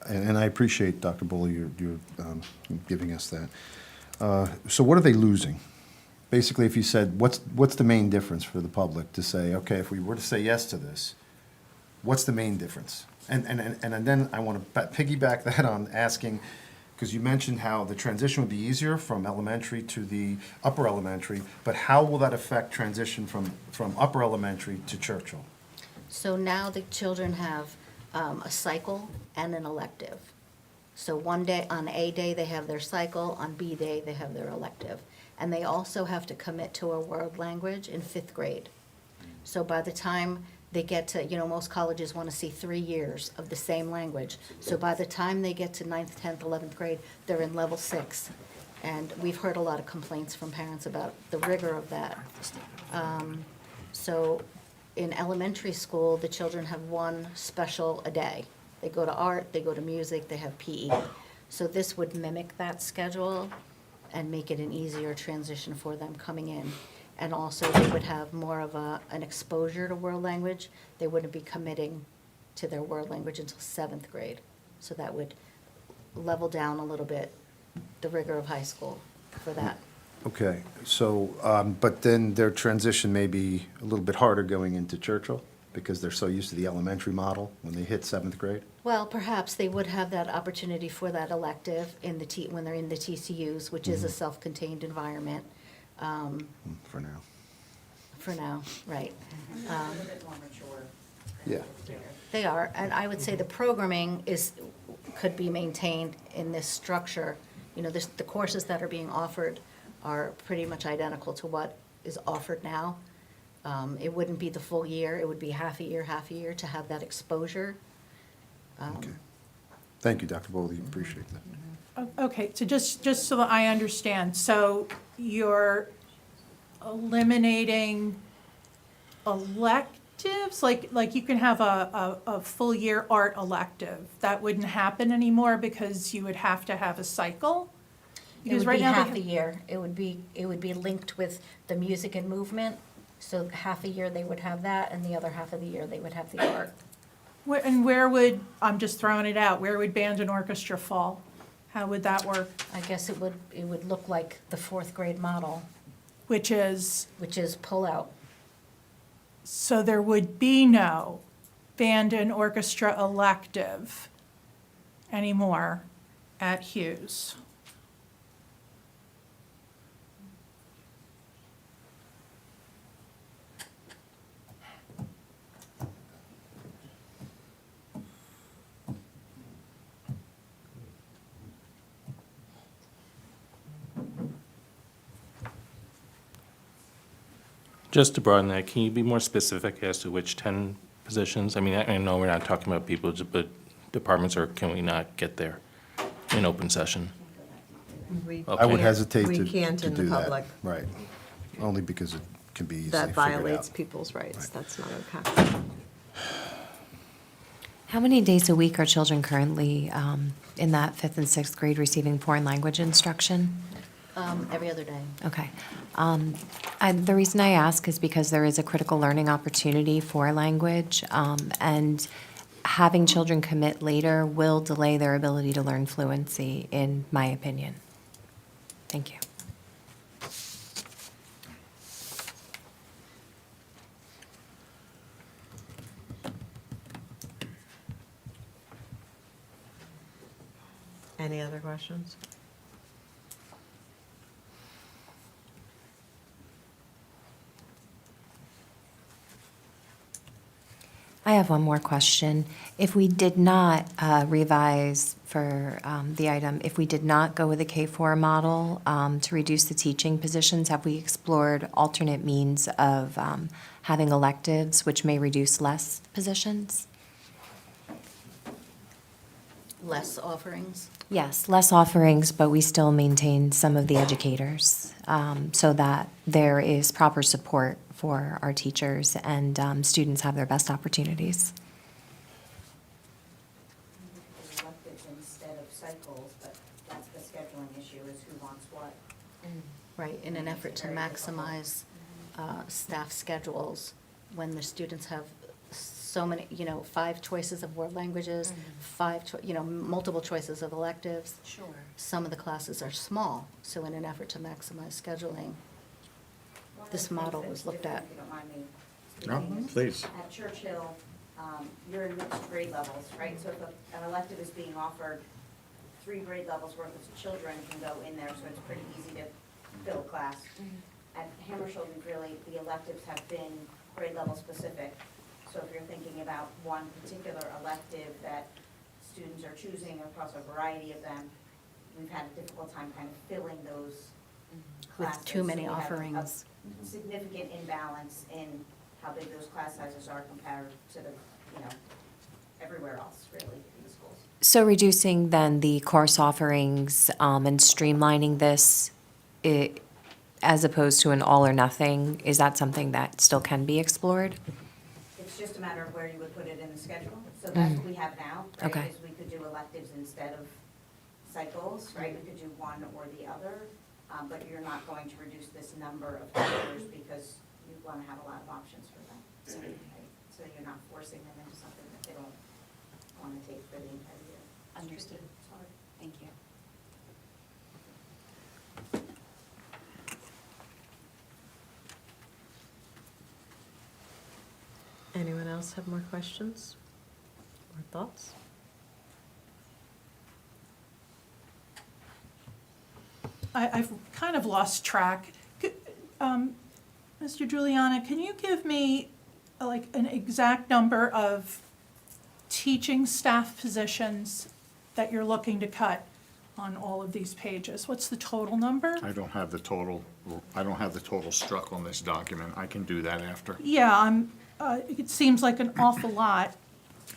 and I appreciate, Dr. Bully, you're giving us that. So what are they losing? Basically, if you said, what's the main difference for the public to say, okay, if we were to say yes to this, what's the main difference? And then I want to piggyback that on asking, because you mentioned how the transition would be easier from elementary to the upper elementary, but how will that affect transition from upper elementary to Churchill? So now the children have a cycle and an elective. So one day, on A day, they have their cycle, on B day, they have their elective. And they also have to commit to a world language in 5th grade. So by the time they get to, most colleges want to see 3 years of the same language. So by the time they get to 9th, 10th, 11th grade, they're in level 6. And we've heard a lot of complaints from parents about the rigor of that. So in elementary school, the children have one special a day. They go to art, they go to music, they have PE. So this would mimic that schedule and make it an easier transition for them coming in. And also, they would have more of an exposure to world language. They wouldn't be committing to their world language until 7th grade. So that would level down a little bit the rigor of high school for that. Okay, so, but then their transition may be a little bit harder going into Churchill because they're so used to the elementary model when they hit 7th grade? Well, perhaps they would have that opportunity for that elective in when they're in the TCUs, which is a self-contained environment. For now. For now, right. A little bit more mature. Yeah. They are, and I would say the programming is could be maintained in this structure. You know, the courses that are being offered are pretty much identical to what is offered now. It wouldn't be the full year, it would be half a year to have that exposure. Okay. Thank you, Dr. Bowley, appreciate that. Okay, so just so that I understand, so you're eliminating electives? Like you can have a full year art elective. That wouldn't happen anymore because you would have to have a cycle? It Because would right be now they half have- a year. It would be linked with the music and movement. So half a year they would have that, and the other half of the year they would have the art. And where would, I'm just throwing it out, where would band and orchestra fall? How would that work? I guess it would look like the fourth grade model, Which is, pull out. so there would be no band and orchestra elective anymore at Hughes. Just to broaden that, can you be more specific as to which 10 positions? I mean, I know we're not talking about people, but departments, or can we not get there in open session? We I would Okay. hesitate to We do can't in the that. public. Right. Only because it can be easily That figured out. violates people's rights. That's not okay. How many days a week are children currently in that 5th and 6th grade receiving foreign language instruction? Every other day. Okay. The reason I ask is because there is a critical learning opportunity for language, and having children commit later will delay their ability to learn fluency, in my opinion. Thank you. Any other questions? I have one more question. If we did not revise for the item, if we did not go with a K-4 model to reduce the teaching positions, have we explored alternate means of having electives which may reduce less positions? Less offerings. Yes, less offerings, but we still maintain some of the educators so that there is proper support for our teachers and students have their best opportunities. Electives instead of cycles, but that's the scheduling issue, is who wants what. Right, in an effort to maximize staff schedules, when the students have so many, 5 choices of world languages, multiple choices of electives. Sure. Some of the classes are small, so in an effort to maximize scheduling, this model was looked at. If you don't mind me No, speaking. please. At Churchill, you're in mixed grade levels, right? So if an elective is being offered, 3 grade levels worth of children can go in there, so it's pretty easy to fill a class. At Hammersholt, the electives have been grade level specific. So if you're thinking about one particular elective that students are choosing across a variety of them, we've had a difficult time kind of filling those classes. With too many So we have a offerings. significant imbalance in how big those class sizes are compared to the, everywhere else, really, in the schools. So reducing then the course offerings and streamlining this as opposed to an all or nothing, is that something that still can be explored? It's just a matter of where you would put it in the schedule. So that's what we have now, right? Okay. Is we could do electives instead of cycles, right? We could do one or the other, but you're not going to reduce this number of teachers because you want to have a lot of options for them. Right? So you're not forcing them into something that they don't want to take for the entire year. Understood. Sorry. Thank you. Anyone else have more questions or thoughts? I've kind of lost track. Mr. Juliana, can you give me like an exact number of teaching staff positions that you're looking to cut on all of these pages? What's the total number? I don't have the total struck on this document. I can do that after. Yeah, it seems like an awful lot.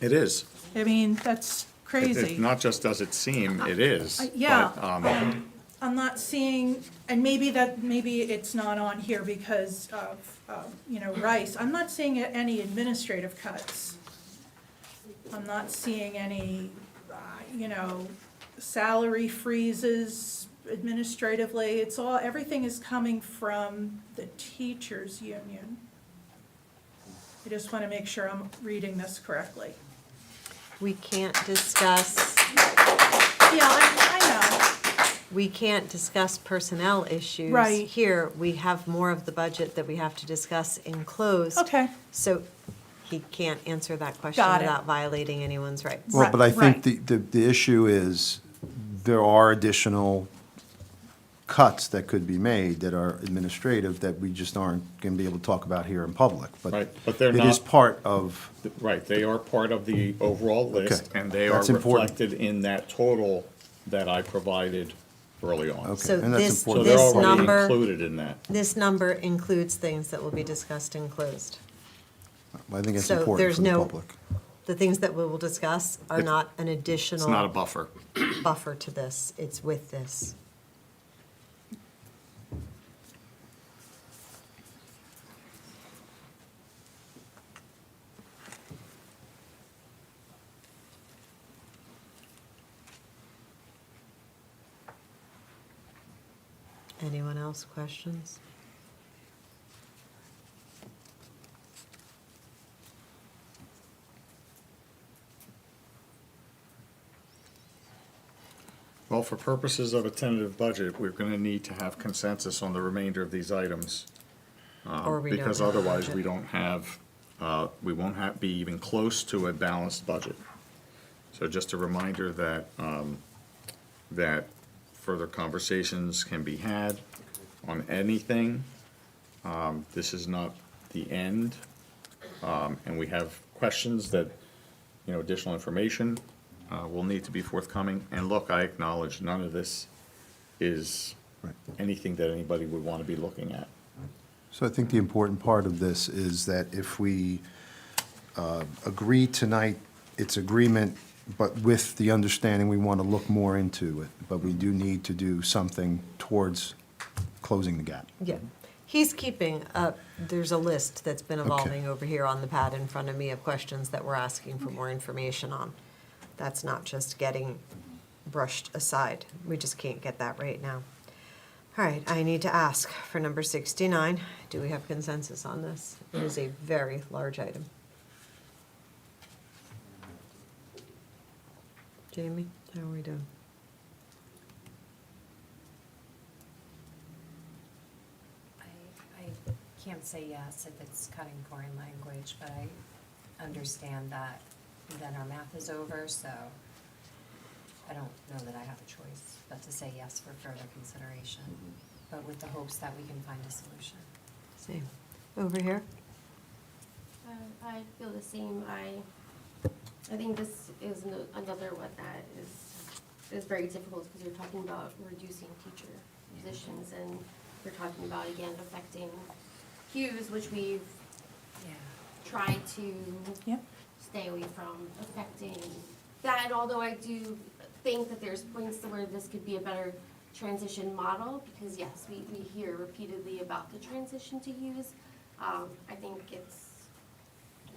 It is. I mean, that's crazy. Not just does it seem, it is. Yeah. But, I'm not seeing, and maybe it's not on here because of, Rice. I'm not seeing any administrative cuts. I'm not seeing any, salary freezes administratively. Everything is coming from the teachers' union. I just want to make sure I'm reading this correctly. We can't discuss, Yeah, I know. we can't discuss personnel issues. Right. Here, we have more of the budget that we have to discuss in closed. Okay. So he can't answer that question Got it. without violating anyone's rights. Well, but I Right. think the issue is, there are additional cuts that could be made that are administrative that we just aren't going to be able to talk about here in public. Right, but they're It is not- part of, Right, they are part of the overall list, Okay. and they are That's important. reflected in that total that I provided early on. Okay. So and that's this, important. So they're this already number, included in that. this number includes things that will be discussed in closed. I think it's So important there's for the no- public. The things that we will discuss are not an additional. It's not a buffer. Buffer to this, it's with this. Anyone else questions? Well, for purposes of a tentative budget, we're gonna need to have consensus on the remainder of these items. Or we don't Because have a otherwise, budget. we don't have, we won't be even close to a balanced budget. So just a reminder that, that further conversations can be had on anything. This is not the end, and we have questions that, additional information will need to be forthcoming. And look, I acknowledge none of this is anything that anybody would want to be looking at. So I think the important part of this is that if we agree tonight, it's agreement, but with the understanding we want to look more into it. But we do need to do something towards closing the gap. Yeah. He's keeping, there's a list that's been evolving over here on the pad in front of me of questions that we're asking for more information on. That's not just getting brushed aside. We just can't get that right now. All right, I need to ask for number 69. Do we have consensus on this? It is a very large item. Jamie, how are we doing? I can't say yes if it's cutting foreign language, but I understand that then our math is over, so I don't know that I have a choice but to say yes for further consideration, but with the hopes that we can find a solution. Same. Over here? I feel the same. I think this is another one that is very difficult because you're talking about reducing teacher positions and we're talking about, again, affecting cues, which we've tried to stay away from affecting that. And although I do think that there's points to where this could be a better transition model, because yes, we hear repeatedly about the transition to use, I think it's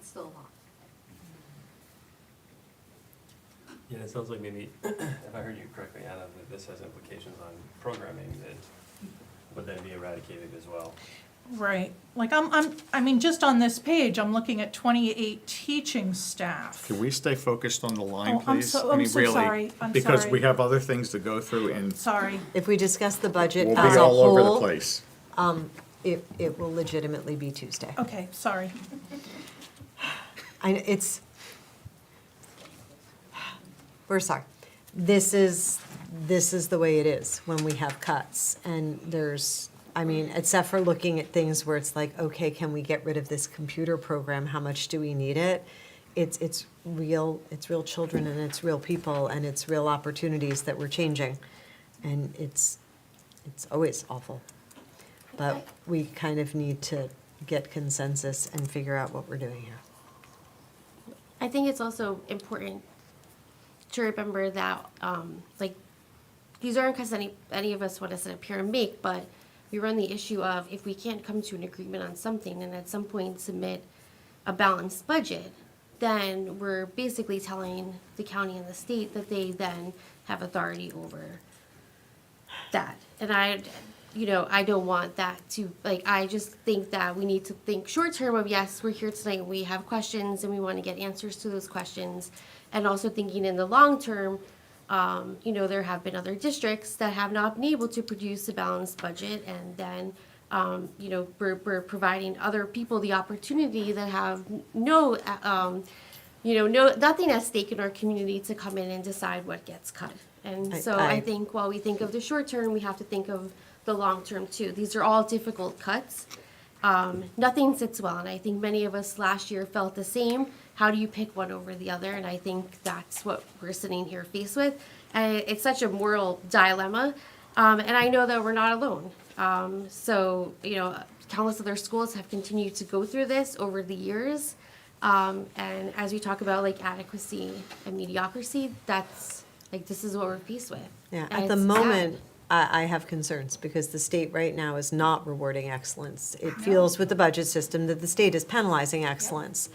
still a lot. Yeah, it sounds like maybe, if I heard you correctly, Anna, that this has implications on programming that would then be eradicated as well. Right. Like I mean, just on this page, I'm looking at 28 teaching staff. Can we stay focused on the line, Oh, I'm please? so- I I'm mean, so really, sorry. I'm because sorry. we have other things to go through, and Sorry. If we discuss the budget we'll as be a all over the whole, place. it will legitimately be Tuesday. Okay, sorry. We're sorry. This is the way it is when we have cuts. And there's, I mean, except for looking at things where it's like, okay, can we get rid of this computer program? How much do we need it? it's real children, and it's real people, and it's real opportunities that we're changing. And it's always awful. But we kind of need to get consensus and figure out what we're doing here. I think it's also important to remember that, these aren't because any of us want to sit up here and make, but we run the issue of if we can't come to an agreement on something and at some point submit a balanced budget, then we're basically telling the county and the state that they then have authority over that. And I don't want that to, I just think that we need to think short term of, yes, we're here tonight, we have questions, and we want to get answers to those questions. And also thinking in the long term, there have been other districts that have not been able to produce a balanced budget, and then, we're providing other people the opportunity that have nothing at stake in our community to come in and decide what gets cut. And so I think while we think of the short term, we have to think of the long term too. These are all difficult cuts. Nothing sits well, and I think many of us last year felt the same. How do you pick one over the other? And I think that's what we're sitting here faced with. And it's such a moral dilemma, and I know that we're not alone. Countless other schools have continued to go through this over the years. And as we talk about adequacy and mediocrity, that's this is what we're faced with. Yeah, And at the it's moment, sad. I have concerns because the state right now is not rewarding excellence. It feels with the budget system that the state is penalizing excellence.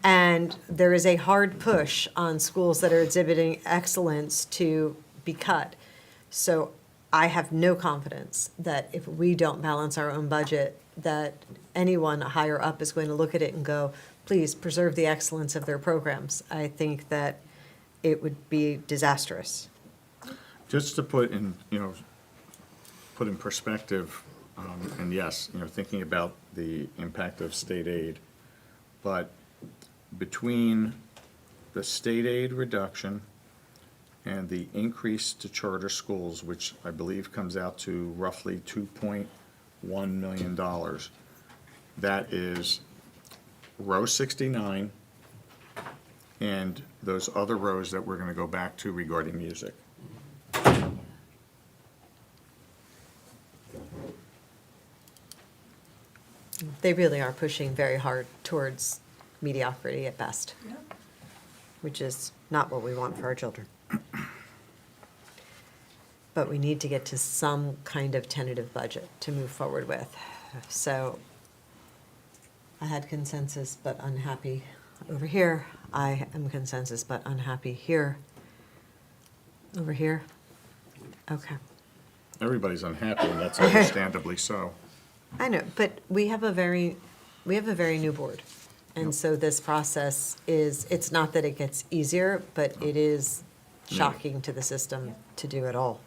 And there is a hard push on schools that are exhibiting excellence to be cut. So I have no confidence that if we don't balance our own budget, that anyone higher up is going to look at it and go, please preserve the excellence of their programs. I think that it would be disastrous. Just to put in perspective, and yes, thinking about the impact of state aid, but between the state aid reduction and the increase to charter schools, which I believe comes out to roughly $2.1 million, that is row 69 and those other rows that we're going to go back to regarding music. They really are pushing very hard towards mediocrity at best, which is not what we want for our children. But we need to get to some kind of tentative budget to move forward with. So I had consensus but unhappy over here. I am consensus but unhappy here. Over here? Okay. Everybody's unhappy, and that's understandably so. I know, but we have a very new board. And so this process it's not that it gets easier, but it is shocking to the system to do it all.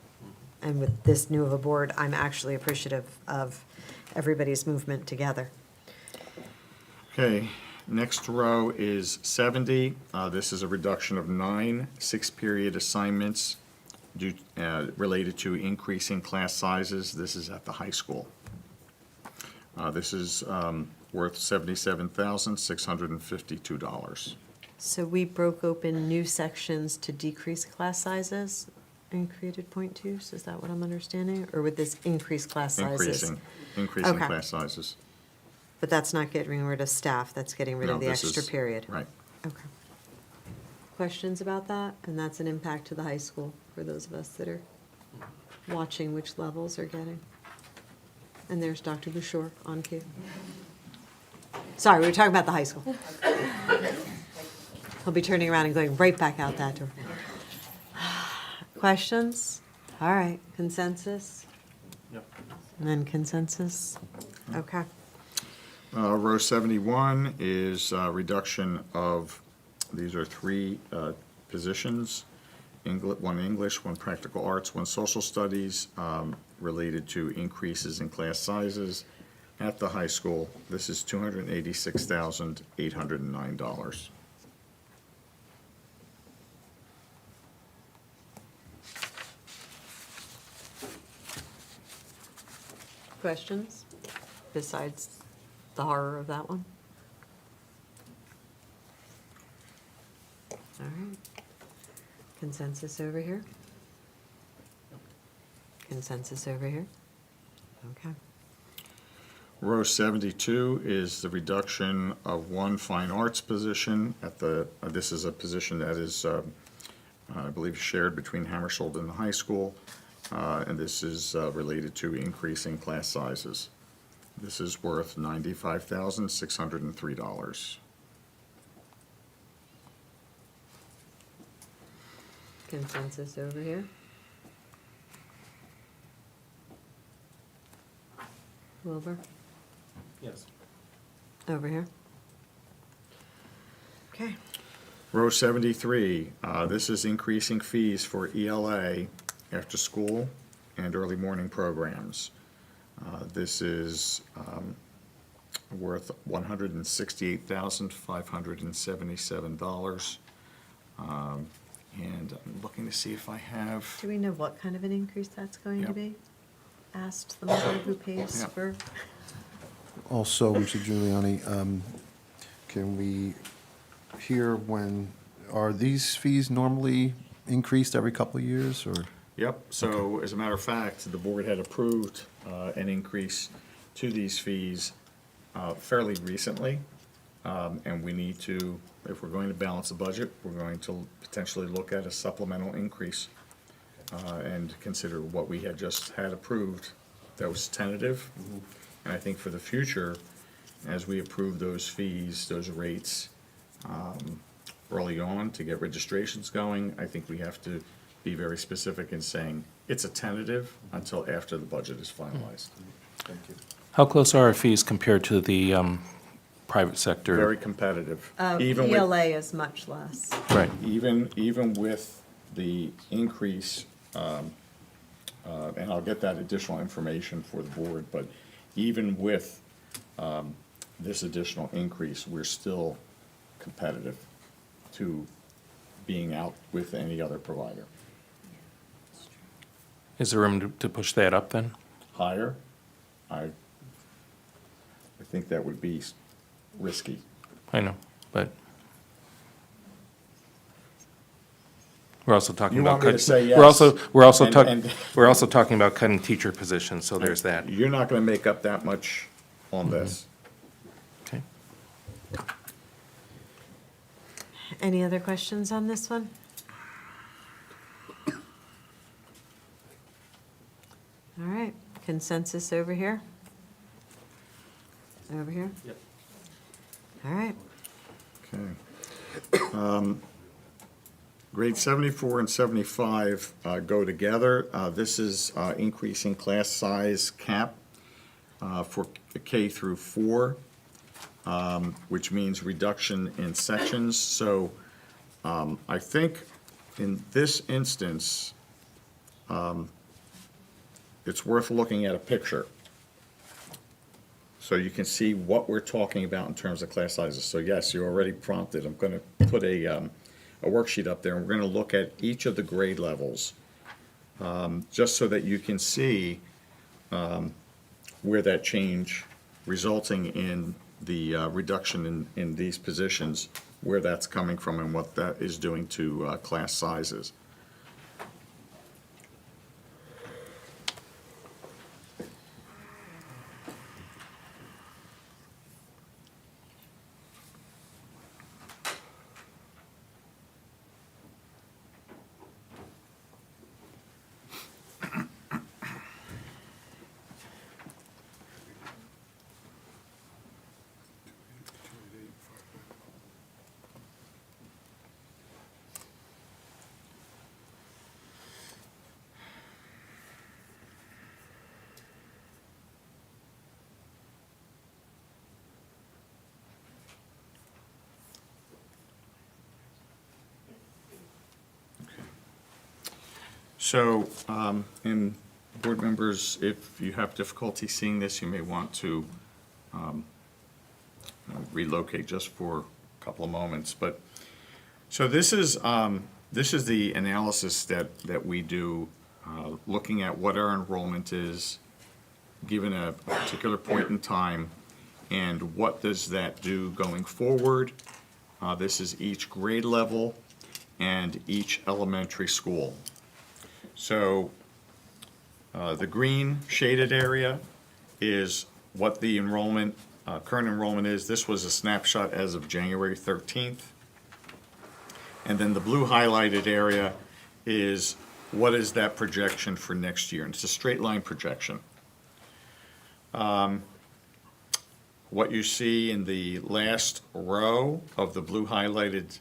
And with this new of a board, I'm actually appreciative of everybody's movement together. Okay, next row is 70. This is a reduction of 9 6-period assignments related to increasing class sizes. This is at the high school. This is worth $77,652. So we broke open new sections to decrease class sizes and created point twos, is that what I'm understanding? Or would this increase class sizes? Increasing Okay. class sizes. But that's not getting rid of staff, that's getting rid No, of the this extra is- period? Right. Okay. Questions about that? And that's an impact to the high school for those of us that are watching which levels are getting. And there's Dr. Bouchard on cue. Sorry, we were talking about the high school. He'll be turning around and going right back out that door. Questions? All right, consensus? Yep. And then consensus? Okay. Row 71 is reduction of, these are 3 positions, one English, one practical arts, one social studies, related to increases in class sizes at the high school. This is $286,809. Questions besides the horror of that one? Consensus over here? Consensus over here? Okay. Row 72 is the reduction of one fine arts position at the, this is a position that is, I believe, shared between Hammersholt and the high school, and this is related to increasing class sizes. This is worth $95,603. Consensus over here? Wilbur? Yes. Over here? Okay. Row 73, this is increasing fees for ELA, after school, and early morning programs. This is worth $168,577. And I'm looking to see if I have, Do we know what kind of an increase that's going to Yep. be? Asked the mother who pays Yep. for, Also, Mr. Giuliani, can we hear when, are these fees normally increased every couple of years, or? yep, so as a matter of fact, the board had approved an increase to these fees fairly recently. And we need to, if we're going to balance the budget, we're going to potentially look at a supplemental increase and consider what we had just had approved that was tentative. And I think for the future, as we approve those fees, those rates early on to get registrations going, I think we have to be very specific in saying it's a tentative until after the budget is finalized. Thank you. How close are our fees compared to the private sector? Very competitive. Even with- ELA is much less. Right. Even with the increase, and I'll get that additional information for the board, but even with this additional increase, we're still competitive to being out with any other provider. Is there room to push that up then? Higher, I think that would be risky. I know, but we're also talking You about want me to cutting. say yes, We're also talking about cutting teacher positions, so there's that. You're not gonna make up that much on this. Okay. Any other questions on this one? All right, consensus over here? Over here? Yep. All right. Okay. Grade 74 and 75 go together. This is increasing class size cap for K through 4, which means reduction in sections. So I think in this instance, it's worth looking at a picture so you can see what we're talking about in terms of class sizes. So yes, you're already prompted. I'm going to put a worksheet up there, and we're going to look at each of the grade levels, just so that you can see where that change resulting in the reduction in these positions, where that's coming from and what that is doing to class sizes. So, and board members, if you have difficulty seeing this, you may want to relocate just for a couple of moments. But, so this is the analysis that we do, looking at what our enrollment is, given a particular point in time, and what does that do going forward. This is each grade level, and each elementary school. So the green shaded area is what the enrollment, current enrollment is. This was a snapshot as of January 13th. And then the blue highlighted area is what is that projection for next year? And it's a straight line projection. What you see in the last row of the blue highlighted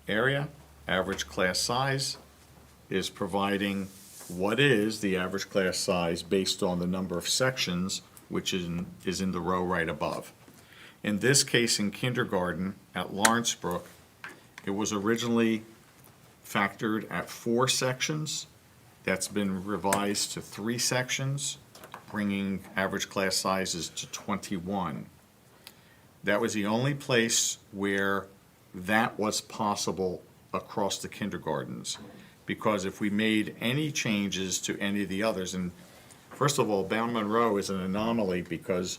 area, average class size, is providing what is the average class size based on the number of sections, which is in the row right above. In this case, in kindergarten at Lawrence Brook, it was originally factored at 4 sections. That's been revised to 3 sections, bringing average class sizes to 21. That was the only place where that was possible across the kindergartens. Because if we made any changes to any of the others, and first of all, Bound Monroe is an anomaly because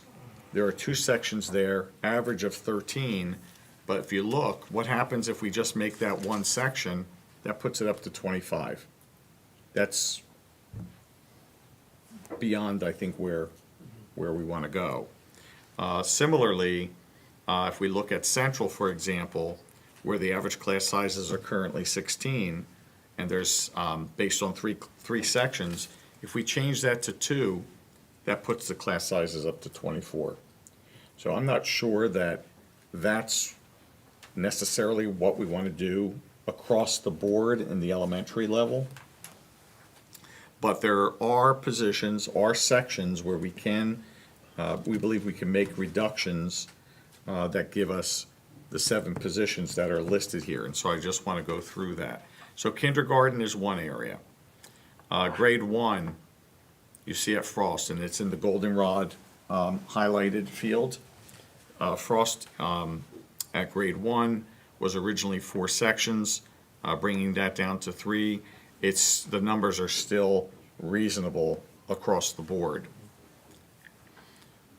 there are 2 sections there, average of 13, but if you look, what happens if we just make that 1 section? That puts it up to 25. That's beyond, I think, where we want to go. Similarly, if we look at Central, for example, where the average class sizes are currently 16, and there's, based on three sections, if we change that to 2, that puts the class sizes up to 24. So I'm not sure that that's necessarily what we want to do across the board in the elementary level. But there are positions, are sections where we can, we believe we can make reductions that give us the 7 positions that are listed here. And so I just want to go through that. So kindergarten is one area. Grade 1, you see at Frost, and it's in the goldenrod highlighted field. Frost at grade 1 was originally 4 sections, bringing that down to 3. The numbers are still reasonable across the board.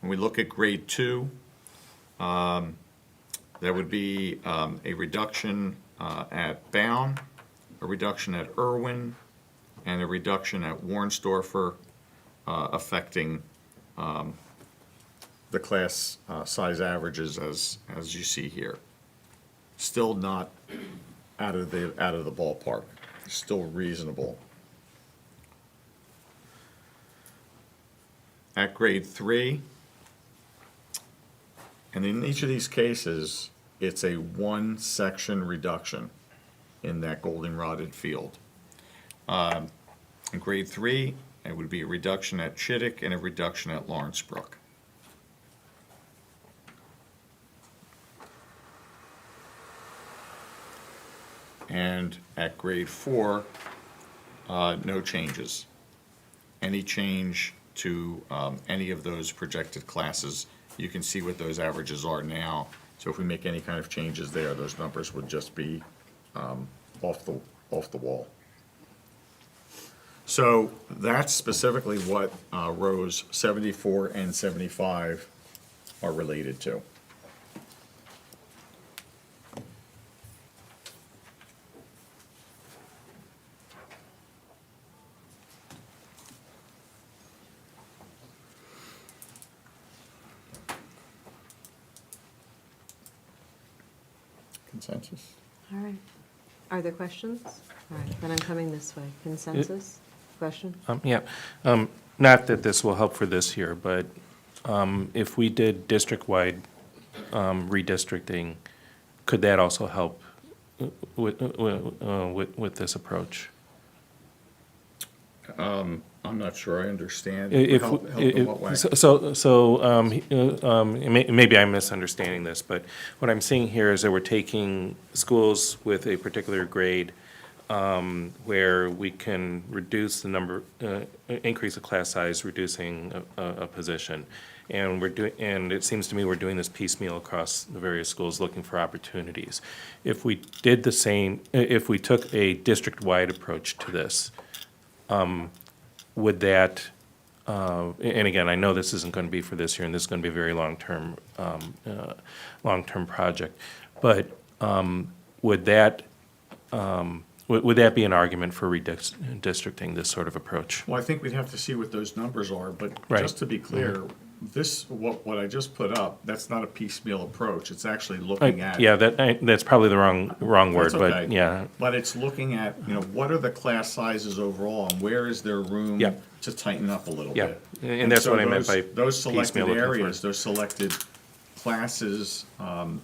When we look at grade 2, there would be a reduction at Bound, a reduction at Irwin, and a reduction at Warnsdorfer, affecting the class size averages as you see here. Still not out of the ballpark. Still reasonable. At grade 3, and in each of these cases, it's a 1 section reduction in that goldenrodded field. In grade 3, it would be a reduction at Chittick and a reduction at Lawrence Brook. And at grade 4, no changes. Any change to any of those projected classes, you can see what those averages are now. So if we make any kind of changes there, those numbers would just be off the wall. So that's specifically what rows 74 and 75 are related to. Consensus? All right. Are there questions? All right, then I'm coming this way. Consensus? Question? Yeah, not that this will help for this year, but if we did district-wide redistricting, could that also help with this approach? I'm not sure I understand. If, Help in what way? Maybe I'm misunderstanding this, but what I'm seeing here is that we're taking schools with a particular grade where we can reduce the number, increase the class size, reducing a position. And it seems to me we're doing this piecemeal across the various schools, looking for opportunities. If we did the same, if we took a district-wide approach to this, would that, and again, I know this isn't going to be for this year, and this is going to be a very long-term project, but would that would that be an argument for redistricting this sort of approach? Well, I think we'd have to see what those numbers are, but Right. just to be clear, this, what I just put up, that's not a piecemeal approach. It's actually looking at. Yeah, that's probably the wrong word, That's but okay. yeah. But it's looking at, what are the class sizes overall, and where is there room Yeah. to tighten up a little Yeah. bit? And that's so what I meant by those selected piecemeal looking for. areas, those selected classes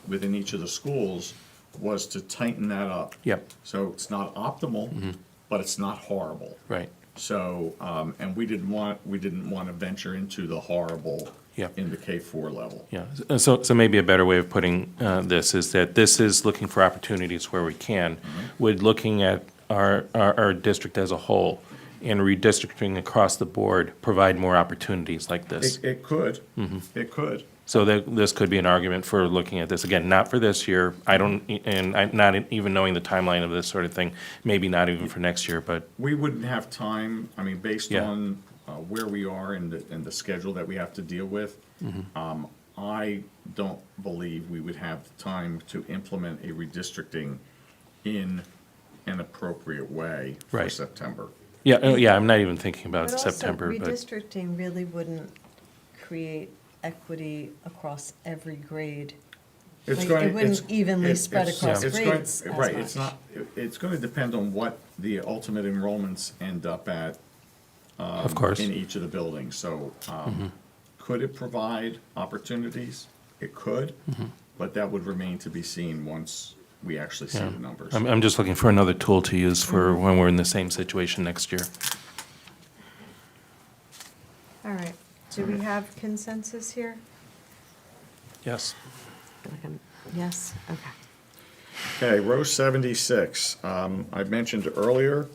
within each of the schools was to tighten that up. Yep. So it's not optimal, but it's not horrible. Right. So, and we didn't want to venture into the horrible Yep. in the K-4 level. Yeah, so maybe a better way of putting this is that this is looking for opportunities where we can. Would looking at our district as a whole and redistricting across the board provide more opportunities like this? It could. It could. So this could be an argument for looking at this, again, not for this year, and I'm not even knowing the timeline of this sort of thing, maybe not even for next year, but, We wouldn't have time, I mean, based Yeah. on where we are and the schedule that we have to deal with, I don't believe we would have time to implement a redistricting in an appropriate way for Right. September. yeah, I'm not even thinking about But also, September, but, redistricting really wouldn't create equity across every grade. It's Like, going, it wouldn't it's- evenly it's- spread it's- across it's going- grades as Right, it's much. not, it's going to depend on what the ultimate enrollments end up at. Of course. In each of the buildings, so, could it provide opportunities? It could, but that would remain to be seen once we actually see yeah. the numbers. I'm just looking for another tool to use for when we're in the same situation next year. All right, do we have consensus here? Yes. Yes, okay. Okay, row 76, I mentioned earlier,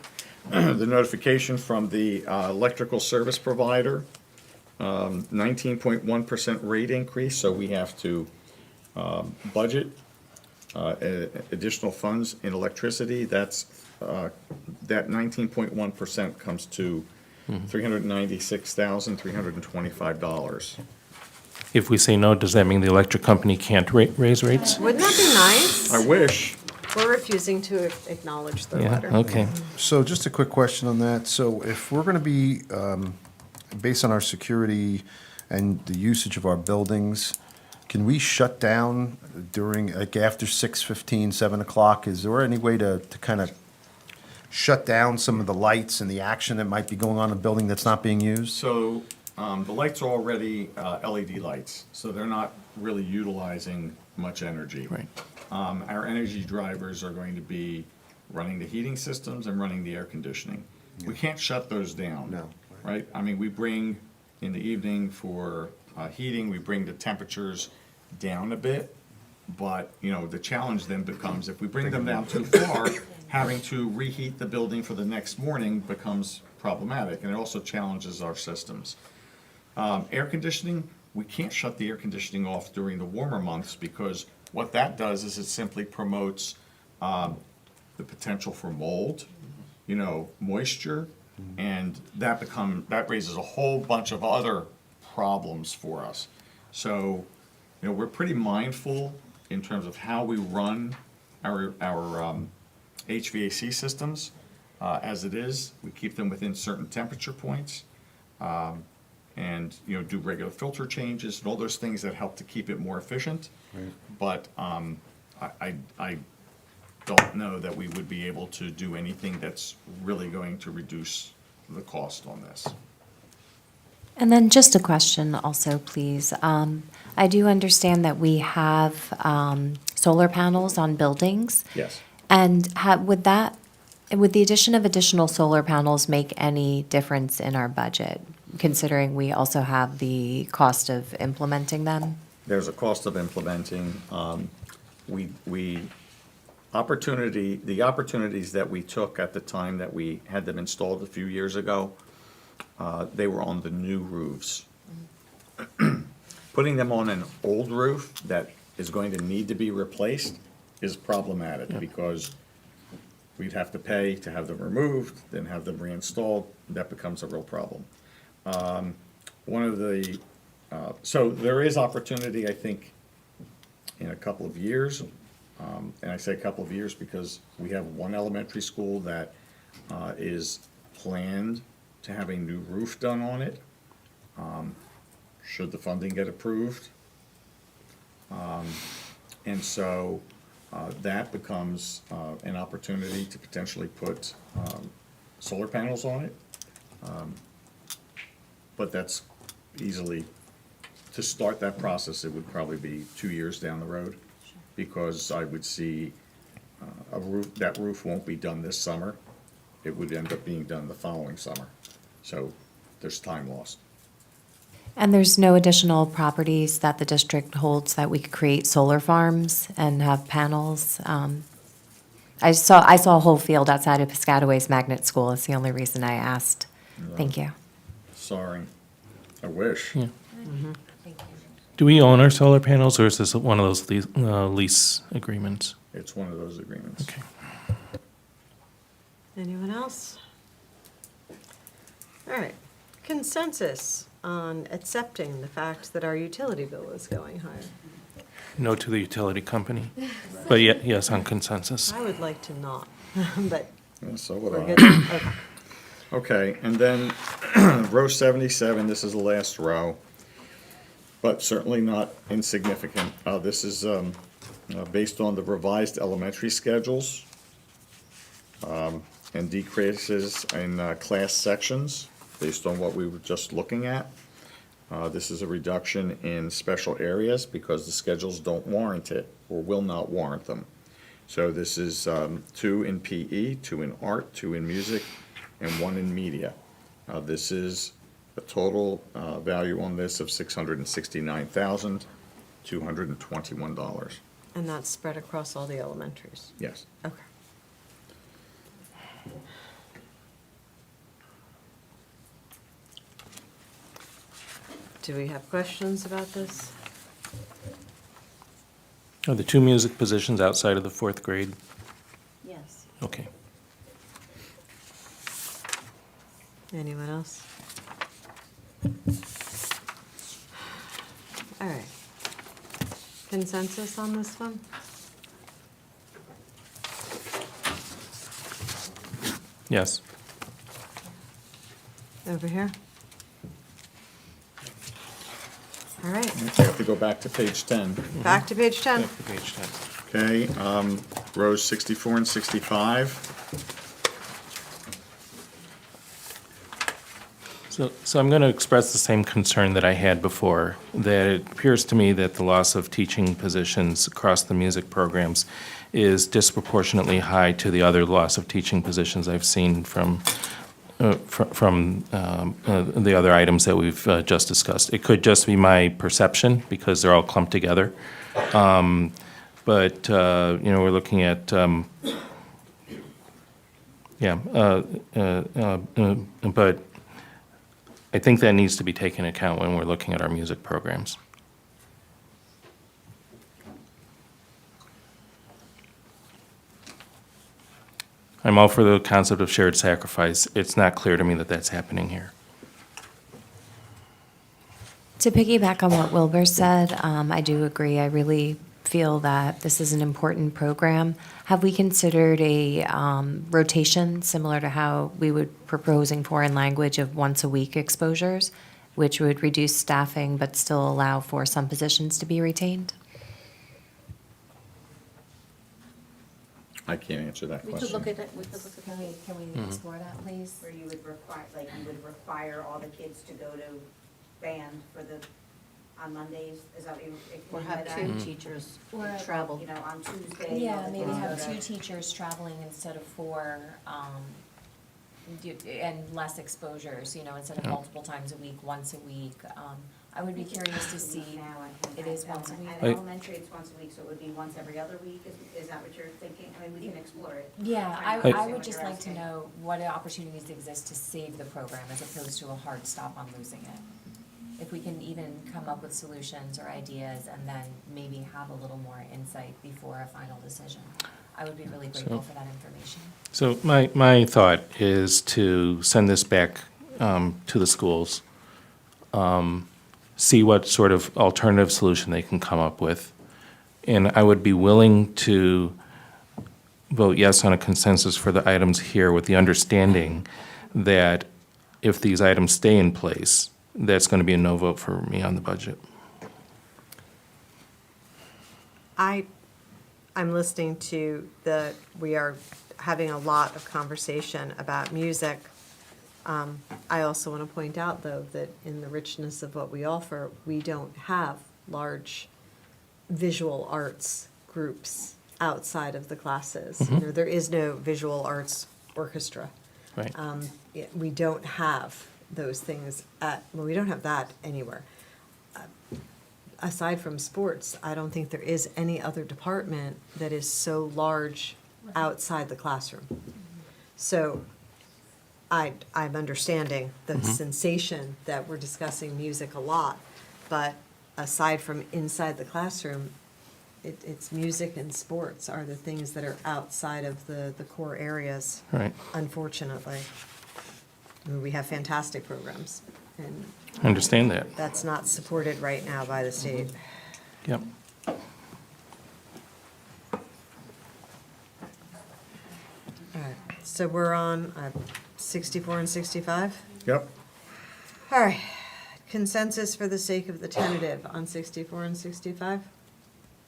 the notification from the electrical service provider, 19.1% rate increase, so we have to budget additional funds in electricity. That's, that 19.1% comes to $396,325. If we say no, does that mean the electric company can't raise rates? Wouldn't that be nice? I wish. We're refusing to acknowledge their Yeah, letter. okay. So just a quick question on that. So if we're going to be, based on our security and the usage of our buildings, can we shut down during, like after 6:15, 7 o'clock? Is there any way to kind of shut down some of the lights and the action that might be going on in a building that's not being used? So, the lights are already LED lights, so they're not really utilizing much energy. Right. Our energy drivers are going to be running the heating systems and running the air conditioning. We can't shut those down. No. Right? I mean, we bring, in the evening for heating, we bring the temperatures down a bit, but, the challenge then becomes, if we bring them down too far, having to reheat the building for the next morning becomes problematic, and it also challenges our systems. Air conditioning, we can't shut the air conditioning off during the warmer months, because what that does is it simply promotes the potential for mold, moisture, and that raises a whole bunch of other problems for us. So, we're pretty mindful in terms of how we run our HVAC systems. As it is, we keep them within certain temperature points, and, do regular filter changes and all those things that help to keep it more efficient. Right. But I don't know that we would be able to do anything that's really going to reduce the cost on this. And then just a question also, please. I do understand that we have solar panels on buildings. Yes. And would the addition of additional solar panels make any difference in our budget, considering we also have the cost of implementing them? There's a cost of implementing. The opportunities that we took at the time that we had them installed a few years ago, they were on the new roofs. Putting them on an old roof that is going to need to be replaced is problematic, because we'd have to pay to have them removed, then have them reinstalled. That becomes a real problem. So there is opportunity, I think, in a couple of years, And I say a couple of years because we have one elementary school that is planned to have a new roof done on it, should the funding get approved. And so that becomes an opportunity to potentially put solar panels on it. But that's easily, to start that process, it would probably be 2 years down the road, because I would see a roof, that roof won't be done this summer. It would end up being done the following summer. So there's time lost. And there's no additional properties that the district holds that we could create solar farms and have panels? I saw a whole field outside of Piscataway's Magnet School. It's the only reason I asked. Thank you. Sorry. I wish. Yeah. Do we own our solar panels, or is this one of those lease agreements? It's one of those agreements. Okay. Anyone else? All right. Consensus on accepting the fact that our utility bill is going higher. No to the utility company, but yes, on consensus. I would like to not, but Yeah, so would we're I. good. Okay. Okay, and then row 77, this is the last row, but certainly not insignificant. This is based on the revised elementary schedules and decreases in class sections based on what we were just looking at. This is a reduction in special areas because the schedules don't warrant it or will not warrant them. So this is 2 in PE, 2 in art, 2 in music, and 1 in media. This is a total value on this of $669,221. And that's spread across all the elementaries? Yes. Okay. Do we have questions about this? Are the 2 music positions outside of the 4th grade? Yes. Okay. Anyone else? All right. Consensus on this one? Yes. Over here? All right, We have to go back to page 10. back to page 10. Page 10. Okay, rows 64 and 65. So I'm going to express the same concern that I had before, that it appears to me that the loss of teaching positions across the music programs is disproportionately high to the other loss of teaching positions I've seen from the other items that we've just discussed. It could just be my perception because they're all clumped together. But we're looking at, but I think that needs to be taken into account when we're looking at our music programs. I'm all for the concept of shared sacrifice. It's not clear to me that that's happening here. To piggyback on what Wilbur said, I do agree. I really feel that this is an important program. Have we considered a rotation similar to how we would proposing foreign language of once-a-week exposures, which would reduce staffing but still allow for some positions to be retained? I can't answer that We question. could look at it, we could look at Can that. we explore that, please? Where you would require all the kids to go to band on Mondays, is that what you? Or have that? 2 teachers Or, travel. on Tuesday. all Yeah, the maybe kids have go 2 to- teachers traveling instead of 4, and less exposures, instead of multiple times a week, once a week. I would be curious to see, Now, I think it is once a week? At elementary, it's once a week, so it would be once every other week, is that what you're thinking? I mean, we can explore it. Yeah, Try and I understand would what just you're like to asking. know what opportunities exist to save the program as opposed to a hard stop on losing it. If we can even come up with solutions or ideas and then maybe have a little more insight before a final decision. I would be really grateful for that information. So my thought is to send this back to the schools, see what sort of alternative solution they can come up with, And I would be willing to vote yes on a consensus for the items here with the understanding that if these items stay in place, that's going to be a no vote for me on the budget. I'm listening to we are having a lot of conversation about music. I also want to point out, though, that in the richness of what we offer, we don't have large visual arts groups outside of the classes. There is no visual arts orchestra. Right. We don't have those things we don't have that anywhere. Aside from sports, I don't think there is any other department that is so large outside the classroom. So I'm understanding the sensation that we're discussing music a lot, but aside from inside the classroom, it's music and sports are the things that are outside of the core areas. Right. Unfortunately. I mean, we have fantastic programs, and I understand that. that's not supported right now by the state. Yep. All right, so we're on 64 and 65? Yep. All right, consensus for the sake of the tentative on 64 and 65?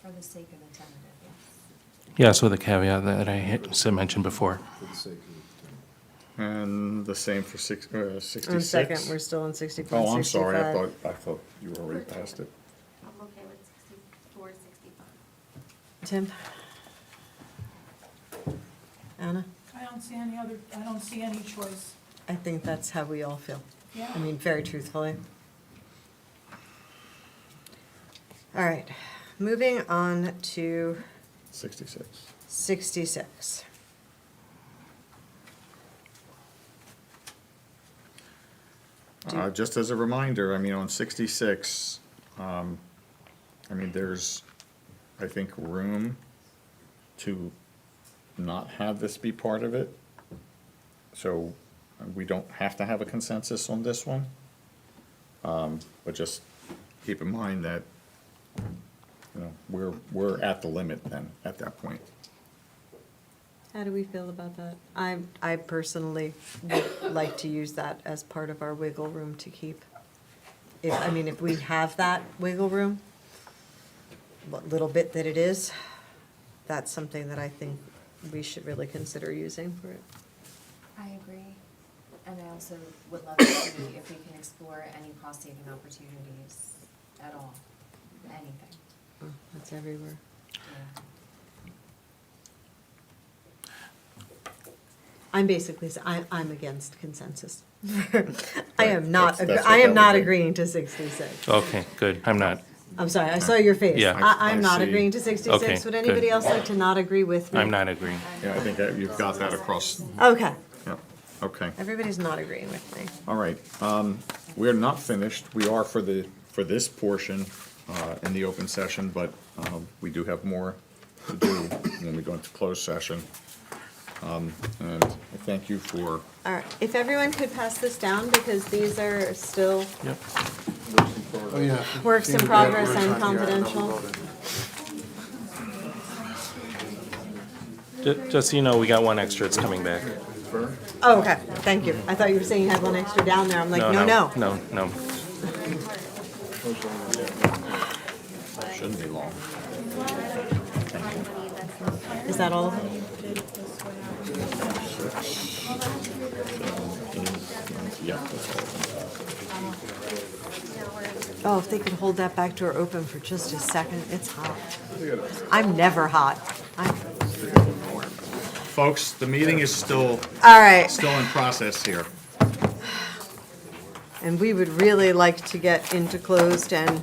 For the sake of the tentative, yes. Yes, with the caveat that I had mentioned before. And the same for 66? On second, we're still on 64 and Oh, I'm 65. sorry, I thought you were already past it. I'm okay with 64, 65. Tim? Anna? I don't see any choice. I think that's how we all feel. Yeah. I mean, very truthfully. All right, moving on to 66. 66. Just as a reminder, I mean, on 66, there's, I think, room to not have this be part of it. So we don't have to have a consensus on this one. But just keep in mind that, we're at the limit then, at that point. How do we feel about that? I personally would like to use that as part of our wiggle room to keep. If we have that wiggle room, what little bit that it is, that's something that I think we should really consider using for it. I agree. And I also would love to see if we can explore any cost-saving opportunities at all, anything. Oh, that's everywhere. Yeah. I'm basically, I'm against consensus. I am That's what I am that not would be. agreeing to 66. Okay, good. I'm not. I'm sorry, I saw your face. Yeah. I'm I not see. agreeing to 66. Okay, Would anybody good. else like to not agree with me? I'm not agreeing. Yeah, I think that you've got that across. Okay, Yeah, okay. everybody's not agreeing with me. All right, we're not finished. We are for this portion in the open session, but we do have more to do when we go into closed session. And I thank you for, All right, if everyone could pass this down, because these are still Yep. Oh, yeah. works in progress and confidential. Just so you know, we got one extra. It's coming back. Oh, okay, thank you. I thought you were saying you had one extra down there. I'm like, no. No. shouldn't be long. Is that all of them? Yeah, that's all. Oh, if they could hold that back door open for just a second, it's hot. I'm never hot. Folks, the meeting is still All right, in process here. and we would really like to get into closed and,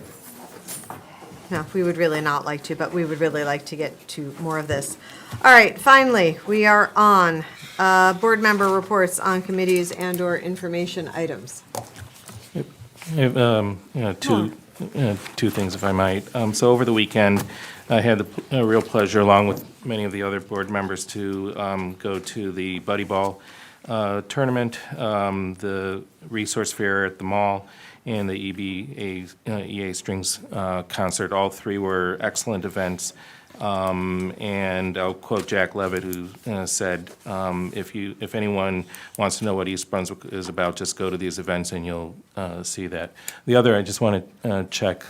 no, we would really not like to, but we would really like to get to more of this. All right, finally, we are on board member reports on committees and/or information items. Two things, if I might. So over the weekend, I had the real pleasure, along with many of the other board members, to go to the Buddy Ball tournament, the resource fair at the mall, and the EA Strings concert. All three were excellent events. And I'll quote Jack Levitt, who said, if anyone wants to know what East Brunswick is about, just go to these events and you'll see that. The other, I just want to check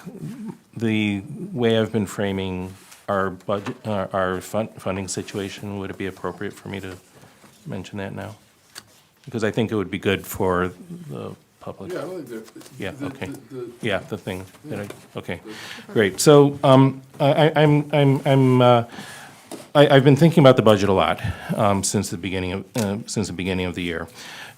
the way I've been framing our budget, our funding situation. Would it be appropriate for me to mention that now? Because I think it would be good for the public. Yeah, I don't think that. Yeah, the- okay. the- Yeah, the thing, that Yeah. okay, great. So, I've been thinking about the budget a lot, since the beginning of the year.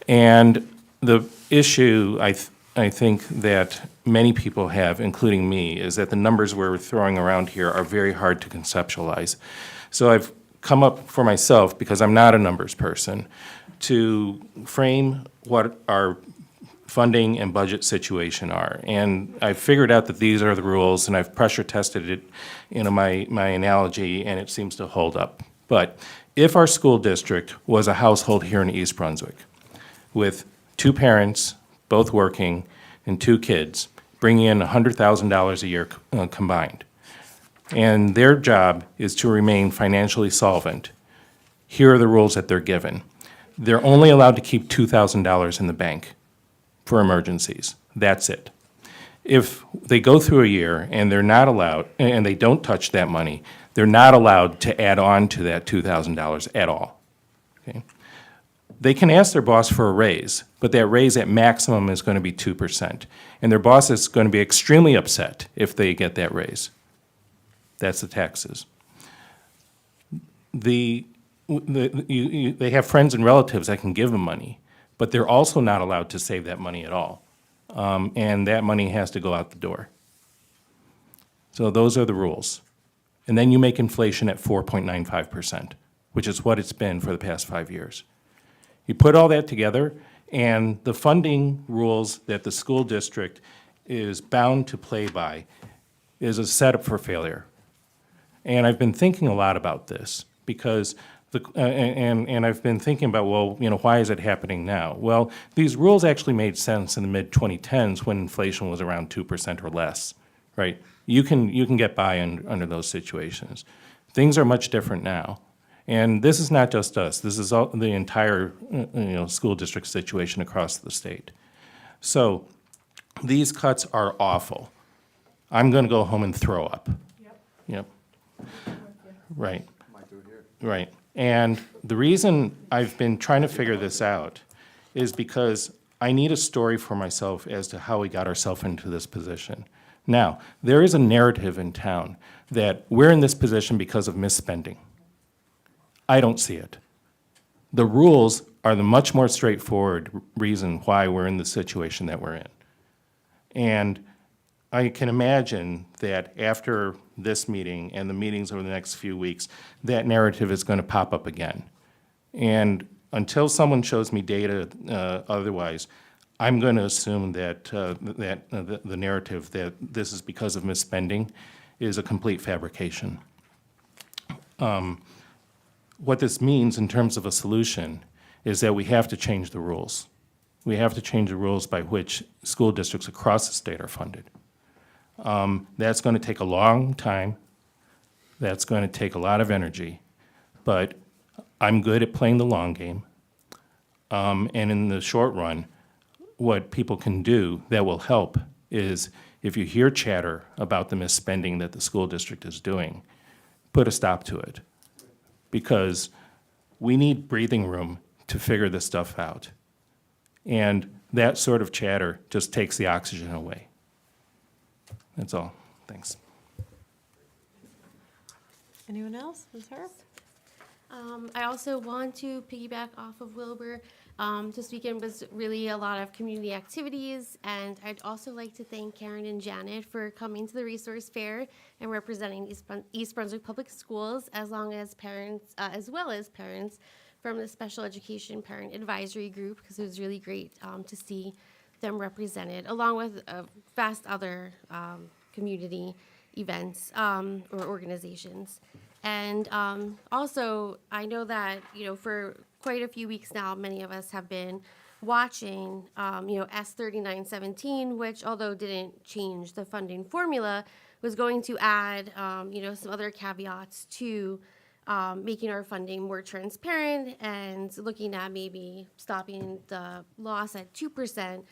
And the issue, I think that many people have, including me, is that the numbers we're throwing around here are very hard to conceptualize. So I've come up for myself, because I'm not a numbers person, to frame what our funding and budget situation are. And I've figured out that these are the rules, and I've pressure tested it, my analogy, and it seems to hold up. But if our school district was a household here in East Brunswick with two parents, both working, and two kids, bringing in $100,000 a year combined, and their job is to remain financially solvent, here are the rules that they're given. They're only allowed to keep $2,000 in the bank for emergencies. That's it. If they go through a year and they're not allowed, and they don't touch that money, they're not allowed to add on to that $2,000 at all. Okay? They can ask their boss for a raise, but that raise at maximum is going to be 2%. And their boss is going to be extremely upset if they get that raise. That's the taxes. They have friends and relatives that can give them money, but they're also not allowed to save that money at all. And that money has to go out the door. So those are the rules. And then you make inflation at 4.95%, which is what it's been for the past 5 years. You put all that together, and the funding rules that the school district is bound to play by is a setup for failure. And I've been thinking a lot about this, because and I've been thinking about, well, why is it happening now? Well, these rules actually made sense in the mid-2010s when inflation was around 2% or less, right? You can get by under those situations. Things are much different now. And this is not just us. This is the entire school district situation across the state. So these cuts are awful. I'm going to go home and throw up. Yep. Right. Right. And the reason I've been trying to figure this out is because I need a story for myself as to how we got ourselves into this position. Now, there is a narrative in town that we're in this position because of misspending. I don't see it. The rules are the much more straightforward reason why we're in the situation that we're in. And I can imagine that after this meeting and the meetings over the next few weeks, that narrative is going to pop up again. And until someone shows me data otherwise, I'm going to assume that the narrative that this is because of misspending is a complete fabrication. What this means in terms of a solution is that we have to change the rules. We have to change the rules by which school districts across the state are funded. That's going to take a long time. That's going to take a lot of energy. But I'm good at playing the long game. And in the short run, what people can do that will help is, if you hear chatter about the misspending that the school district is doing, put a stop to it. Because we need breathing room to figure this stuff out. And that sort of chatter just takes the oxygen away. That's all. Thanks. Anyone else? Ms. Herb? I also want to piggyback off of Wilbur. This weekend was really a lot of community activities, and I'd also like to thank Karen and Janet for coming to the resource fair and representing East Brunswick Public Schools, as well as parents from the Special Education Parent Advisory Group, because it was really great to see them represented, along with vast other community events or organizations. And also, I know that, for quite a few weeks now, many of us have been watching, S3917, which although didn't change the funding formula, was going to add, some other caveats to making our funding more transparent and looking at maybe stopping the loss at 2%.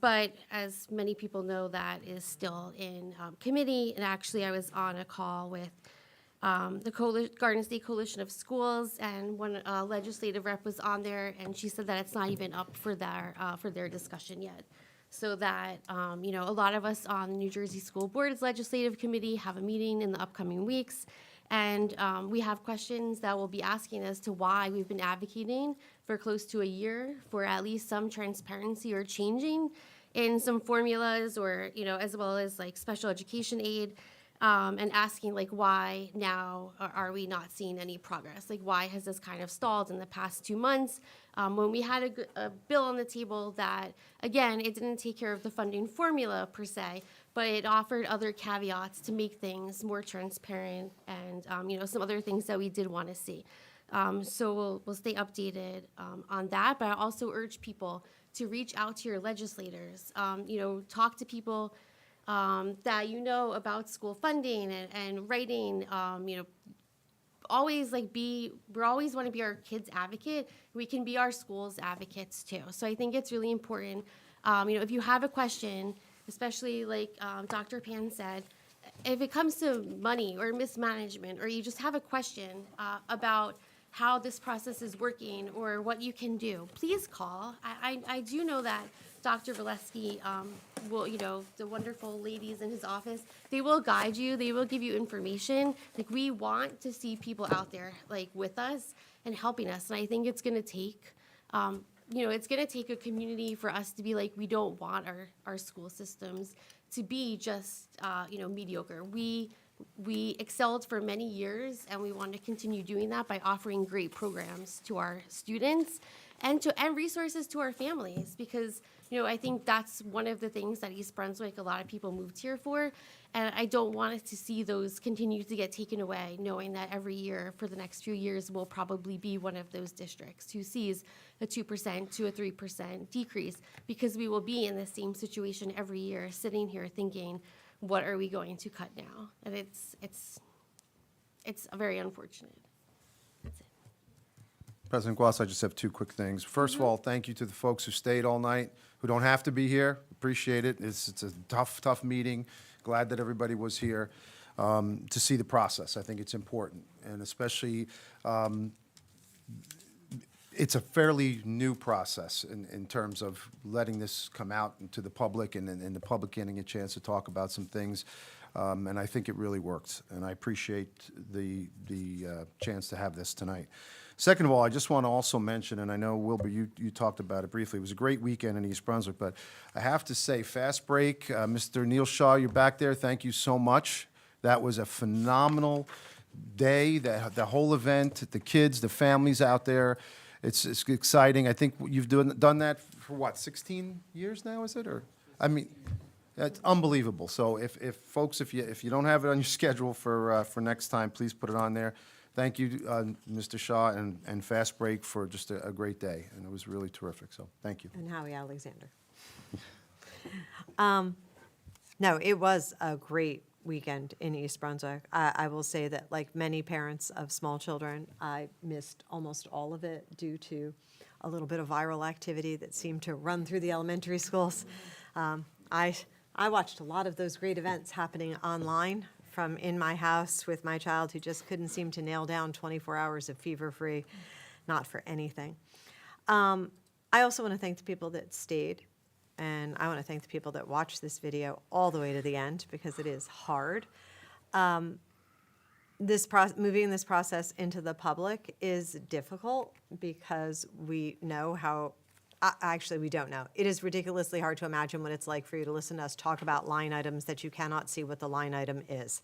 But as many people know, that is still in committee. And actually, I was on a call with the Garden State Coalition of Schools, and one legislative rep was on there, and she said that it's not even up for their discussion yet. So that, a lot of us on the New Jersey School Board's Legislative Committee have a meeting in the upcoming weeks, and we have questions that we'll be asking as to why we've been advocating for close to a year for at least some transparency or changing in some formulas, or, as well as like special education aid. And asking like why now are we not seeing any progress? Like why has this kind of stalled in the past 2 months when we had a bill on the table that, again, it didn't take care of the funding formula per se, but it offered other caveats to make things more transparent and, some other things that we did want to see. So we'll stay updated on that, but I also urge people to reach out to your legislators, talk to people that about school funding and writing, always we always want to be our kids' advocate. We can be our school's advocates too. So I think it's really important, if you have a question, especially like Dr. Pan said, if it comes to money or mismanagement, or you just have a question about how this process is working or what you can do, please call. I do know that Dr. Valesky will, the wonderful ladies in his office, they will guide you, they will give you information. Like, we want to see people out there, like, with us and helping us. And I think it's going to take, it's going to take a community for us to be like, we don't want our school systems to be just, mediocre. We excelled for many years, and we want to continue doing that by offering great programs to our students and resources to our families, because I think that's one of the things that East Brunswick, a lot of people moved here for, and I don't want us to see those continue to get taken away, knowing that every year for the next few years will probably be one of those districts who sees a 2% to a 3% decrease, because we will be in the same situation every year, sitting here thinking, what are we going to cut now? And it's very unfortunate. That's it. President Guas, I just have two quick things. First of all, thank you to the folks who stayed all night, who don't have to be here. Appreciate it. It's a tough meeting. Glad that everybody was here to see the process. I think it's important, and especially it's a fairly new process in terms of letting this come out into the public and the public getting a chance to talk about some things. And I think it really worked, and I appreciate the chance to have this tonight. Second of all, I just want to also mention, and I know, Wilbur, you talked about it briefly, it was a great weekend in East Brunswick, but I have to say, Fast Break, Mr. Neil Shaw, you're back there, thank you so much. That was a phenomenal day, the whole event, the kids, the families out there. It's exciting. I think you've done that for what, 16 years now, is it? Or, I mean, it's unbelievable. So if folks, if you don't have it on your schedule for next time, please put it on there. Thank you, Mr. Shaw and Fast Break, for just a great day, and it was really terrific. So thank you. And Howie Alexander. No, it was a great weekend in East Brunswick. I will say that, like many parents of small children, I missed almost all of it due to a little bit of viral activity that seemed to run through the elementary schools. I watched a lot of those great events happening online from in my house with my child, who just couldn't seem to nail down 24 hours of fever-free, not for anything. I also want to thank the people that stayed. And I want to thank the people that watched this video all the way to the end, because it is hard. Moving this process into the public is difficult, because we know how, actually we don't know. It is ridiculously hard to imagine what it's like for you to listen to us talk about line items that you cannot see what the line item is.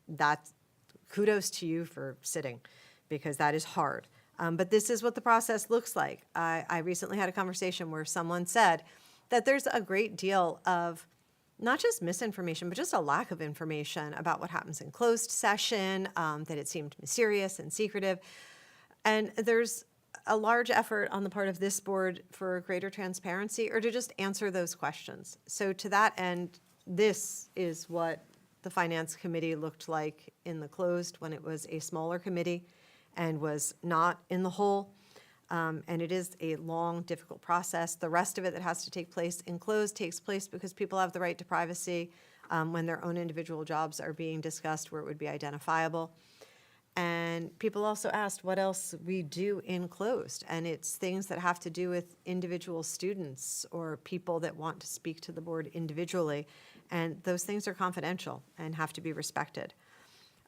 That's kudos to you for sitting, because that is hard. But this is what the process looks like. I recently had a conversation where someone said that there's a great deal of not just misinformation, but just a lack of information about what happens in closed session, that it seemed mysterious and secretive. And there's a large effort on the part of this board for greater transparency or to just answer those questions. So to that end, this is what the Finance Committee looked like in the closed when it was a smaller committee and was not in the whole. And it is a long, difficult process. The rest of it that has to take place in closed takes place because people have the right to privacy when their own individual jobs are being discussed where it would be identifiable. And people also asked what else we do in closed, and it's things that have to do with individual students or people that want to speak to the board individually, and those things are confidential and have to be respected.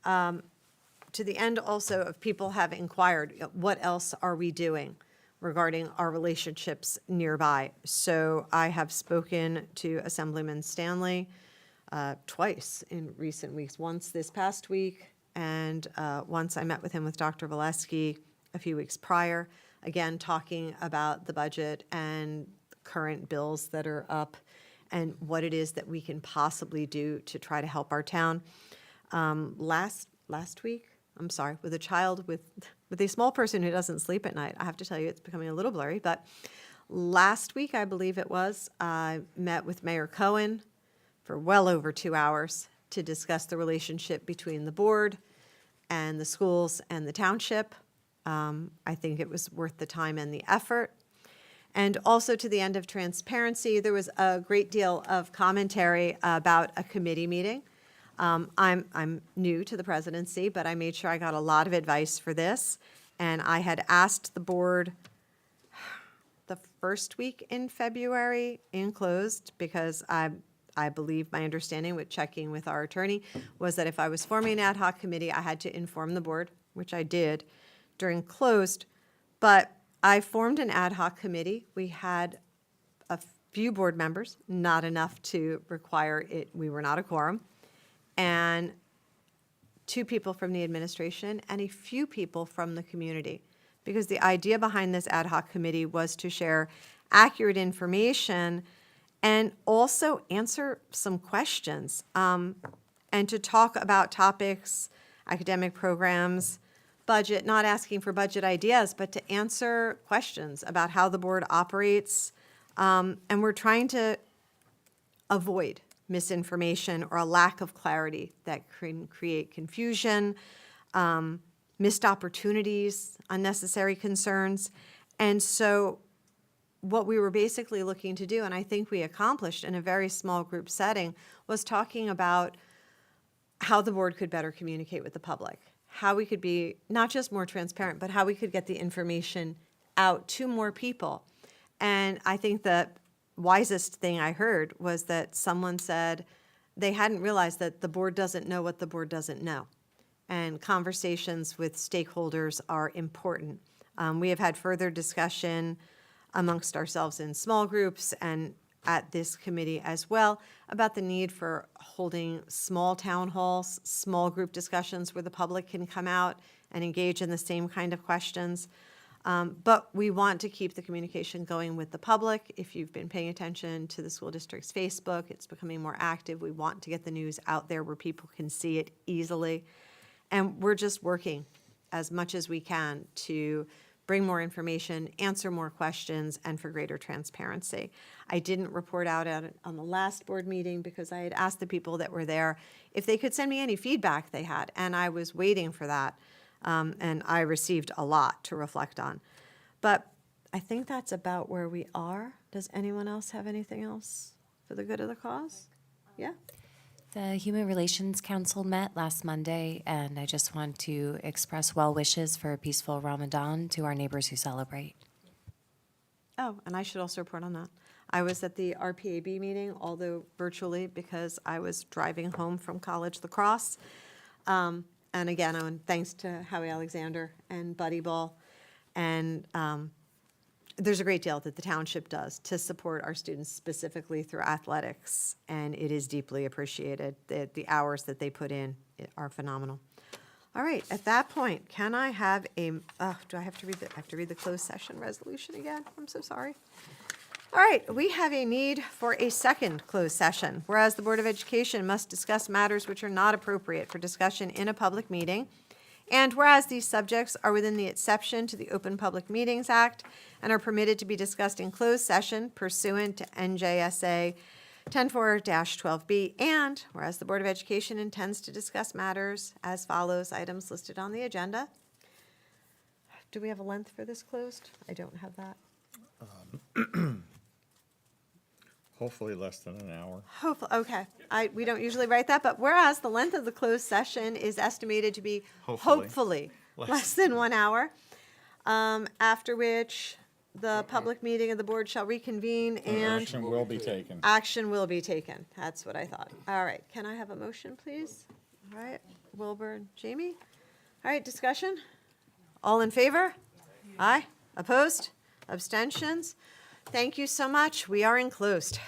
To the end also of people have inquired, what else are we doing regarding our relationships nearby? So I have spoken to Assemblyman Stanley twice in recent weeks, once this past week, and once I met with him with Dr. Valesky a few weeks prior, again, talking about the budget and current bills that are up and what it is that we can possibly do to try to help our town. Last week, I'm sorry, with a child with a small person who doesn't sleep at night, I have to tell you, it's becoming a little blurry, but last week, I believe it was, I met with Mayor Cohen for well over 2 hours to discuss the relationship between the board and the schools and the township. I think it was worth the time and the effort. And also to the end of transparency, there was a great deal of commentary about a committee meeting. I'm new to the presidency, but I made sure I got a lot of advice for this. And I had asked the board the first week in February in closed because I believe my understanding with checking with our attorney was that if I was forming an ad hoc committee, I had to inform the board, which I did during closed. But I formed an ad hoc committee. We had a few board members, not enough to require it. We were not a quorum. And 2 people from the administration and a few people from the community. Because the idea behind this ad hoc committee was to share accurate information and also answer some questions, and to talk about topics, academic programs, budget, not asking for budget ideas, but to answer questions about how the board operates. And we're trying to avoid misinformation or a lack of clarity that can create confusion, missed opportunities, unnecessary concerns. And so what we were basically looking to do, and I think we accomplished in a very small group setting, was talking about how the board could better communicate with the public, how we could be not just more transparent, but how we could get the information out to more people. And I think the wisest thing I heard was that someone said they hadn't realized that the board doesn't know what the board doesn't know. And conversations with stakeholders are important. We have had further discussion amongst ourselves in small groups and at this committee as well about the need for holding small town halls, small group discussions where the public can come out and engage in the same kind of questions. But we want to keep the communication going with the public. If you've been paying attention to the school district's Facebook, it's becoming more active. We want to get the news out there where people can see it easily. And we're just working as much as we can to bring more information, answer more questions, and for greater transparency. I didn't report out on the last board meeting because I had asked the people that were there if they could send me any feedback they had, and I was waiting for that. And I received a lot to reflect on. But I think that's about where we are. Does anyone else have anything else for the good of the cause? Yeah? The Human Relations Council met last Monday, and I just want to express well wishes for a peaceful Ramadan to our neighbors who celebrate. Oh, and I should also report on that. I was at the RPAB meeting, although virtually, because I was driving home from college lacrosse. And again, thanks to Howie Alexander and Buddy Ball. And there's a great deal that the township does to support our students specifically through athletics, and it is deeply appreciated. The hours that they put in are phenomenal. All right, at that point, can I have do I have to read the closed session resolution again? I'm so sorry. All right, we have a need for a second closed session. Whereas the Board of Education must discuss matters which are not appropriate for discussion in a public meeting, And whereas these subjects are within the exception to the Open Public Meetings Act and are permitted to be discussed in closed session pursuant to NJSA 10-4-12B, and whereas the Board of Education intends to discuss matters as follows, items listed on the agenda. Do we have a length for this closed? I don't have that. Hopefully less than an hour. Hopefully, okay. We don't usually write that, but whereas the length of the closed session is estimated to be hopefully less than 1 hour, after which the public meeting of the board shall reconvene and Action will be taken. action will be taken. That's what I thought. All right, can I have a motion, please? All right, Wilbur and Jamie. All right, discussion? All in favor? Aye. Opposed? Abstentions? Thank you so much. We are enclosed.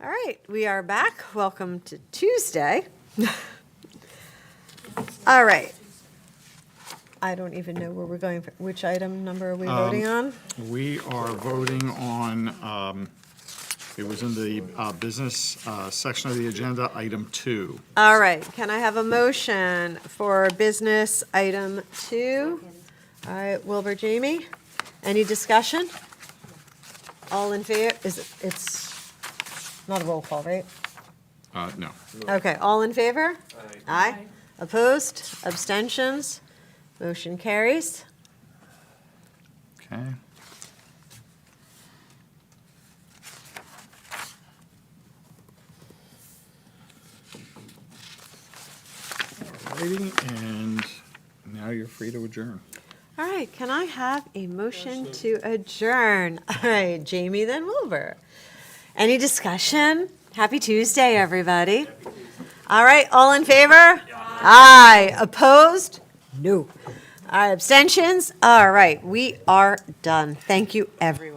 All right, we are back. Welcome to Tuesday. All right. I don't even know where we're going. Which item number are we voting on? We are voting on, it was in the business section of the agenda, item 2. All right, can I have a motion for business item 2? All right, Wilbur, Jamie, any discussion? All in favor, it's not a roll call, right? No. Okay, all in favor? Aye. Opposed, abstentions, motion carries. Okay. Alrighty, and now you're free to adjourn. All right, can I have a motion to adjourn? All right, Jamie, then Wilbur. Any discussion? Happy Tuesday, everybody. All right, all in favor? Aye. Opposed? No. All right, abstentions? All right, we are done. Thank you, everyone.